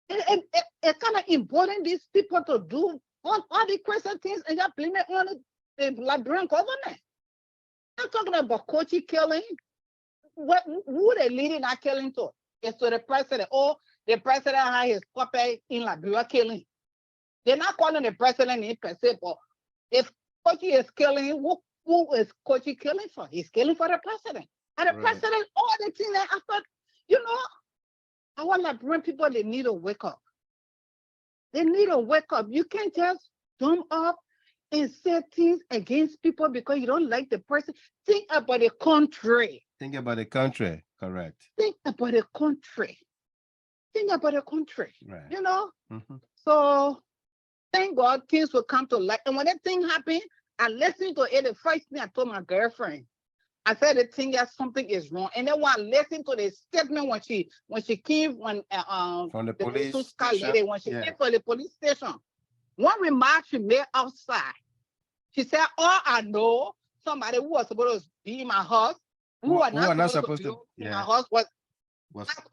It's kind of important these people to do all the crazy things and just blame it on the Liberian government. I'm talking about Kochi killing. Who they leading that killing to? It's to the president. Oh, the president had his puppet in Liberia killing. They're not calling the president in per se, but if Kochi is killing, who is Kochi killing for? He's killing for the president. And the president, all the things that after, you know, our Liberian people, they need to wake up. They need to wake up. You can't just jump up and say things against people because you don't like the person. Think about the country. Think about the country, correct. Think about the country. Think about the country. Right. You know? So thank God things will come to light. And when that thing happened, I listened to it. The first thing I told my girlfriend, I said the thing that something is wrong. And then when I listened to the statement when she came from the police station, lady, when she came from the police station, one remark she made outside. She said, "Oh, I know somebody who was supposed to be in my house, who are not supposed to be in my house was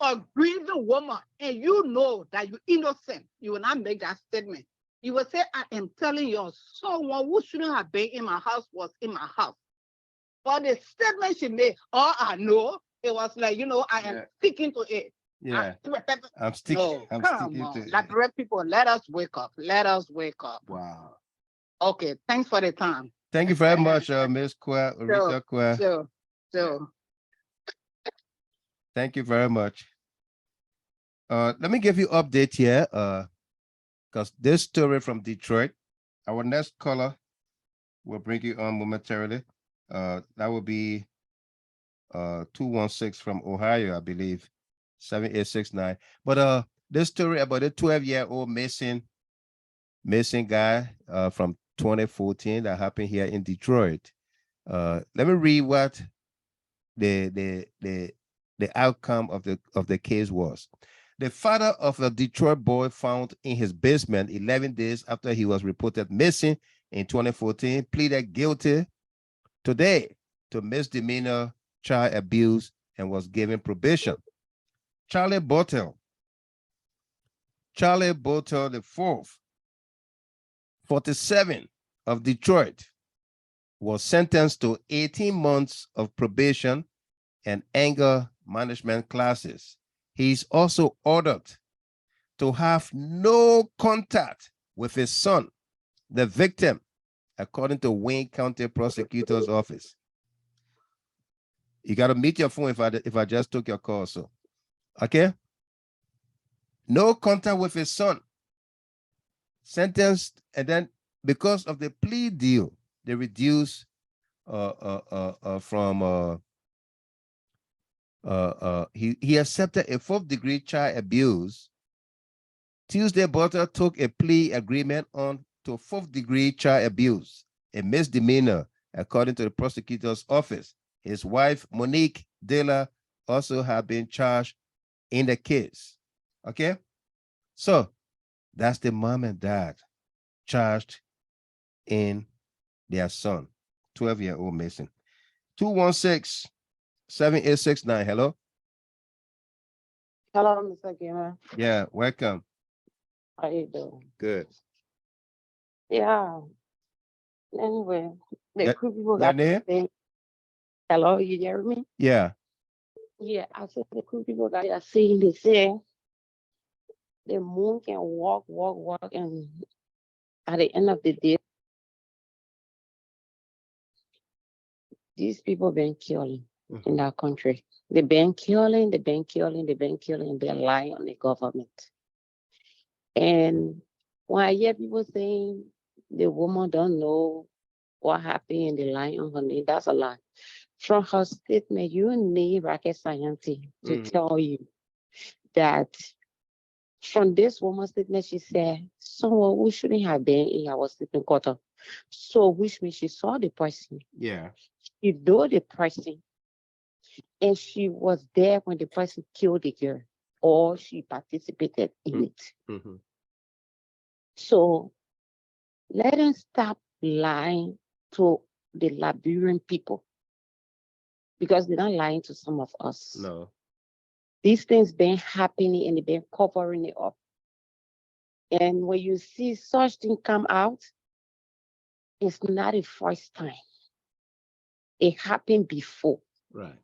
a grieving woman, and you know that you're innocent. You will not make that statement. You will say, I am telling you, someone who shouldn't have been in my house was in my house. But the statement she made, oh, I know, it was like, you know, I am sticking to it. Yeah, I'm sticking. No, come on. Liberia people, let us wake up. Let us wake up. Wow. Okay, thanks for the time. Thank you very much, Ms. Kwa, Rita Kwa. Sure. Thank you very much. Let me give you update here, because this story from Detroit, our next caller will bring you on momentarily. That will be 216 from Ohio, I believe, 7869. But this story about the 12-year-old missing guy from 2014 that happened here in Detroit. Let me read what the outcome of the case was. The father of a Detroit boy found in his basement 11 days after he was reported missing in 2014 pleaded guilty today to misdemeanor child abuse and was given probation. Charlie Bottle the fourth, 47 of Detroit, was sentenced to 18 months of probation and anger management classes. He's also ordered to have no contact with his son, the victim, according to Wayne County Prosecutor's Office. You got to mute your phone if I just took your call, so okay. No contact with his son. Sentenced, and then because of the plea deal, they reduced from he accepted a 4th-degree child abuse. Tuesday, Butler took a plea agreement on to 4th-degree child abuse, a misdemeanor, according to the prosecutor's office. His wife, Monique Dela, also had been charged in the case. Okay, so that's the mom and dad charged in their son, 12-year-old missing. 216-7869. Hello. Hello, Mr. Gamer. Yeah, welcome. How you doing? Good. Yeah. Anyway, the crew people Your got name? thing. Hello, you hear me? Yeah. Yeah, I said the crew people got that saying, they say the moon can walk, and at the end of the day, these people been killing in that country. They've been killing, they're lying on the government. And when I hear people saying the woman don't know what happened in the line on her name. That's a lot. From her statement, you need rocket scientist to tell you that from this woman's statement, she said, someone who shouldn't have been in our sleeping quarter. So, which means she saw the person. Yeah. She know the person. And she was there when the person killed the girl, or she participated in it. So, let them stop lying to the Liberian people, because they're not lying to some of us. No. These things been happening and they've been covering it up. And when you see such thing come out, it's not the first time. It happened before. Right.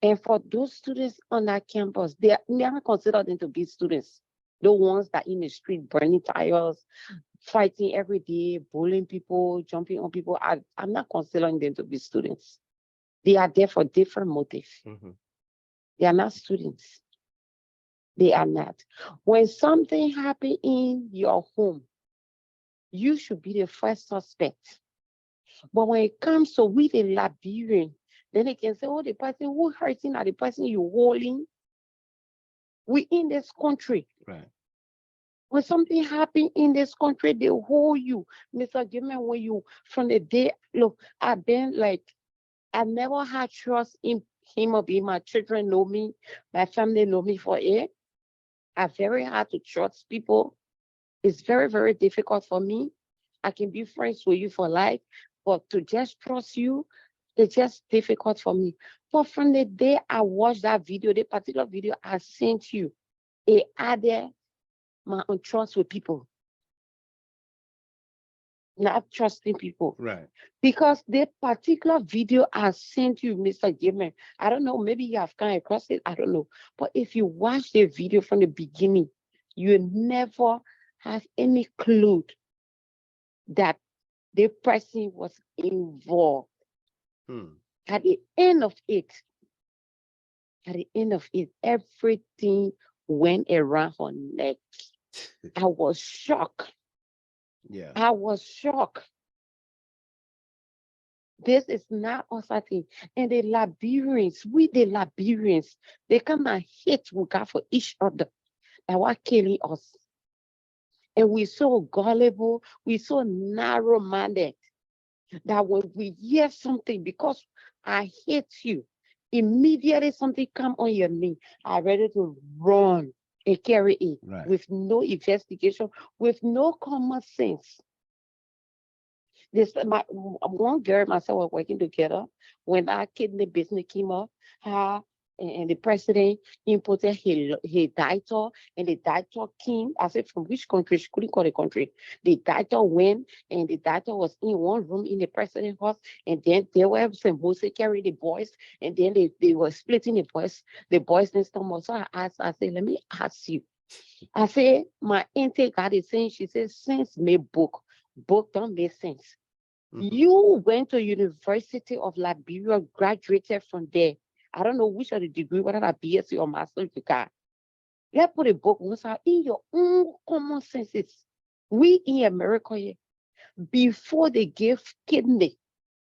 And for those students on that campus, they never consider them to be students. The ones that in the street burning tires, fighting every day, bullying people, jumping on people. I'm not considering them to be students. They are there for different motives. They are not students. They are not. When something happens in your home, you should be the first suspect. But when it comes to we the Liberian, then they can say, oh, the person who hurting are the person you holding. We in this country. Right. When something happen in this country, they hold you. Mr. Jimmy, when you, from the day, look, I've been like, I never had trust in him or being my children know me, my family know me for it. I'm very hard to trust people. It's very, very difficult for me. I can be friends with you for life, but to just trust you, it's just difficult for me. But from the day I watched that video, the particular video I sent you, it added my untrust with people. Not trusting people. Right. Because the particular video I sent you, Mr. Jimmy, I don't know, maybe you have come across it, I don't know. But if you watch the video from the beginning, you never have any clue that the person was involved. At the end of it, everything went around her neck. I was shocked. Yeah. I was shocked. This is not us, I think. And the Liberians, they come and hate God for each other. That were killing us. And we're so gullible, we're so narrow-minded that when we hear something, because I hate you, immediately something come on your knee, I'm ready to run and carry it with no investigation, with no common sense. My one girl and myself were working together when that kidney business came up. Her and the president imported his doctor, and the doctor came. I said, from which country? She couldn't call the country. The doctor went, and the doctor was in one room in the president's house, and then there were some mostly carrying the boys, and then they were splitting the boys next time. So I said, let me ask you. I said, my intake got is saying, she said, sense made book don't make sense. You went to University of Liberia, graduated from there. I don't know which of the degree, whether that BSc or master's you got. Let's put a book in your own common senses. We in America here, before they give kidney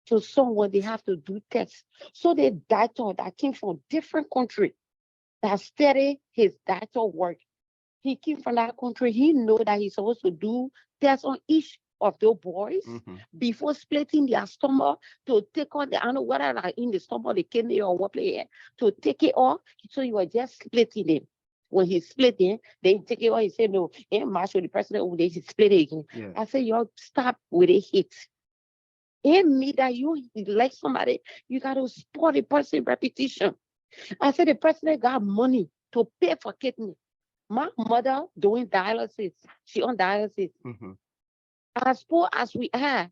to someone, they have to do tests. So the doctor that came from different country that studied his doctor work, he came from that country, he know that he's supposed to do tests on each of those boys before splitting their stomach, to take on the, I don't know whether like in the stomach, the kidney or what play, to take it off. So you were just splitting them. When he split it, they take it off. He said, no, and Marshall, the president, they split it again. Yeah. I said, y'all stop with a hit. In me that you like somebody, you got to support the person repetition. I said, the president got money to pay for kidney. My mother doing dialysis, she on dialysis. As poor as we are,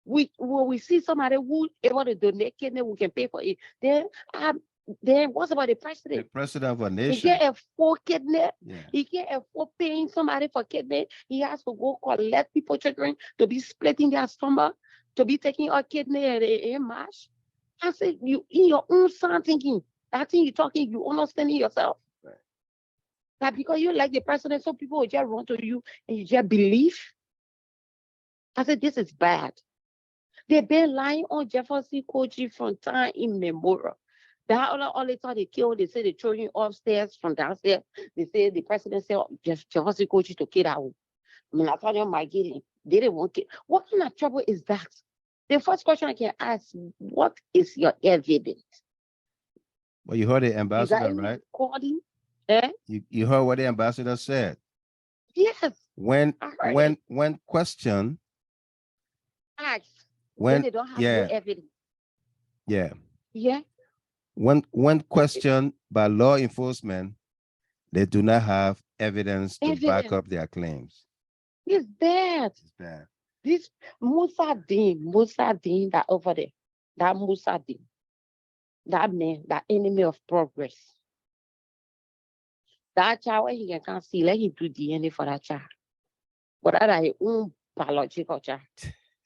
when we see somebody who able to donate kidney, we can pay for it. Then what's about the president? The president of a He nation. can't afford kidney. Yeah. He can't afford paying somebody for kidney. He has to go collect people children to be splitting their stomach, to be taking our kidney and mash. I said, you in your own son thinking, that thing you're talking, you understanding yourself. That because you like the president, some people will just run to you and you just believe. I said, this is bad. They've been lying on Jefferson Koji from time immemorial. That all they thought they killed, they say they threw him upstairs from downstairs. They say the president said Jefferson Koji to kill that one. I mean, I thought they might get him. They didn't want it. What kind of trouble is that? The first question I can ask, what is your evidence? Well, you heard the ambassador, You got any right? recording? Eh? You heard what the ambassador said. Yes. When questioned, Ask when they don't have yeah, no evidence. yeah. Yeah. When questioned by law enforcement, they do not have evidence to back Evidence. up their claims. It's bad. It's bad. This Musa Dean, that over there, that Musa Dean, that man, that enemy of progress. That child, when he can't see, let him do DNA for that child. But that is own biological child.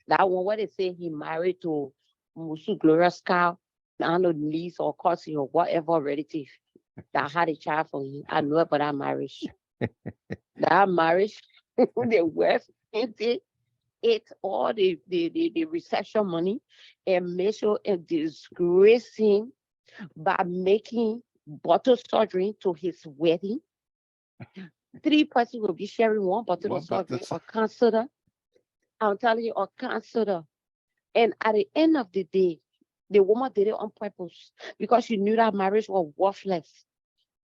That one, what they say he married to Musu Glorious Cow, I don't know, niece or cousin or whatever relative that had a child for him. I know about that marriage. That marriage, the West ate all the reception money and made sure and disgrace him by making bottle surgery to his wedding. 3 persons will be sharing one bottle of surgery or consider. I'm telling you, or consider. And at the end of the day, the woman did it on purpose because she knew that marriage was worthless.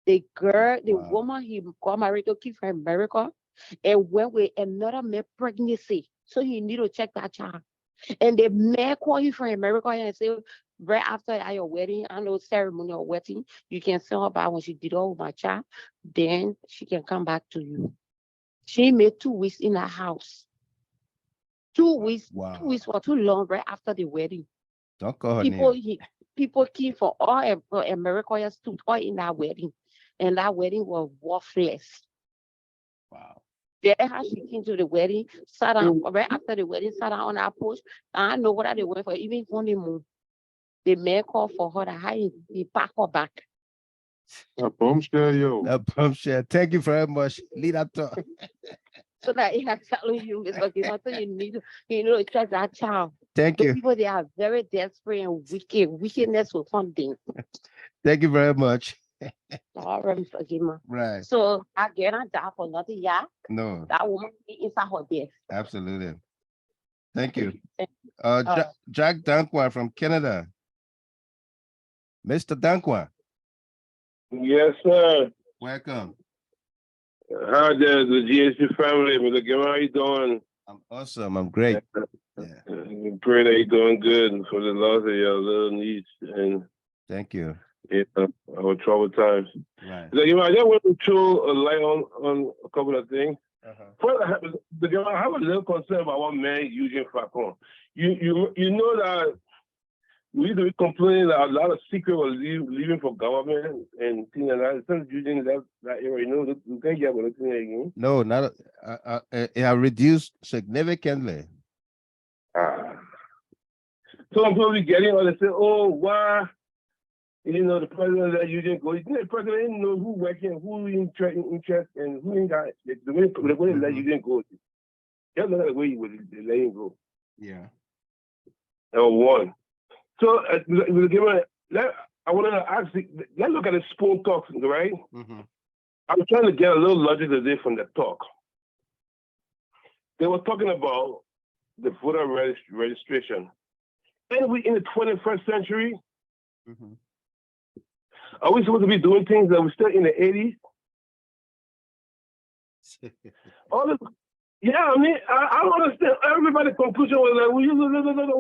The girl, the woman he got married to keep from America and went with another man pregnancy. So he need to check that child. And the man called you from America and say, right after your wedding, I know ceremony or wedding, you can send her back when she did all with my child, then she can come back to you. She made 2 weeks in the house. 2 weeks, 2 weeks were too long right after the wedding. Don't call her name. People came for all America stood all in that wedding. And that wedding was worthless. Wow. Then how she came to the wedding, sat down right after the wedding, sat down on our porch. I know what they went for, even honeymoon. The man called for her to he packed her back. A bombshell, yo. A bombshell. Thank you very much. Lead up to. So that I'm telling you, Mr. Gimato, you need to trust that child. Thank you. People, they are very desperate and wicked. Wickedness will something. Thank you very much. All right, Mr. Gima. Right. So I get on that for nothing, yeah. No. That woman inside her death. Absolutely. Thank you. Right. Jack Dankwa from Canada. Mr. Dankwa. Yes, sir. Welcome. How does the GSP family, Mr. Gima, how you doing? I'm awesome. I'm great. Yeah. I pray that you're doing good for the loss of your little niece and thank you. Our troubled times. Right. So, I just want to throw a light on a couple of things. First, I have a little concern about one man using Facon. You know that we used to be complaining that a lot of secret was leaving for government and things like that. Instead of using that area, you can't get anything again. No, not it has reduced significantly. So I'm probably getting all they say, oh, why? The president that you didn't go. The president didn't know who working, who in interest, and who in that. The way that you didn't go. Just look at the way you were letting go. Yeah. Number one. So, I wanted to ask you, let's look at the spoon talk, right? Mm-hmm. I'm trying to get a little logic today from the talk. They were talking about the voter registration. And we in the 21st century. Mm-hmm. Are we supposed to be doing things that we're still in the 80s? All this, yeah, I don't understand. Everybody's conclusion was like, we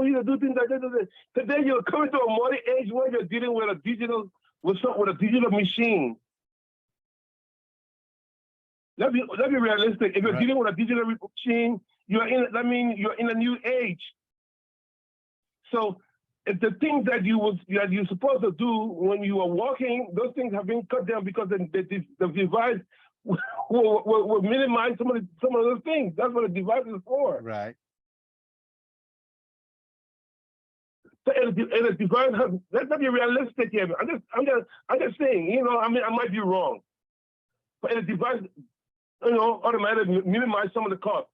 need to do things like this. Today you're coming to a modern age where you're dealing with a digital machine. Let's be realistic. If you're dealing with a digital machine, you're in a new age. So if the things that you're supposed to do when you are walking, those things have been cut down because the device will minimize some of those things. That's what the device is for. Right. So, and the device has, let's not be realistic here. I'm just saying, I might be wrong. But the device, automatically minimize some of the costs.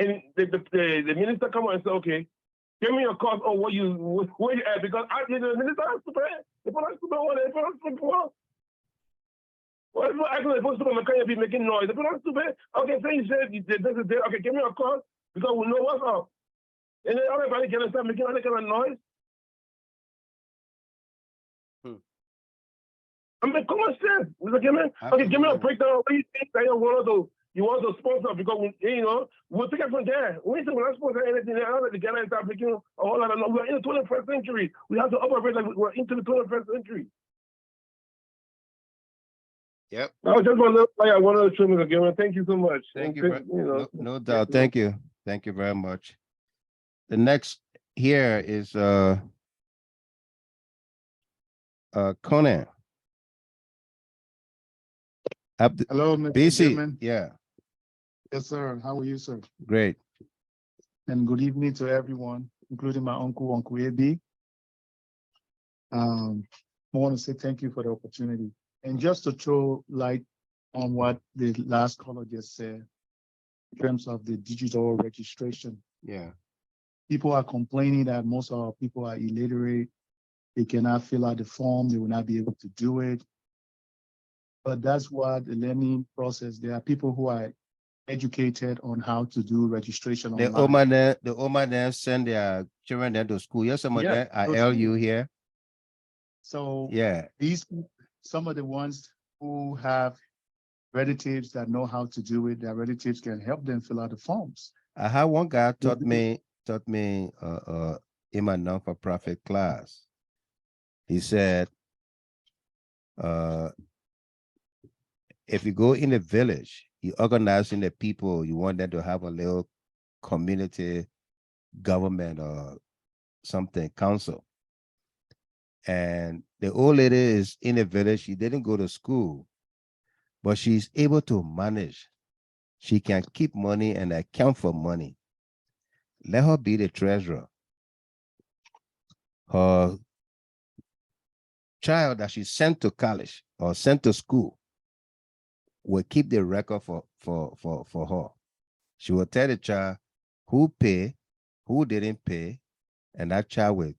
and the minister come on and say, okay, give me a cost on where you at, because the minister has to pay. The police to pay what they supposed to pay. Well, if you're actually supposed to come, can you be making noise? The police to pay. Okay, so you said this is there. Okay, give me a cost because we know what's up. And then everybody can start making any kind of noise. I mean, come on, sense. Okay, give me a breakdown. What do you think that you want to sponsor? Because we'll take it from there. We say we're not sponsoring anything. I don't let the Ghana start making a whole lot of noise. We're in the 21st century. We have to operate like we're into the 21st century. Yep. I was just one of the trimmings again. Thank you so much. Thank you. No doubt. Thank you. Thank you very much. The next here is Conan. Hello, Mr. BC. Chairman. Yeah. Yes, sir. How are you, sir? Great. And good evening to everyone, including my Uncle Ebi. I want to say thank you for the opportunity. And just to throw light on what the last caller just said, in terms of the digital registration. Yeah. People are complaining that most of our people are illiterate. They cannot fill out the form. They will not be able to do it. But that's what the learning process. There are people who are educated on how to do registration online. The Oman send their children to school. Yes, some of them are LU here. So yeah, some of the ones who have relatives that know how to do it, their relatives can help them fill out the forms. I had one guy taught me in my non-for-profit class. He said, if you go in a village, you organizing the people, you want them to have a little community government or something, council. And the old lady is in a village, she didn't go to school, but she's able to manage. She can keep money and account for money. Let her be the treasurer. Her child that she sent to college or sent to school will keep the record for her. She will tell the child who paid, who didn't pay, and that child will,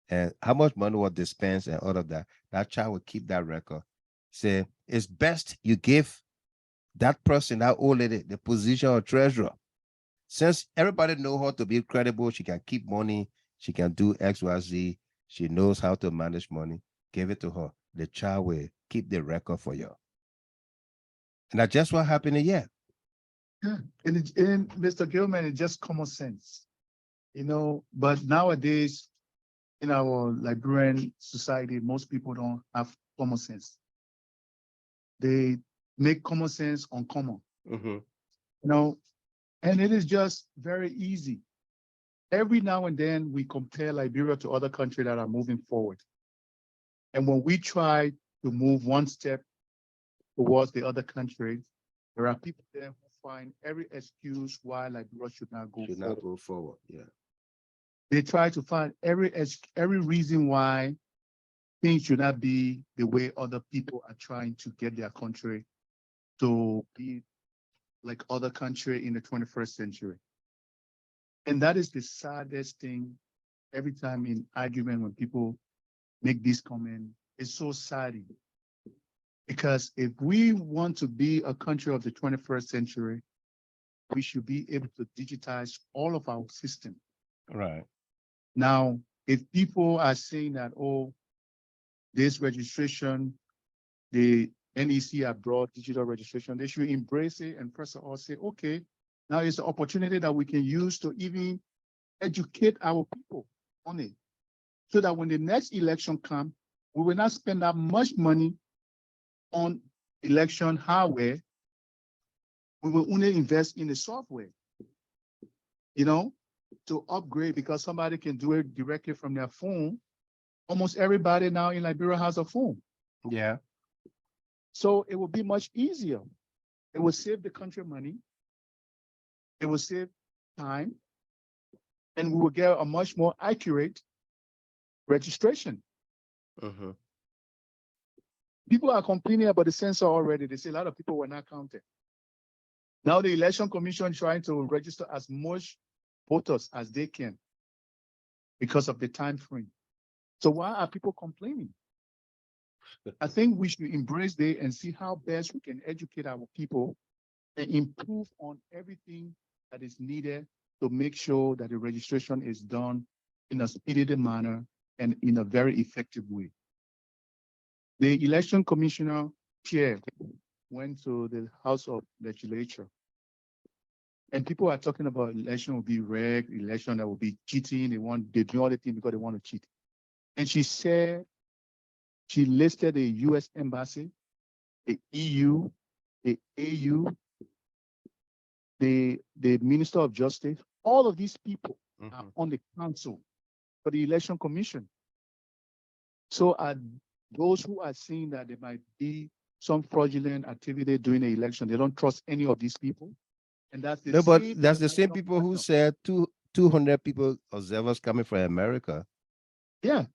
and how much money was dispensed and all of that. That child will keep that record. Say, it's best you give that person, that old lady, the position of treasurer. Since everybody knows how to be credible, she can keep money, she can do X, Y, Z, she knows how to manage money, give it to her. The child will keep the record for you. And that's just what happened here. Yeah. And Mr. Gilman, it's just common sense, but nowadays in our Liberian society, most people don't have common sense. They make common sense uncommon, and it is just very easy. Every now and then we compare Liberia to other countries that are moving forward. And when we try to move one step towards the other country, there are people there who find every excuse why Liberia should not go forward. Yeah. They try to find every reason why things should not be the way other people are trying to get their country to be like other countries in the 21st century. And that is the saddest thing every time in argument when people make this comment. It's so sad. Because if we want to be a country of the 21st century, we should be able to digitize all of our system. Right. Now, if people are saying that, this registration, the NEC have brought digital registration, they should embrace it and first of all say, okay, now it's an opportunity that we can use to even educate our people on it. So that when the next election comes, we will not spend that much money on election hardware. We will only invest in the software, to upgrade, because somebody can do it directly from their phone. Almost everybody now in Liberia has a phone. Yeah. So it will be much easier. It will save the country money. It will save time. And we will get a much more accurate registration. People are complaining about the census already. They say a lot of people were not counted. Now the election commission trying to register as much voters as they can because of the time frame. So why are people complaining? I think we should embrace it and see how best we can educate our people and improve on everything that is needed to make sure that the registration is done in a speedy manner and in a very effective way. The election commissioner, Pierre, went to the House of Legislature, and people are talking about election will be rigged, election that will be cheating. They do all the things because they want to cheat. And she said, she listed the U.S. Embassy, the EU, the AU, the Minister of Justice. All of these people are on the council for the Election Commission. So are those who are saying that there might be some fraudulent activity during the election, they don't trust any of these people. And that's the same people who said 200 people observers coming from America. Yeah.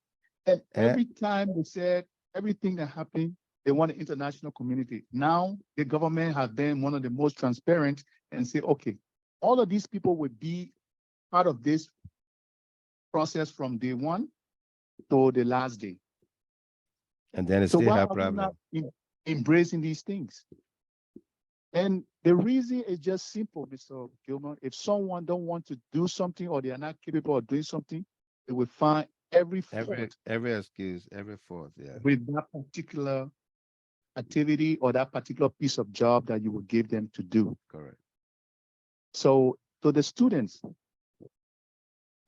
And every time they said everything that happened, they want the international community. Now the government has been one of the most transparent and say, okay, all of these people will be part of this process from day one to the last day. And then it's So still why have are we problem. not embracing these things? And the reason is just simple, Mr. Gilman. If someone don't want to do something or they are not capable of doing something, they will find every excuse, every fault, yeah. With that particular activity or that particular piece of job that you will give them to do. Correct. So to the students,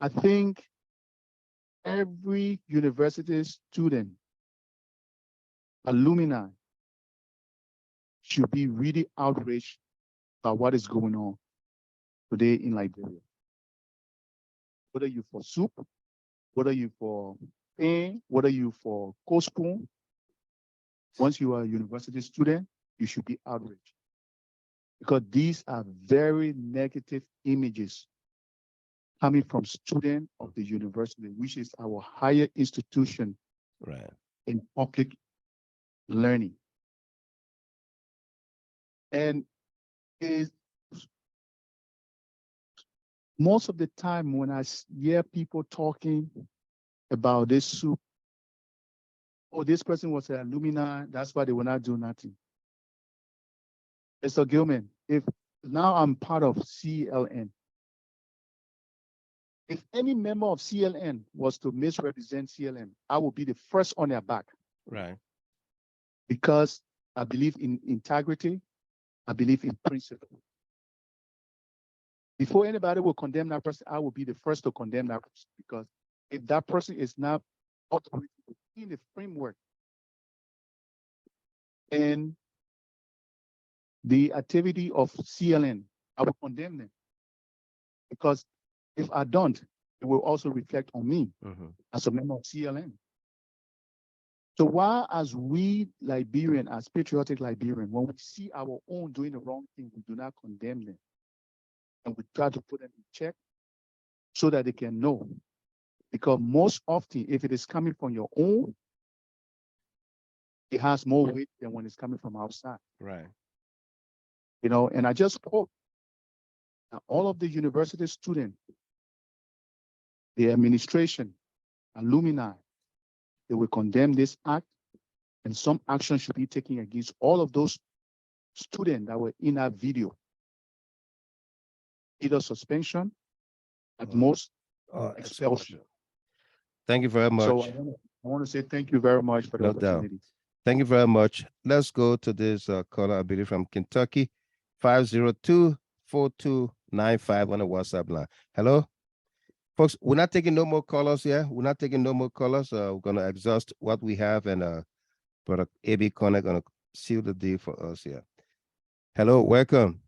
I think every university student, alumni, should be really outraged by what is going on today in Liberia. Whether you for soup, whether you for pain, whether you for co-spoon, once you are a university student, you should be outraged. Because these are very negative images coming from students of the university, which is our higher institution in public learning. And is most of the time when I hear people talking about this soup, oh, this person was an alumni, that's why they will not do nothing. Mr. Gilman, if now I'm part of CLN, if any member of CLN was to misrepresent CLN, I will be the first on their back. Right. Because I believe in integrity, I believe in principle. Before anybody will condemn that person, I will be the first to condemn that person, because if that person is not operating within the framework and the activity of CLN, I will condemn them. Because if I don't, it will also reflect on me as a member of CLN. So why, as we Liberian, as patriotic Liberian, when we see our own doing the wrong thing, we do not condemn them. And we try to put them in check so that they can know. Because most often, if it is coming from your own, it has more weight than when it's coming from outside. Right. You know, and I just hope that all of the university students, the administration, alumni, they will condemn this act, and some action should be taken against all of those students that were in that video. Either suspension, at most, expulsion. Thank you very much. So I want to say thank you very much for the opportunity. Doubt. Thank you very much. Let's go to this caller, I believe from Kentucky, 502-4295 on the WhatsApp line. Hello? Folks, we're not taking no more callers here. We're not taking no more callers. We're going to exhaust what we have, and Brother A.B. Connor going to seal the deal for us here. Hello, welcome.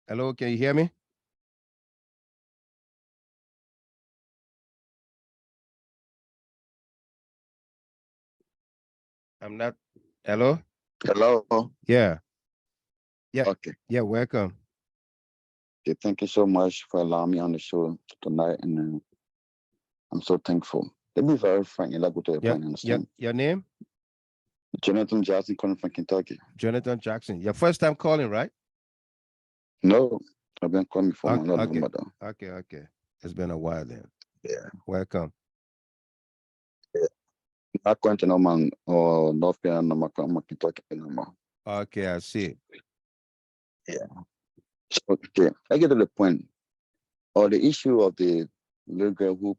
Hello, can you hear me? I'm not. Hello? Hello. Yeah. Yeah. Okay. Yeah, welcome. Okay, thank you so much for allowing me on the show tonight, and I'm so thankful. Let me be very frank and go to the point. Your Understand? name? Jonathan Jackson calling from Kentucky. Jonathan Jackson. Your first time calling, right? No, I've been calling for Okay, another okay. mother. Okay. It's been a while then. Yeah. Welcome. Not going to no man or North Carolina, no man, Kentucky no more. Okay, I see. Yeah. So, okay, I get to the point. Or the issue of the little girl who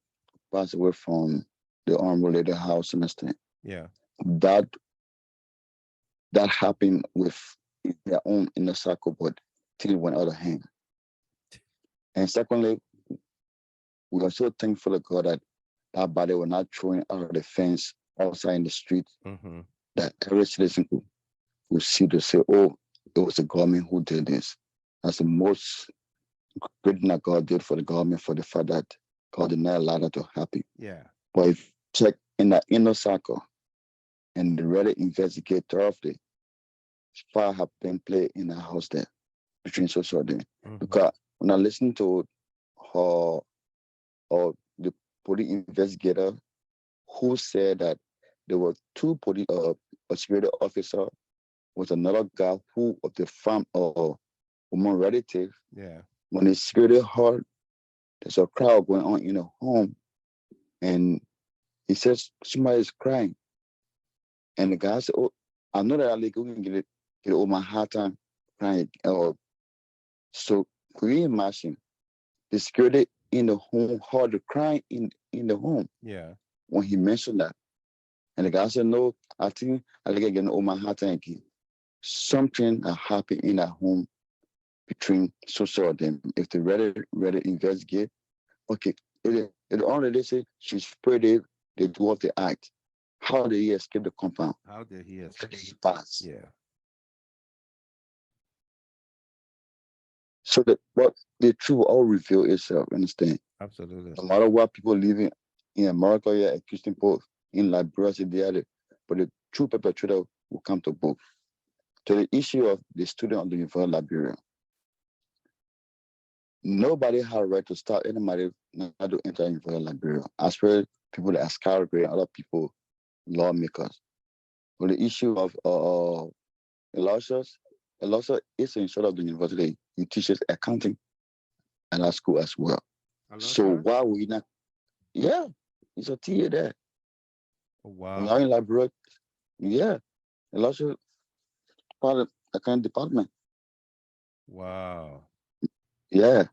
passed away from the unrelated house semester. Yeah. That happened with their own inner circle, but till went out of hand. And secondly, we are so thankful to God that that body was not thrown out of the fence outside in the street, that every citizen could see to say, oh, it was the government who did this. That's the most great thing that God did for the government, for the fact that God did not allow that to happen. Yeah. But if check in the inner circle and the real investigator of the fire have been played in the house there between social day. Because when I listen to her or the police investigator who said that there were two police a security officer with another guy who of the farm or woman relative. Yeah. When the security heard there's a crowd going on in a home and he says somebody is crying. And the guy said, oh, I know that we can get over my hard time crying. So can you imagine the security in the home heard the crying in the home? Yeah. When he mentioned that. And the guy said, no, I think I like getting over my hard time again. Something that happened in that home between social of them. If they ready investigate, okay, it only they say she's pretty, they do off the act. How did he escape the compound? How did he escape? How did he pass? Yeah. So that what the truth will all reveal itself, understand? Absolutely. No matter what people living in America, yeah, accusing both in Liberia, the other, but the true perpetrator will come to both. To the issue of the student of the University of Liberia, nobody had a right to stop anybody not to enter the University of Liberia. As well, people that are scoured and other people, lawmakers. But the issue of Elisha is in short of the university. He teaches accounting at our school as well. So why we not? Yeah, he's a TA there. Oh, wow. Now in Liberia, yeah, Elisha part of the accounting department. Wow. Yeah.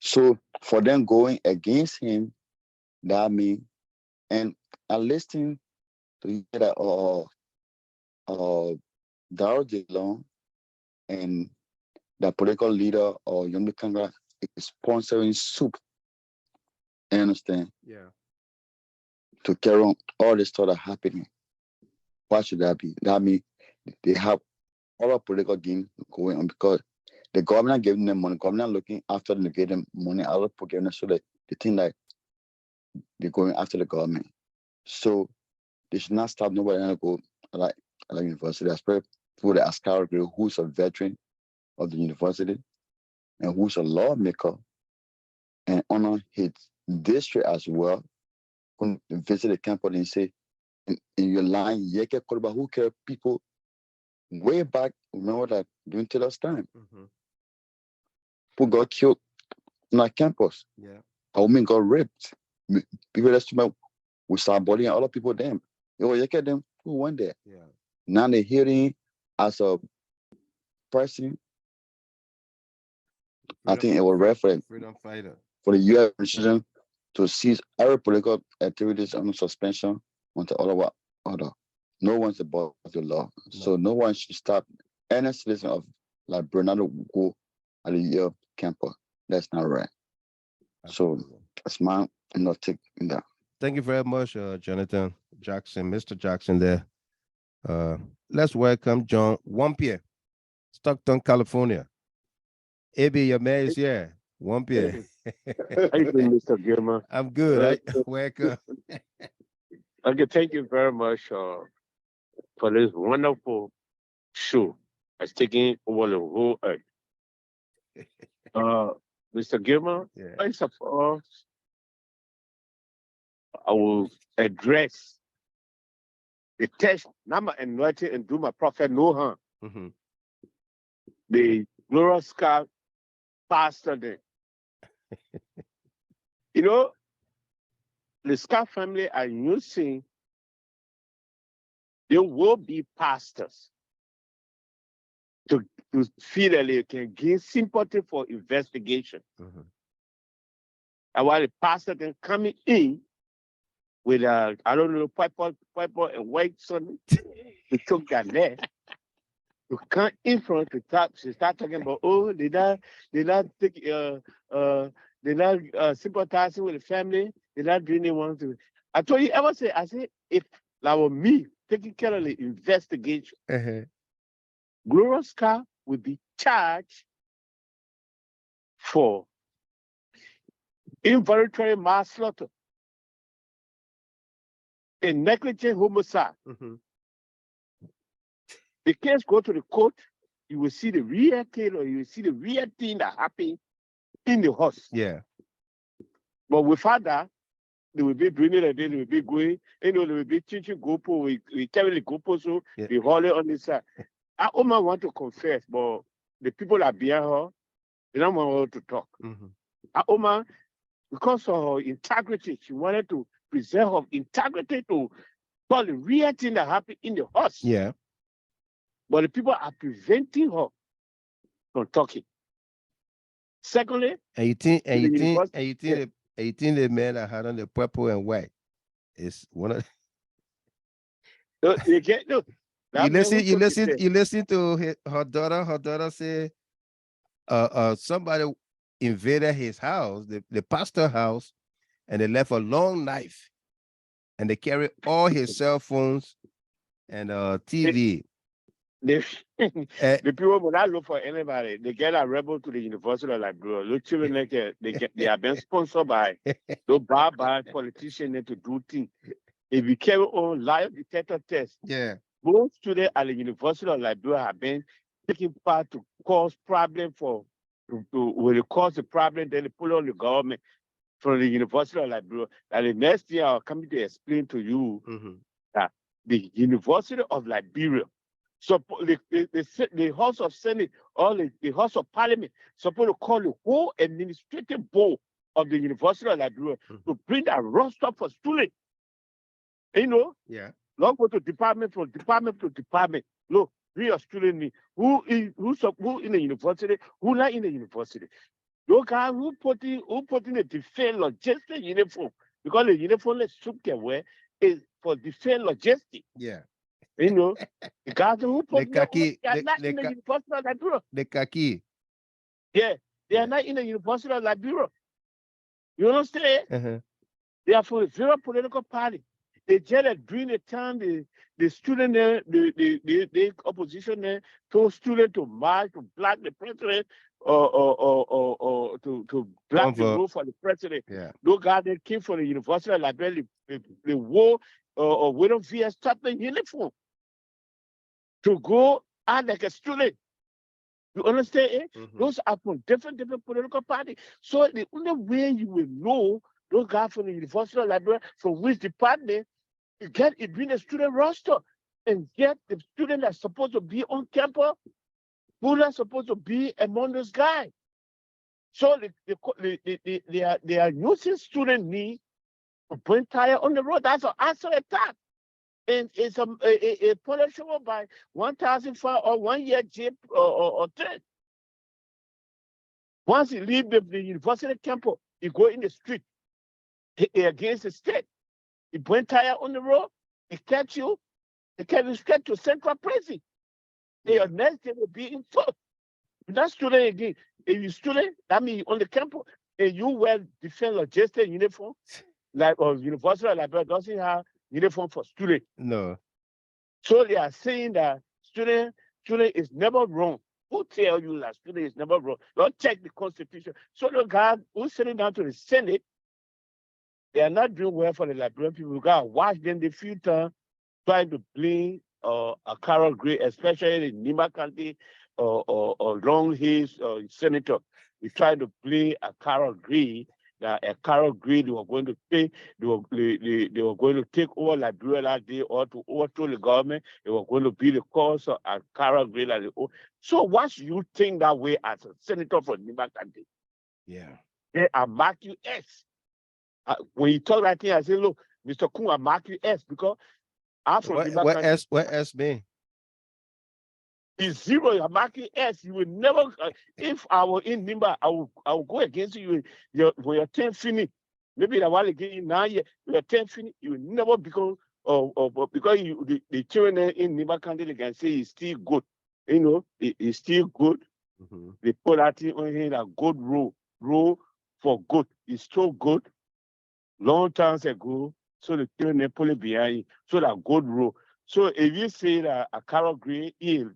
So for them going against him, that means, and I listening to hear that Darrell Dillon and the political leader or Young Kanga is sponsoring soup. I understand? Yeah. To carry on all the stuff that happening. Why should that be? That means they have all a political game going on because the government giving them money, government looking after them, give them money out of forgiveness so that they think like they're going after the government. So they should not stop nobody to go like university. Especially people that ask who's a veteran of the university and who's a lawmaker and honor his district as well. When visit the campus and say, in your line, who care people way back, remember that during Taylor's time, people got killed on our campus. Yeah. A woman got raped. People that's we saw body and other people them. Them who went there. Yeah. Now they're hearing as a person. I think it was reference Freedom fighter for the U.S. administration to seize every political activities under suspension until order. No one's above the law. So no one should stop any citizen of like Bernardo go at the year campus. That's not right. So that's my take in that. Thank you very much, Jonathan Jackson, Mr. Jackson there. Let's welcome John Wampier, Stockton, California. AB, your man is here. Wampier. How you doing, Mr. Gilmer? I'm good. Welcome. Okay, thank you very much for this wonderful show that's taking over the whole earth. Mr. Gilmer, first of all, I will address the test number anointing and do my prophet no harm. Mm-hmm. The Glorious Scar pastor there. You know, the Scar family are using, there will be pastors to feel that they can gain sympathy for investigation. Mm-hmm. And while the pastor can come in with I don't know, purple and white son, to took that there. You come in front to start talking about, oh, they not take they're not sympathizing with the family, they're not doing anyone to. I told you, I said, if that were me taking care of the investigation, Gloria Scott would be charged for involuntary manslaughter, a negligent homicide. Mm-hmm. The case go to the court, you will see the real case or you will see the real thing that happened in the house. Yeah. But without that, they will be bringing it, they will be going, they will be teaching GoPro, we carry the GoPro, so we hold it on the side. I almost want to confess, but the people that behind her, they don't want her to talk. Mm-hmm. I almost, because of her integrity, she wanted to preserve her integrity to tell the real thing that happened in the house. Yeah. But the people are preventing her from talking. Secondly, and you think the man that had on the purple and white is one of you get no. You listen to her daughter. Her daughter say, somebody invaded his house, the pastor house, and they left a long knife, and they carry all his cell phones and TV. The people will not look for anybody. They get a rebel to the University of Liberia. Those children they are being sponsored by those bad politicians to do things. If you carry on lie detector test, most students at the University of Liberia have been taking part to cause problem when they cause the problem, then they pull on the government from the University of Liberia. And the next year I'll come to explain to you that the University of Liberia, so the House of Senate or the House of Parliament supposed to call the whole administrative board of the University of Liberia to bring that roster for students. You know, not go to department from department to department. Look, we are student who in the university, who not in the university. Those guys who put in the defense logistics uniform, because the uniform is is for defense logistics. Yeah. You know, the guys who put in the University of Liberia. The khaki. Yeah, they are not in the University of Liberia. You understand? They are for a very political party. They just during the time the student there, the opposition there told students to march to block the president or to block the road for the president. Yeah. Those guys that came from the University of Liberia, the war or William V. stopped the uniform to go out like a student. You understand it? Those are from different political parties. So the only way you will know those guys from the University of Liberia, from which department, you get it being a student roster and get the student that's supposed to be on campus, who are supposed to be among those guys. So they are using student need to bring tire on the road. That's an answer attack. And it's a punishable by 1,005 or 1 year jail or 10. Once you leave the university campus, you go in the street against the state. You bring tire on the road, it catch you, it carry you straight to central prison. Your next day will be in foot. You're not student again. If you student, that means on the campus, and you wear defense logistic uniform, like or University of Liberia doesn't have uniform for student. No. So they are saying that student is never wrong. Who tell you that student is never wrong? Don't check the Constitution. So the guy who's sitting down to the Senate, they are not doing well for the Liberian people. We gotta watch them the future, trying to blame a Carol Gray, especially in Nima County or Long Hills Senator. We try to blame a Carol Gray that a Carol Green, they were going to pay, they were going to take over Liberia that day or to overthrow the government. They were going to be the cause of a Carol Green. So what you think that way as a senator from Nima County? Yeah. Then I mark you S. When you talk that thing, I say, look, Mr. Kung, I mark you S because I'm from Nima County. What S mean? It's zero. I'm marking S. You will never. If I were in Nimba, I will go against you. When your 10 finish, maybe the while again now your 10 finish, you will never become. Because the children in Nimba County they can say it's still good. You know, it's still good. They put that thing on here that good rule for good. It's so good. Long times ago, so the children pull it behind. So that good rule. So if you say that a Carol Green in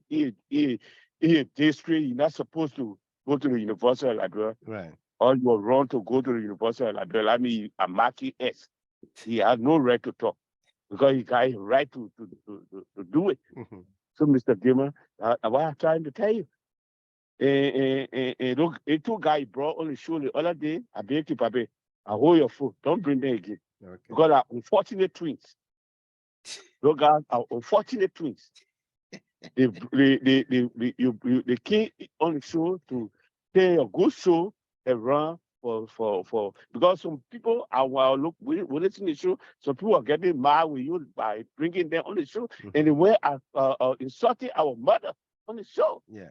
district, you're not supposed to go to the University of Liberia, right? Or you're wrong to go to the University of Liberia. I mean, I'm marking S. He has no right to talk because he got a right to do it. So, Mr. Gamer, what I'm trying to tell you, look, a two guy brought on the show the other day. I beg you, Papi, I hold your foot. Don't bring them again because they're unfortunate twins. Those guys are unfortunate twins. They came on the show to play a good show and run for because some people are we listen to the show. Some people are getting mad with you by bringing them on the show, and they were insulting our mother on the show. Yeah,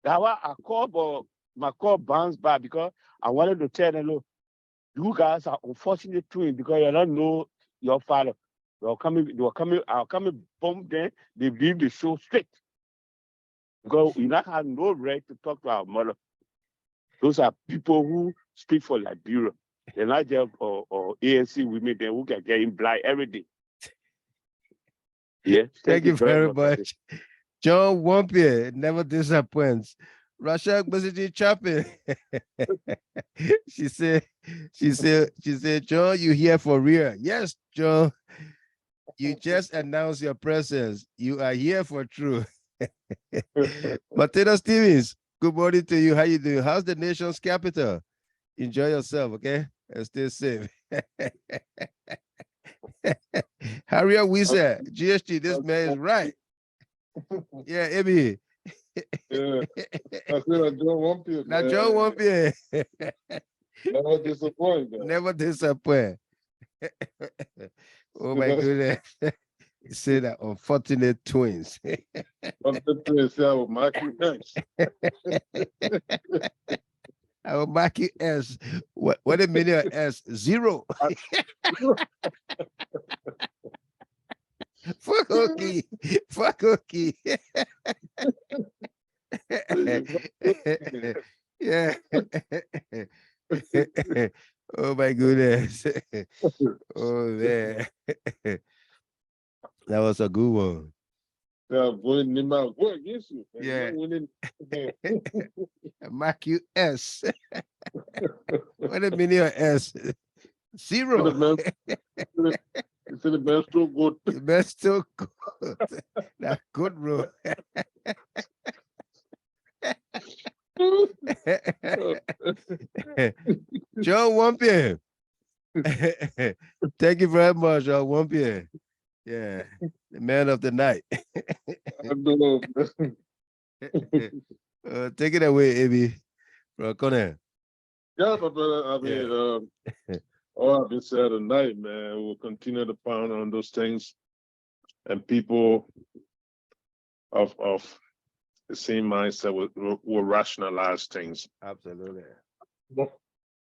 that's why I called, but my call bounced back because I wanted to tell them, look, you guys are unfortunate twins because you don't know your father. They were coming, I'll come bomb them, they leave the show straight. Because we not have no right to talk to our mother. Those are people who speak for Liberia. They're not just or ANC women then who can get in blind every day. Yeah. Thank you very much. John Wampier never disappoints. Rashad Basiji Chapin. she said, John, you here for real? Yes, John. You just announced your presence. You are here for true. Mateo Stevens, good morning to you. How you doing? How's the nation's capital? Enjoy yourself, okay? And stay safe. Harriet Wisa, GST, this man is right. Yeah, Amy. Yeah, I said I don't want you. Now, John Wampier. Never disappoint. Never disappoint. Oh my goodness. He said that unfortunate twins. Unfortunate twins, I will mark you next. I will mark you S. What the meaning of S? Zero. Fuck Hookie. Fuck Hookie. Yeah. Oh my goodness. Oh man. That was a good one. Yeah, winning them out. Go against you. Yeah. Winning. Mark you S. What the meaning of S? Zero. It's the best too good. The best too good. That's good, bro. Joe Wampier. Thank you very much, Joe Wampier. Yeah, the man of the night. Take it away, Abby. Bro, come on. Yeah, but brother, I mean, all I've been said tonight, man, we'll continue to pound on those things, and people of the same mindset will rationalize things. Absolutely. But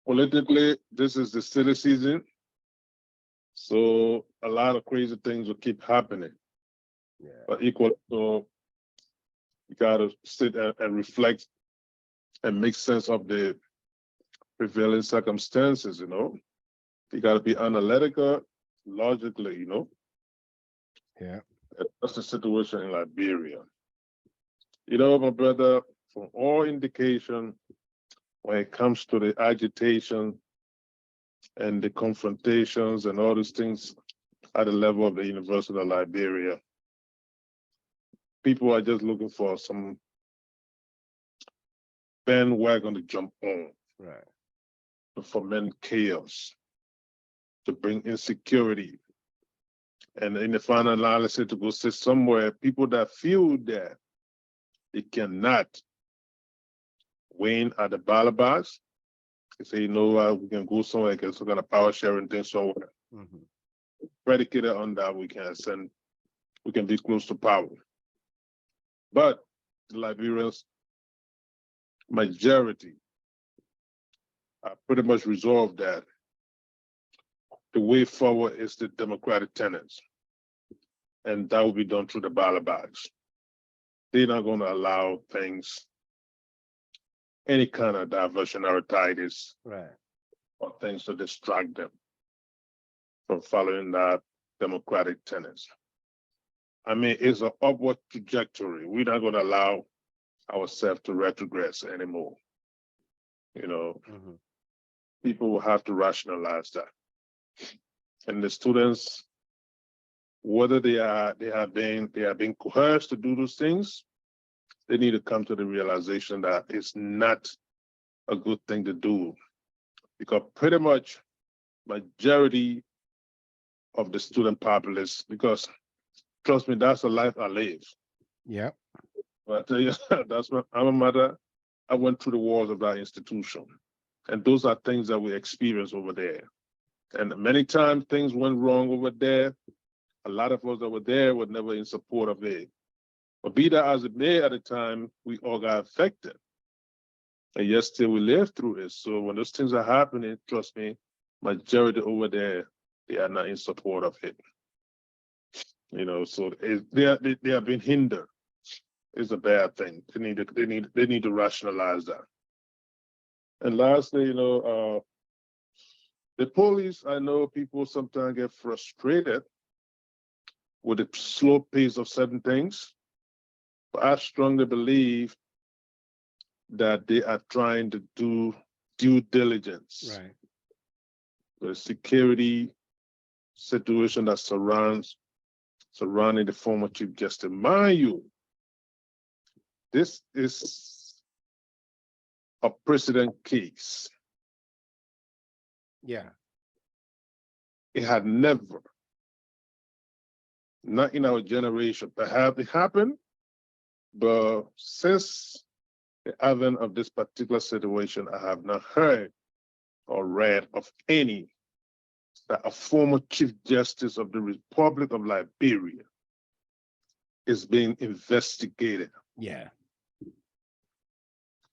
politically, this is the silly season, so a lot of crazy things will keep happening. Yeah. But equally, so you gotta sit and reflect and make sense of the prevailing circumstances, you know. You gotta be analytical, logically, you know. Yeah. That's the situation in Liberia. You know, my brother, from all indication, when it comes to the agitation and the confrontations and all these things at the level of the University of Liberia, people are just looking for some bandwagon to jump on. Right. to foment chaos, to bring insecurity. And in the final analysis, to go sit somewhere, people that feel that they cannot win at the ballot box, they say, you know what, we can go somewhere, get some kind of power sharing thing somewhere. Predicated on that, we can be close to power. But the Liberians, majority, are pretty much resolved that the way forward is the democratic tenets. And that will be done through the ballot box. They're not going to allow things, any kind of diversionary tactics, or things to distract them from following that democratic tenets. I mean, it's an upward trajectory. We're not going to allow ourselves to retrogress anymore. You know, people will have to rationalize that. And the students, whether they have been coerced to do those things, they need to come to the realization that it's not a good thing to do, because pretty much majority of the student populace, because trust me, that's a life I live. Yeah. But I tell you, that's my alma mater. I went through the walls of that institution, and those are things that we experience over there. And many times things went wrong over there. A lot of us that were there were never in support of it. But be that as it may, at the time, we all got affected. And yet still we lived through it. So when those things are happening, trust me, majority over there, they are not in support of it. You know, so they have been hindered. It's a bad thing. They need to rationalize that. And lastly, you know, the police, I know people sometimes get frustrated with the slow pace of certain things, but I strongly believe that they are trying to do due diligence. Right. The security situation that surrounding the former Chief Justice. Mind you, this is a precedent case. Yeah. It had never, not in our generation, perhaps it happened, but since the advent of this particular situation, I have not heard or read of any that a former Chief Justice of the Republic of Liberia is being investigated. Yeah.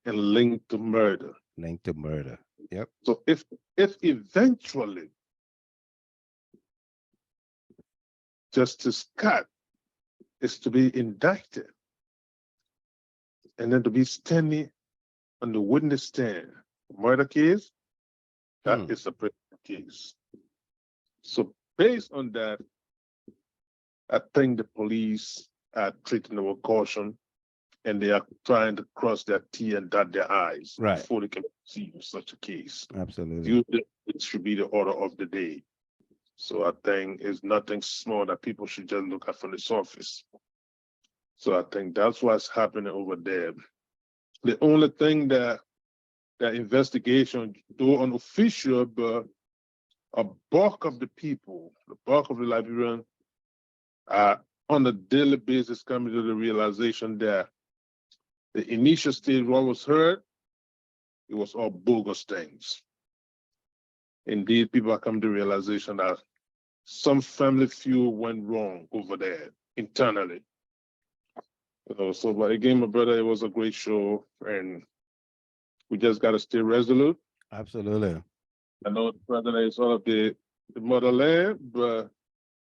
And linked to murder. Linked to murder. Yep. So if eventually Justice Scott is to be indicted and then to be standing on the witness stand, murder case, that is a prison case. So based on that, I think the police are treating them with caution, and they are trying to cross their T and dot their I's before they can proceed with such a case. Absolutely. Usually it should be the order of the day. So I think it's nothing small that people should just look at from the surface. So I think that's what's happening over there. The only thing that investigation, though unofficial, but a bulk of the people, the bulk of the Liberian are on a daily basis coming to the realization that the initial stage, what was heard, it was all bogus things. Indeed, people are coming to the realization that some family feud went wrong over there internally. You know, so, but again, my brother, it was a great show, and we just got to stay resolute. Absolutely. I know the president is all of the motherland, but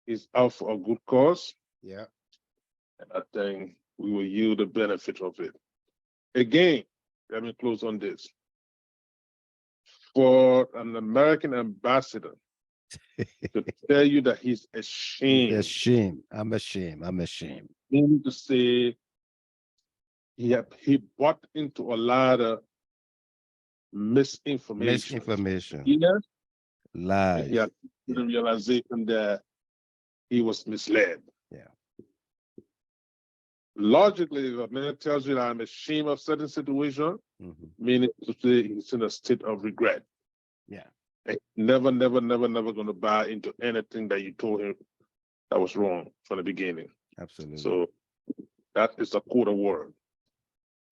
he's out for a good cause. Yeah. And I think we will yield the benefit of it. Again, let me close on this. For an American ambassador to tell you that he's ashamed. Ashamed. I'm ashamed. I'm ashamed. Meaning to say he bought into a lot of misinformation. Misinformation. Yes. Lies. He had the realization that he was misled. Yeah. Logically, if a man tells you that I'm ashamed of certain situation, meaning to say he's in a state of regret. Yeah. Never going to buy into anything that you told him that was wrong from the beginning. Absolutely. So that is a code of word.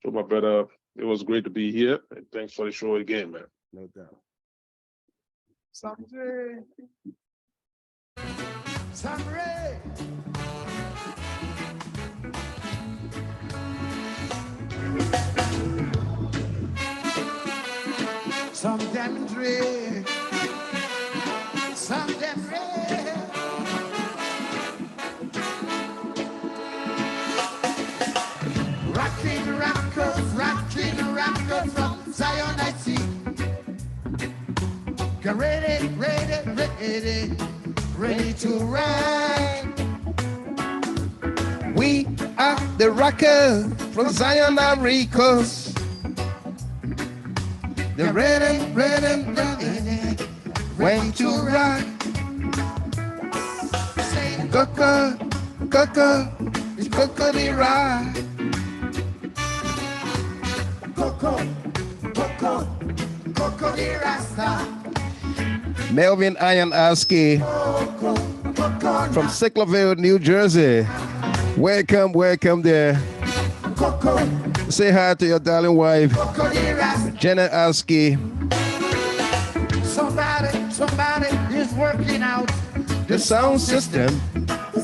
So my brother, it was great to be here, and thanks for the show again, man. No doubt. Samre. Some them dream, some them red. Rocking rockers from Zion I see. Get ready to ride. We are the rockers from Zion Coast. The ready, when to rock. Say Coco, it's Coco the rock. Coco the Rasta. Melvin Iron Aski from Sicklerville, New Jersey. Welcome there. Say hi to your darling wife, Jenna Aski. Somebody is working out The sound system. The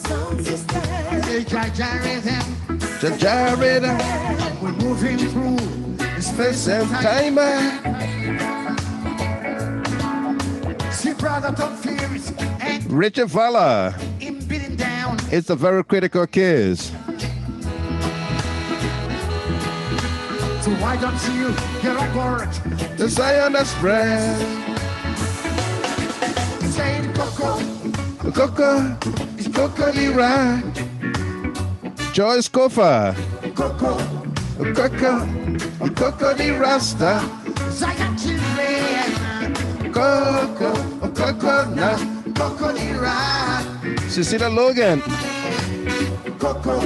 Jaja rhythm. We're moving through Space and time. See brother Tom Fears and Richard Fowler. him beating down. It's a very critical case. So why don't you get on board? The Zion Express. Say Coco. Coco, it's Coco the rock. Joyce Kofa. Coco. Coco the Rasta. Zion children. Coco, now. Coco the Rock. Cecilia Logan. Coco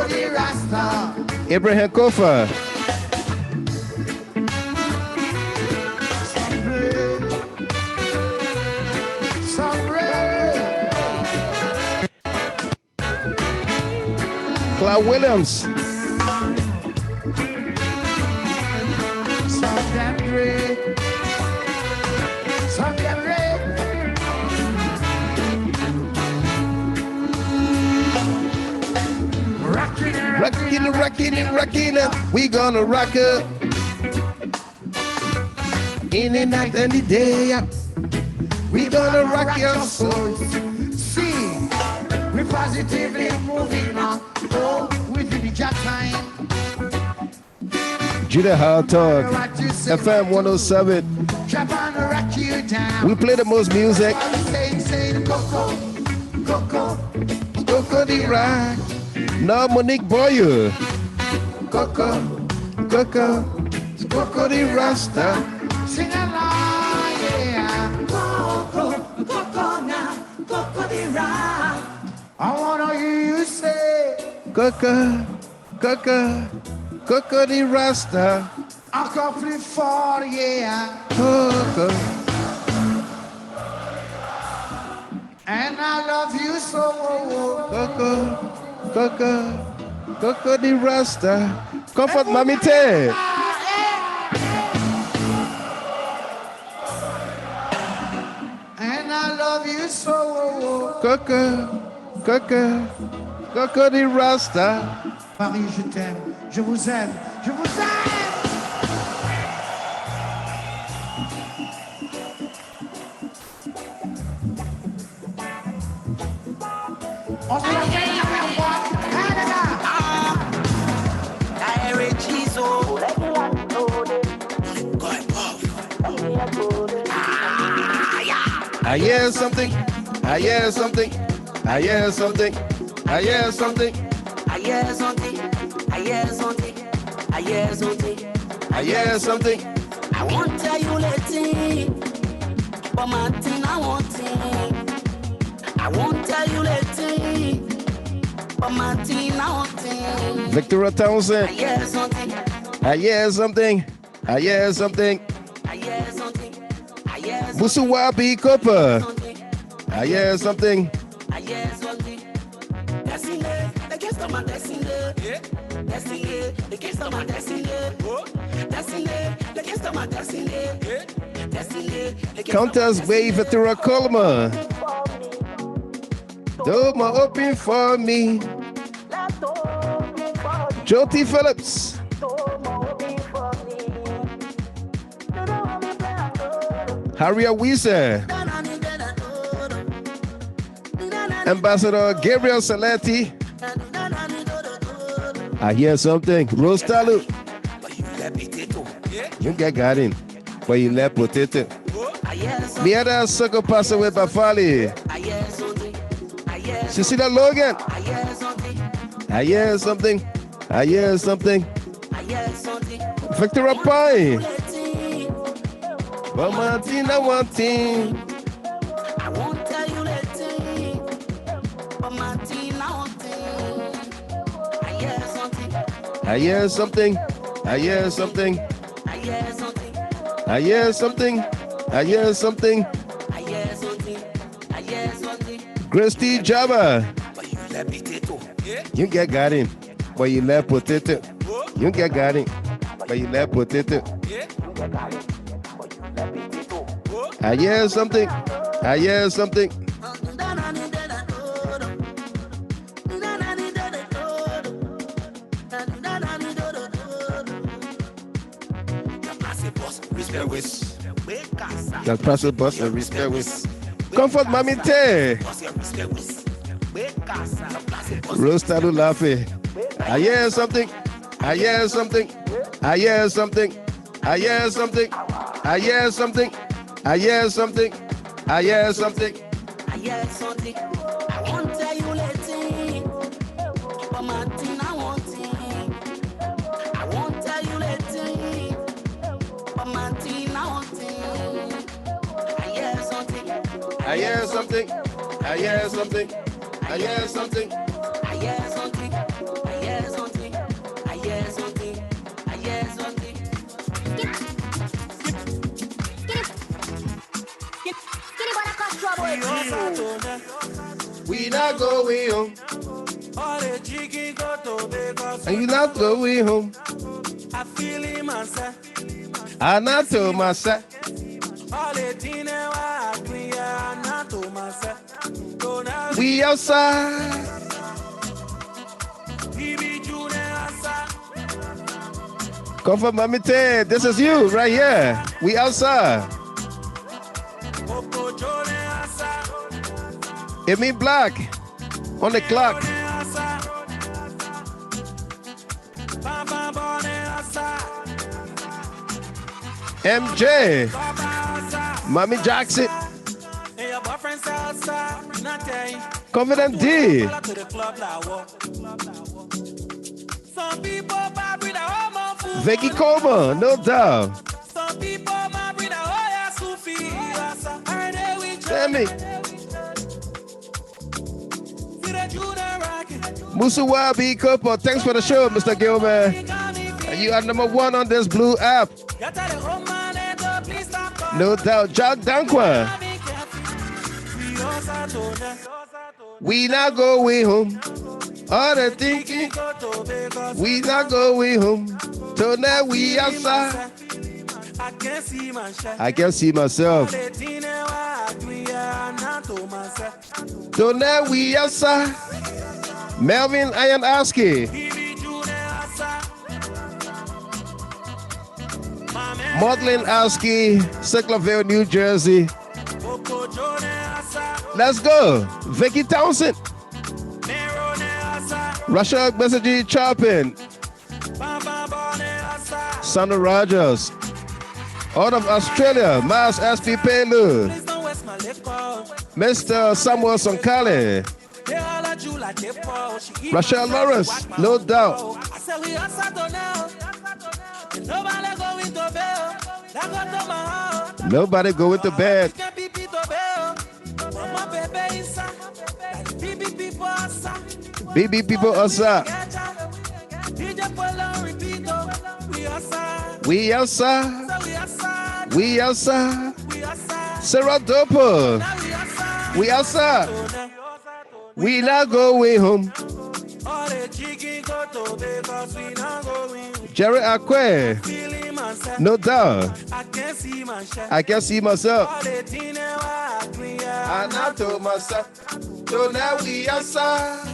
the Rasta. Abraham Kofa. Clyde Williams. Rockin', we gonna rock it. In the night and the day, we gonna rock your soul. See, we positively moving on. Oh, within the job time. Judah Hard Talk, FM 107. Drop on the rock you down. We play the most music. Say the Coco the rock. Now Monique Boyer. Coco the Rasta. Sing along, yeah. Coco now, Coco the rock. I wanna hear you say, Coco the Rasta. I come free for, yeah. Coco. And I love you so. Coco the Rasta. Comfort Mami Ted. And I love you so. Coco the Rasta. Paris, je t'aime, je vous aime, je vous aime. On se la fait Canada. I hear something. I hear something. I hear something. I hear something. I hear something. I hear something. I hear something. I hear something. I won't tell you later, but my thing I want it. I won't tell you later, but my thing I want it. Victoria Townsend. I hear something. I hear something. I hear something. I Musuwabi Cooper. I hear something. Countess Wave at Colma. Doma open for me. Joti Phillips. Harriet Weezer. Ambassador Gabriel Saletti. I hear something. Rose Talu. You got him. But you left potato. Miada Soko pass away by Fali. Cecilia Logan. I hear something. I hear something. Victor Pine. But Martina one thing. I won't tell you that thing. But Martina one thing. I hear something. I hear something. I hear something. I hear something. I hear something. I hear something. I hear something. I hear something. Christy Java. You got him. But you left potato. You got him. But you left potato. I hear something. I hear something. The person boss and respect with comfort mommy te. Rostalu laughing. I hear something. I hear something. I hear something. I hear something. I hear something. I hear something. I hear something. I hear something. I won't tell you later. But Martin, I won't. I won't tell you later. But Martin, I won't. I hear something. I hear something. I hear something. I hear something. I hear something. I hear something. I hear something. I hear something. We not going home. And you not going home. I feel in myself. I not to myself. We outside. Come from Mami Te. This is you right here. We outside. It mean black on the clock. MJ, Mommy Jackson, Confident D, Vicky Coma, no doubt. Sammy. Musuwabi Kopo, thanks for the show, Mr. Gilman. And you are #1 on this blue app. No doubt, Jack Dankwa. We not going home. All the thinking. We not going home. So now we outside. I can see myself. So now we outside. Melvin Ayanowski. Madeline Oski, Circleville, New Jersey. Let's go. Vicky Townsend. Russia Message Chopping. Sandra Rogers. Out of Australia, Miles S.P. Pelu. Mr. Samuel Sonkale. Rachel Lawrence, no doubt. Nobody going to bed. BB people outside. We outside. We outside. Sarah Dopo. We outside. We not going home. Jerry Akwe. No doubt. I can see myself. And I told myself, so now we outside.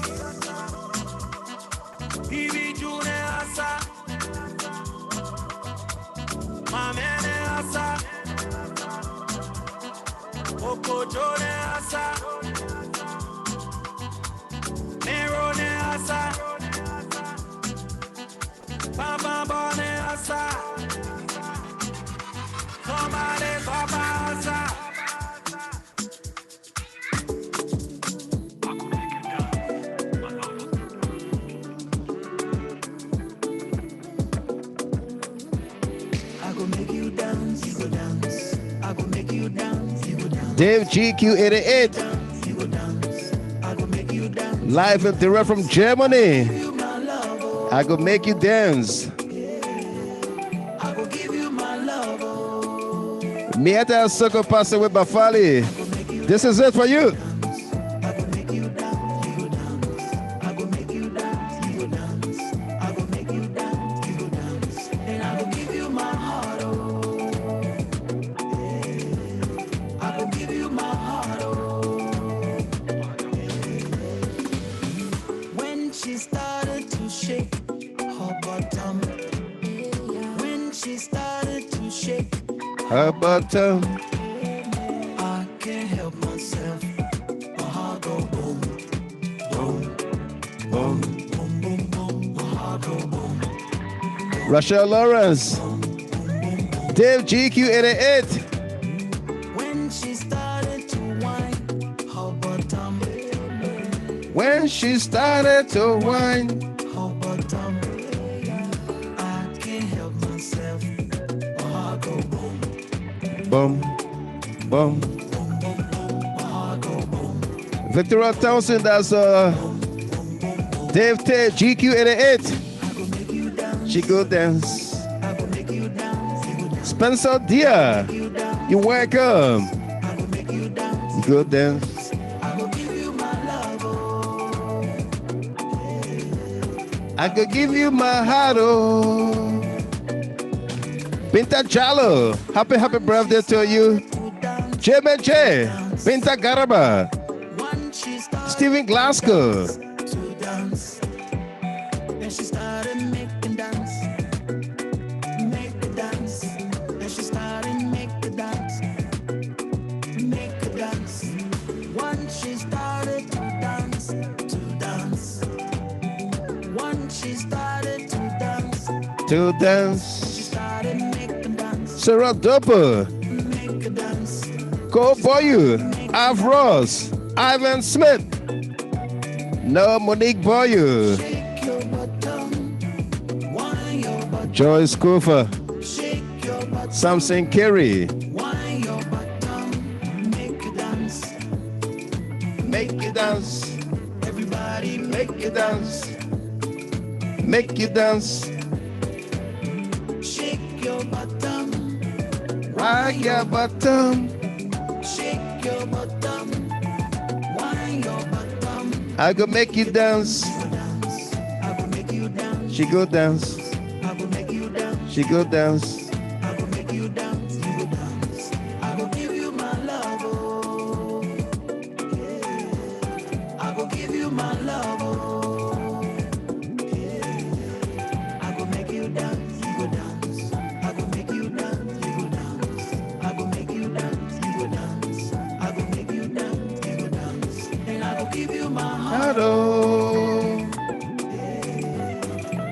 Dave GQ88 live and direct from Germany. I go make you dance. Mieta Soko Pasa with Bafali. This is it for you. Her bottom. I can't help myself. My heart go boom, boom, boom, boom, boom, boom. My heart go boom. Rachel Lawrence. Dave GQ88. When she started to whine, her bottom. When she started to whine, her bottom. I can't help myself. My heart go boom. Boom, boom. Victoria Townsend, that's Dave T, GQ88. She go dance. Spencer Dia, you're welcome. Go dance. I could give you my heart, oh. Binta Jalo, happy birthday to you. J. Binta Garaba, Stephen Glasgow. Then she started making dance, make the dance. Then she started make the dance, make the dance. Once she started to dance, once she started to dance, Sarah Doper, Cole Boyu, Av Ross, Ivan Smith, no Monique Boyu, Joyce Kufa, Samson Kerry, make you dance, everybody make you dance, make you dance, shake your bottom. rock your bottom. Shake your bottom, wine your bottom. I go make you dance. I will make you dance. She go dance. I will make you dance. She go dance. I will make you dance. You will dance. I will give you my love. Oh, yeah. I will give you my love. Oh, yeah. I will make you dance. You will dance. I will make you dance. You will dance. I will make you dance. You will dance. I will make you dance. You will dance. And I will give you my heart. Oh,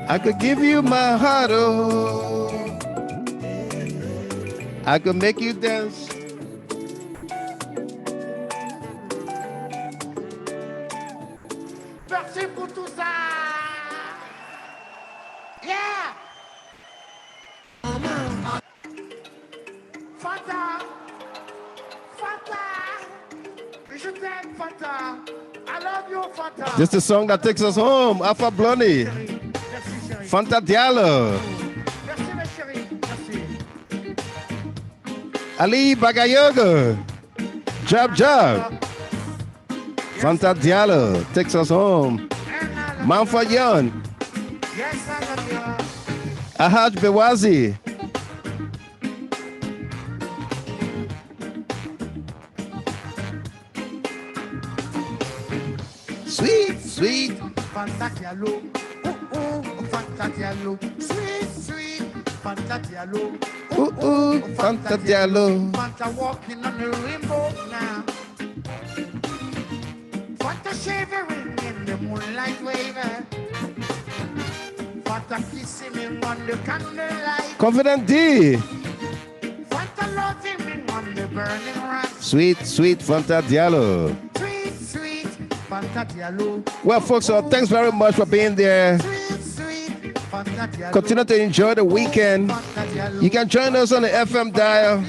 I could give you my heart. Oh, I could make you dance. Merci pour tout ça. Yeah. Fanta. Fanta. Je t'aime, Fanta. I love you, Fanta. This is the song that takes us home. Alpha Blondie. Fanta Diallo. Merci, mes chéris. Merci. Ali Bagayogo. Job. Fanta Diallo takes us home. Manfa Young. Ahaj Bewazi. Sweet. Fanta Diallo. Fanta Diallo. Sweet. Fanta Diallo. Fanta Diallo. Fanta walking on the rainbow now. Fanta shivering in the moonlight wave. Fanta kissing him on the candlelight. Confident D. Fanta loving him on the burning rock. Sweet Fanta Diallo. Sweet Fanta Diallo. Well, folks, thanks very much for being there. Sweet Fanta Diallo. Continue to enjoy the weekend. You can join us on the FM dial,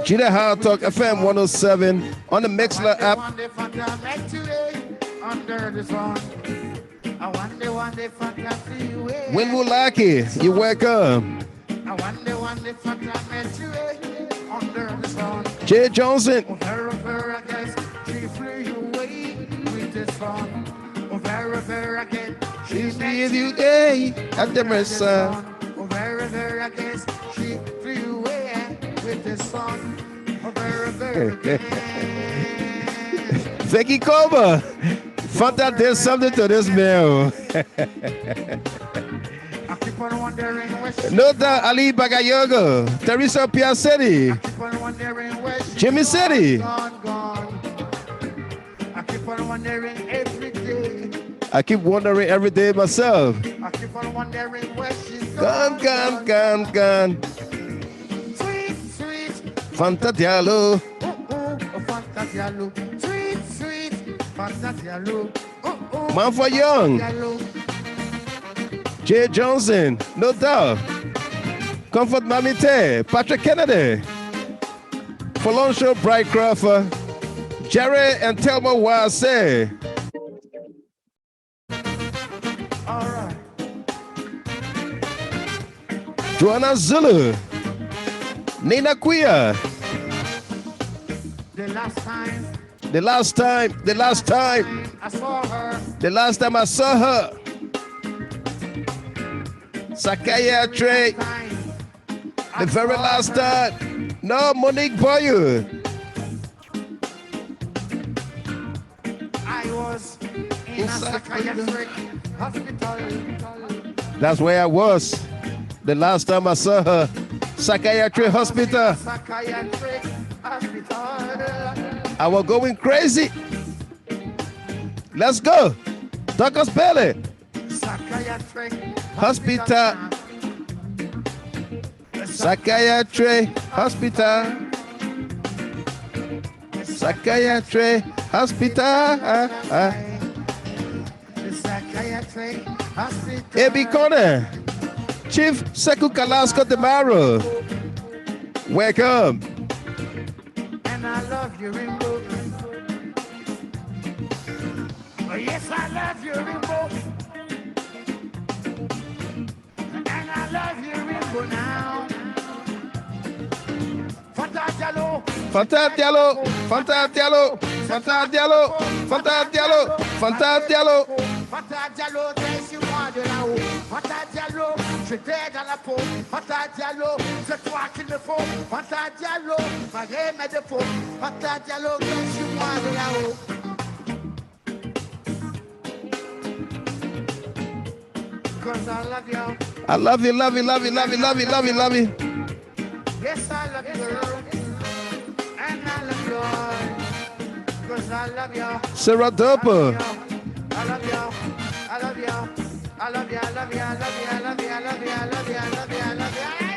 Gina How Talk FM 107 on the Mixler app. When we like it, you're welcome. Jay Johnson. She's with you day at the mercy. Vicky Koba, Fanta did something to this meal. No doubt, Ali Bagayogo, Teresa Piacetti, Jimmy City. I keep wondering every day myself. I keep on wondering where she's Gone. Sweet. Fanta Diallo. Fanta Diallo. Sweet. Fanta Diallo. Manfa Young. Jay Johnson, no doubt. Comfort Mamite, Patrick Kennedy. Falonsho Bright Crawford. Jerry and Thelma Wase. Joanna Zulu, Nina Quia. The last time I saw her. The last time I saw her. Sakaya Trey. The very last time. No, Monique Boyu. I was in a psychiatric hospital. That's where I was. The last time I saw her, psychiatric hospital. I was going crazy. Let's go. Dr. Spelly. Hospital. Psychiatric hospital. Psychiatric hospital. A.B. Corner. Chief Sekou Kalasko Demaro. Welcome. And I love you, Rainbow. Oh, yes, I love you, Rainbow. And I love you, Rainbow now. Fanta Diallo. Fanta Diallo. Fanta Diallo. Fanta Diallo. Fanta Diallo. Fanta Diallo. Fanta Diallo, c'est sur moi de là-haut. Fanta Diallo, je t'ai dans la peau. Fanta Diallo, c'est toi qu'il me faut. Fanta Diallo, malgré mes défauts. Fanta Diallo, c'est sur moi de là-haut. Cause I love you. I love you, love you, love you, love you, love you, love you, love you. Yes, I love you, girl. And I love you. Cause I love you. Sarah Doper. I love you. I love you. I love you. I love you. I love you. I love you. I love you. I love you. I love you. I love you.